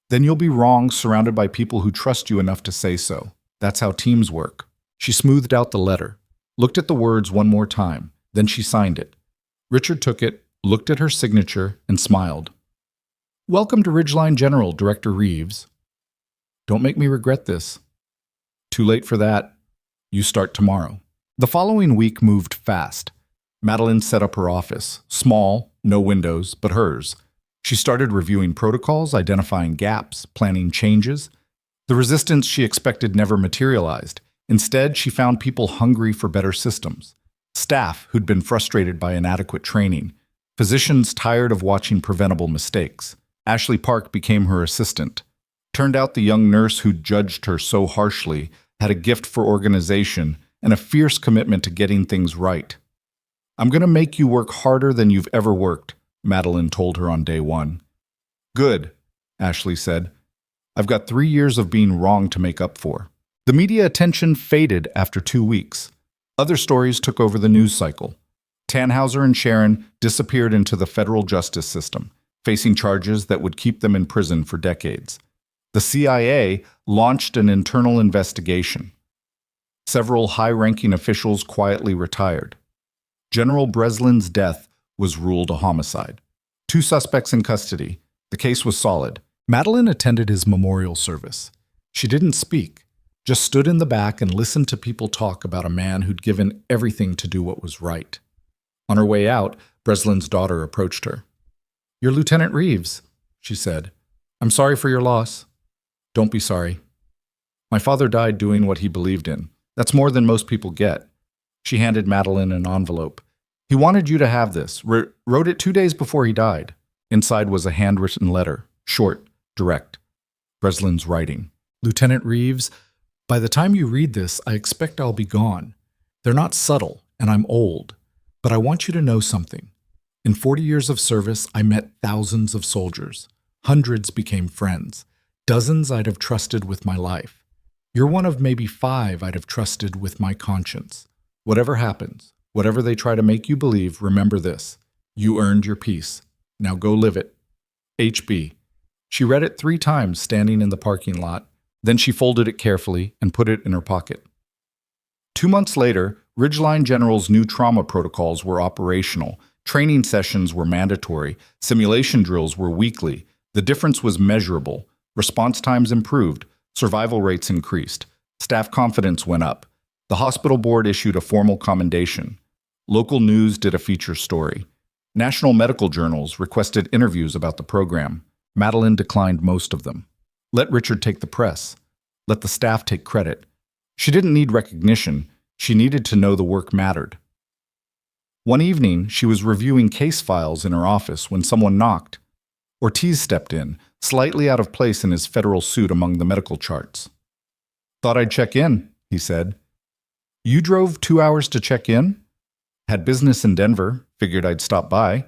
then you'll be wrong surrounded by people who trust you enough to say so. That's how teams work. She smoothed out the letter, looked at the words one more time, then she signed it. Richard took it, looked at her signature, and smiled. Welcome to Ridgeline General, Director Reeves. Don't make me regret this. Too late for that. You start tomorrow. The following week moved fast. Madeline set up her office, small, no windows, but hers. She started reviewing protocols, identifying gaps, planning changes. The resistance she expected never materialized. Instead, she found people hungry for better systems. Staff who'd been frustrated by inadequate training. Physicians tired of watching preventable mistakes. Ashley Park became her assistant. Turned out the young nurse who'd judged her so harshly had a gift for organization and a fierce commitment to getting things right. I'm going to make you work harder than you've ever worked, Madeline told her on day 1. Good, Ashley said. I've got 3 years of being wrong to make up for. The media attention faded after 2 weeks. Other stories took over the news cycle. Tannhauser and Sharon disappeared into the federal justice system, facing charges that would keep them in prison for decades. The CIA launched an internal investigation. Several high-ranking officials quietly retired. General Breslin's death was ruled a homicide. 2 suspects in custody. The case was solid. Madeline attended his memorial service. She didn't speak, just stood in the back and listened to people talk about a man who'd given everything to do what was right. On her way out, Breslin's daughter approached her. You're Lieutenant Reeves, she said. I'm sorry for your loss. Don't be sorry. My father died doing what he believed in. That's more than most people get. She handed Madeline an envelope. He wanted you to have this. Wrote it 2 days before he died. Inside was a handwritten letter, short, direct. Breslin's writing. Lieutenant Reeves, by the time you read this, I expect I'll be gone. They're not subtle, and I'm old. But I want you to know something. In 40 years of service, I met thousands of soldiers. Hundreds became friends. Dozens I'd have trusted with my life. You're one of maybe 5 I'd have trusted with my conscience. Whatever happens, whatever they try to make you believe, remember this. You earned your peace. Now go live it. HB. She read it 3 times standing in the parking lot. Then she folded it carefully and put it in her pocket. 2 months later, Ridgeline General's new trauma protocols were operational. Training sessions were mandatory. Simulation drills were weekly. The difference was measurable. Response times improved. Survival rates increased. Staff confidence went up. The hospital board issued a formal commendation. Local news did a feature story. National medical journals requested interviews about the program. Madeline declined most of them. Let Richard take the press. Let the staff take credit. She didn't need recognition. She needed to know the work mattered. One evening, she was reviewing case files in her office when someone knocked. Ortiz stepped in, slightly out of place in his federal suit among the medical charts. Thought I'd check in, he said. You drove 2 hours to check in? Had business in Denver, figured I'd stop by.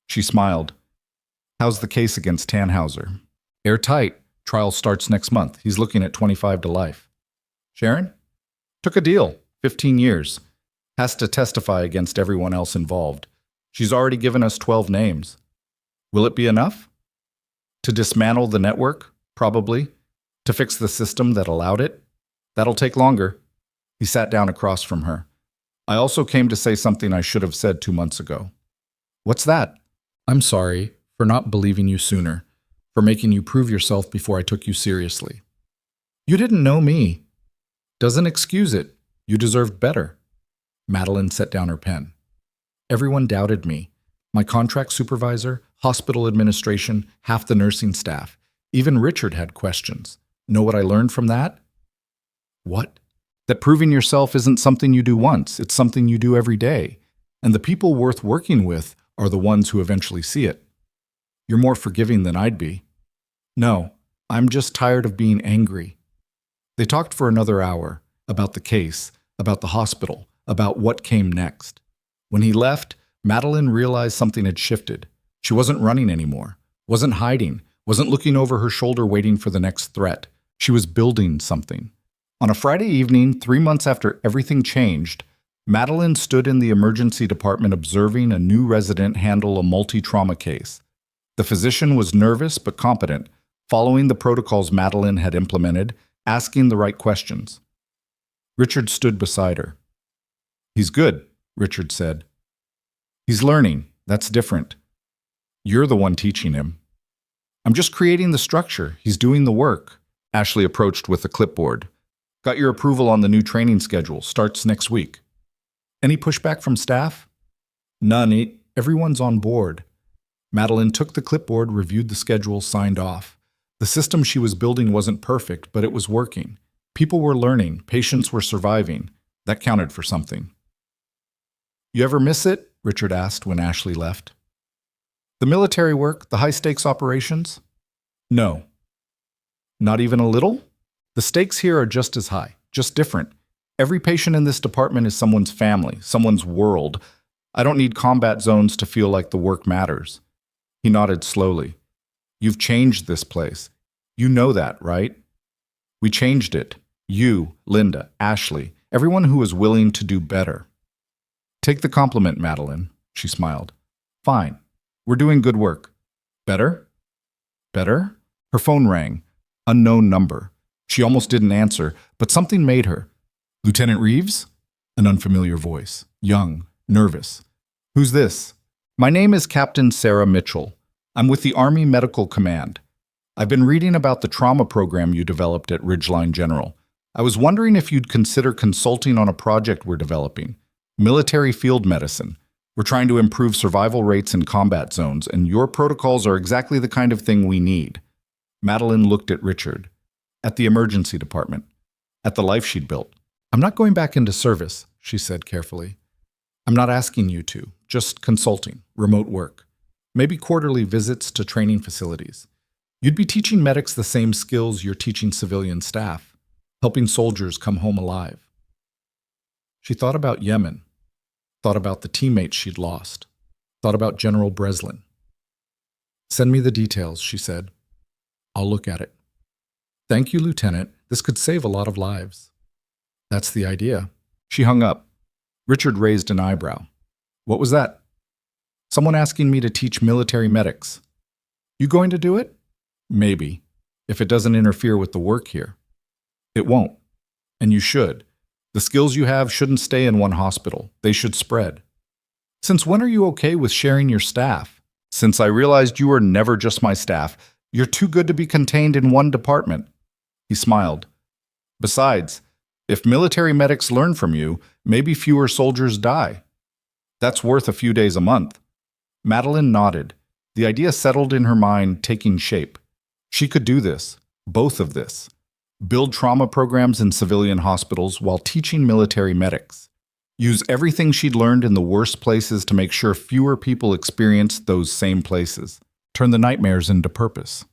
She smiled. How's the case against Tannhauser? Airtight. Trial starts next month. He's looking at 25 to life. Sharon? Took a deal. 15 years. Has to testify against everyone else involved. She's already given us 12 names. Will it be enough? To dismantle the network? Probably. To fix the system that allowed it? That'll take longer. He sat down across from her. I also came to say something I should have said 2 months ago. What's that? I'm sorry for not believing you sooner, for making you prove yourself before I took you seriously. You didn't know me. Doesn't excuse it. You deserved better. Madeline set down her pen. Everyone doubted me. My contract supervisor, hospital administration, half the nursing staff. Even Richard had questions. Know what I learned from that? What? That proving yourself isn't something you do once. It's something you do every day. And the people worth working with are the ones who eventually see it. You're more forgiving than I'd be. No, I'm just tired of being angry. They talked for another hour about the case, about the hospital, about what came next. When he left, Madeline realized something had shifted. She wasn't running anymore, wasn't hiding, wasn't looking over her shoulder waiting for the next threat. She was building something. On a Friday evening, 3 months after everything changed, Madeline stood in the emergency department observing a new resident handle a multi-trauma case. The physician was nervous but competent, following the protocols Madeline had implemented, asking the right questions. Richard stood beside her. He's good, Richard said. He's learning. That's different. You're the one teaching him. I'm just creating the structure. He's doing the work. Ashley approached with a clipboard. Got your approval on the new training schedule. Starts next week. Any pushback from staff? None. Everyone's on board. Madeline took the clipboard, reviewed the schedule, signed off. The system she was building wasn't perfect, but it was working. People were learning. Patients were surviving. That counted for something. You ever miss it? Richard asked when Ashley left. The military work, the high-stakes operations? No. Not even a little? The stakes here are just as high, just different. Every patient in this department is someone's family, someone's world. I don't need combat zones to feel like the work matters. He nodded slowly. You've changed this place. You know that, right? We changed it. You, Linda, Ashley, everyone who is willing to do better. Take the compliment, Madeline, she smiled. Fine. We're doing good work. Better? Better? Her phone rang. Unknown number. She almost didn't answer, but something made her. Lieutenant Reeves? An unfamiliar voice. Young, nervous. Who's this? My name is Captain Sarah Mitchell. I'm with the Army Medical Command. I've been reading about the trauma program you developed at Ridgeline General. I was wondering if you'd consider consulting on a project we're developing. Military field medicine. We're trying to improve survival rates in combat zones, and your protocols are exactly the kind of thing we need. Madeline looked at Richard. At the emergency department. At the life she'd built. I'm not going back into service, she said carefully. I'm not asking you to. Just consulting. Remote work. Maybe quarterly visits to training facilities. You'd be teaching medics the same skills you're teaching civilian staff, helping soldiers come home alive. She thought about Yemen, thought about the teammates she'd lost, thought about General Breslin. "Send me the details," she said. "I'll look at it." "Thank you, Lieutenant. This could save a lot of lives." "That's the idea." She hung up. Richard raised an eyebrow. "What was that?" "Someone asking me to teach military medics." "You going to do it?" "Maybe, if it doesn't interfere with the work here." "It won't. And you should. The skills you have shouldn't stay in one hospital. They should spread." "Since when are you okay with sharing your staff?" "Since I realized you were never just my staff. You're too good to be contained in one department." He smiled. "Besides, if military medics learn from you, maybe fewer soldiers die. That's worth a few days a month." Madeline nodded. The idea settled in her mind, taking shape. She could do this, both of this. Build trauma programs in civilian hospitals while teaching military medics. Use everything she'd learned in the worst places to make sure fewer people experienced those same places. Turn the nightmares into purpose.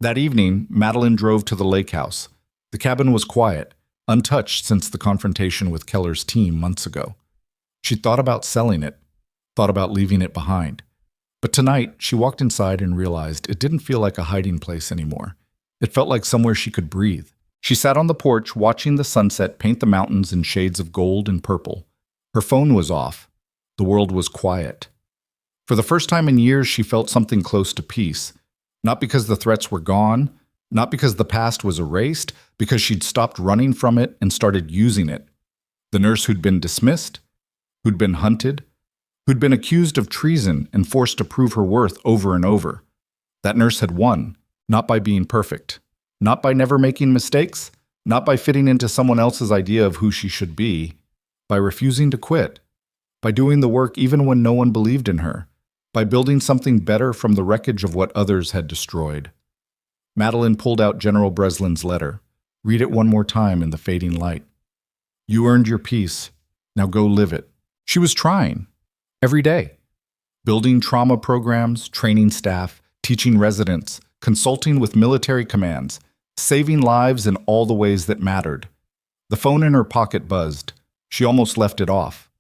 That evening, Madeline drove to the lake house. The cabin was quiet, untouched since the confrontation with Keller's team months ago. She thought about selling it, thought about leaving it behind. But tonight, she walked inside and realized it didn't feel like a hiding place anymore. It felt like somewhere she could breathe. She sat on the porch watching the sunset paint the mountains in shades of gold and purple. Her phone was off. The world was quiet. For the first time in years, she felt something close to peace. Not because the threats were gone, not because the past was erased, because she'd stopped running from it and started using it. The nurse who'd been dismissed, who'd been hunted, who'd been accused of treason and forced to prove her worth over and over. That nurse had won, not by being perfect, not by never making mistakes, not by fitting into someone else's idea of who she should be, by refusing to quit, by doing the work even when no one believed in her, by building something better from the wreckage of what others had destroyed. Madeline pulled out General Breslin's letter. Read it one more time in the fading light. "You earned your peace. Now go live it." She was trying. Every day. Building trauma programs, training staff, teaching residents, consulting with military commands, saving lives in all the ways that mattered. The phone in her pocket buzzed. She almost left it off.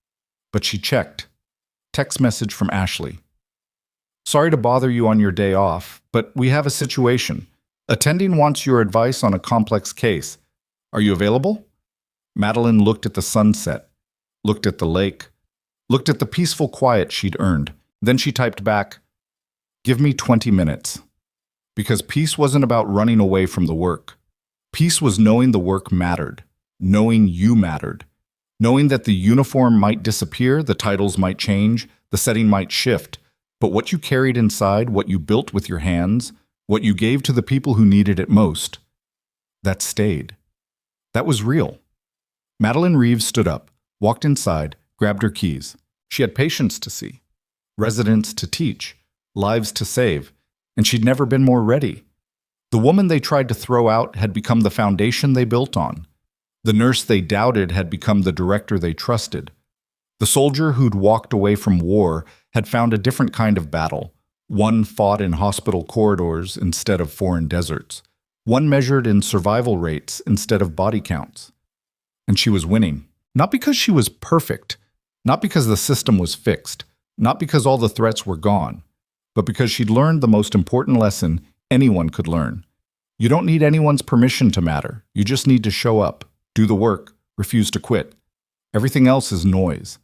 But she checked. Text message from Ashley. "Sorry to bother you on your day off, but we have a situation. Attending wants your advice on a complex case. Are you available?" Madeline looked at the sunset, looked at the lake, looked at the peaceful quiet she'd earned. Then she typed back, "Give me 20 minutes." Because peace wasn't about running away from the work. Peace was knowing the work mattered, knowing you mattered, knowing that the uniform might disappear, the titles might change, the setting might shift, but what you carried inside, what you built with your hands, what you gave to the people who needed it most, that stayed. That was real. Madeline Reeves stood up, walked inside, grabbed her keys. She had patients to see, residents to teach, lives to save, and she'd never been more ready. The woman they tried to throw out had become the foundation they built on. The nurse they doubted had become the director they trusted. The soldier who'd walked away from war had found a different kind of battle, one fought in hospital corridors instead of foreign deserts, one measured in survival rates instead of body counts. And she was winning, not because she was perfect, not because the system was fixed, not because all the threats were gone, but because she'd learned the most important lesson anyone could learn. You don't need anyone's permission to matter. You just need to show up, do the work, refuse to quit. Everything else is noise.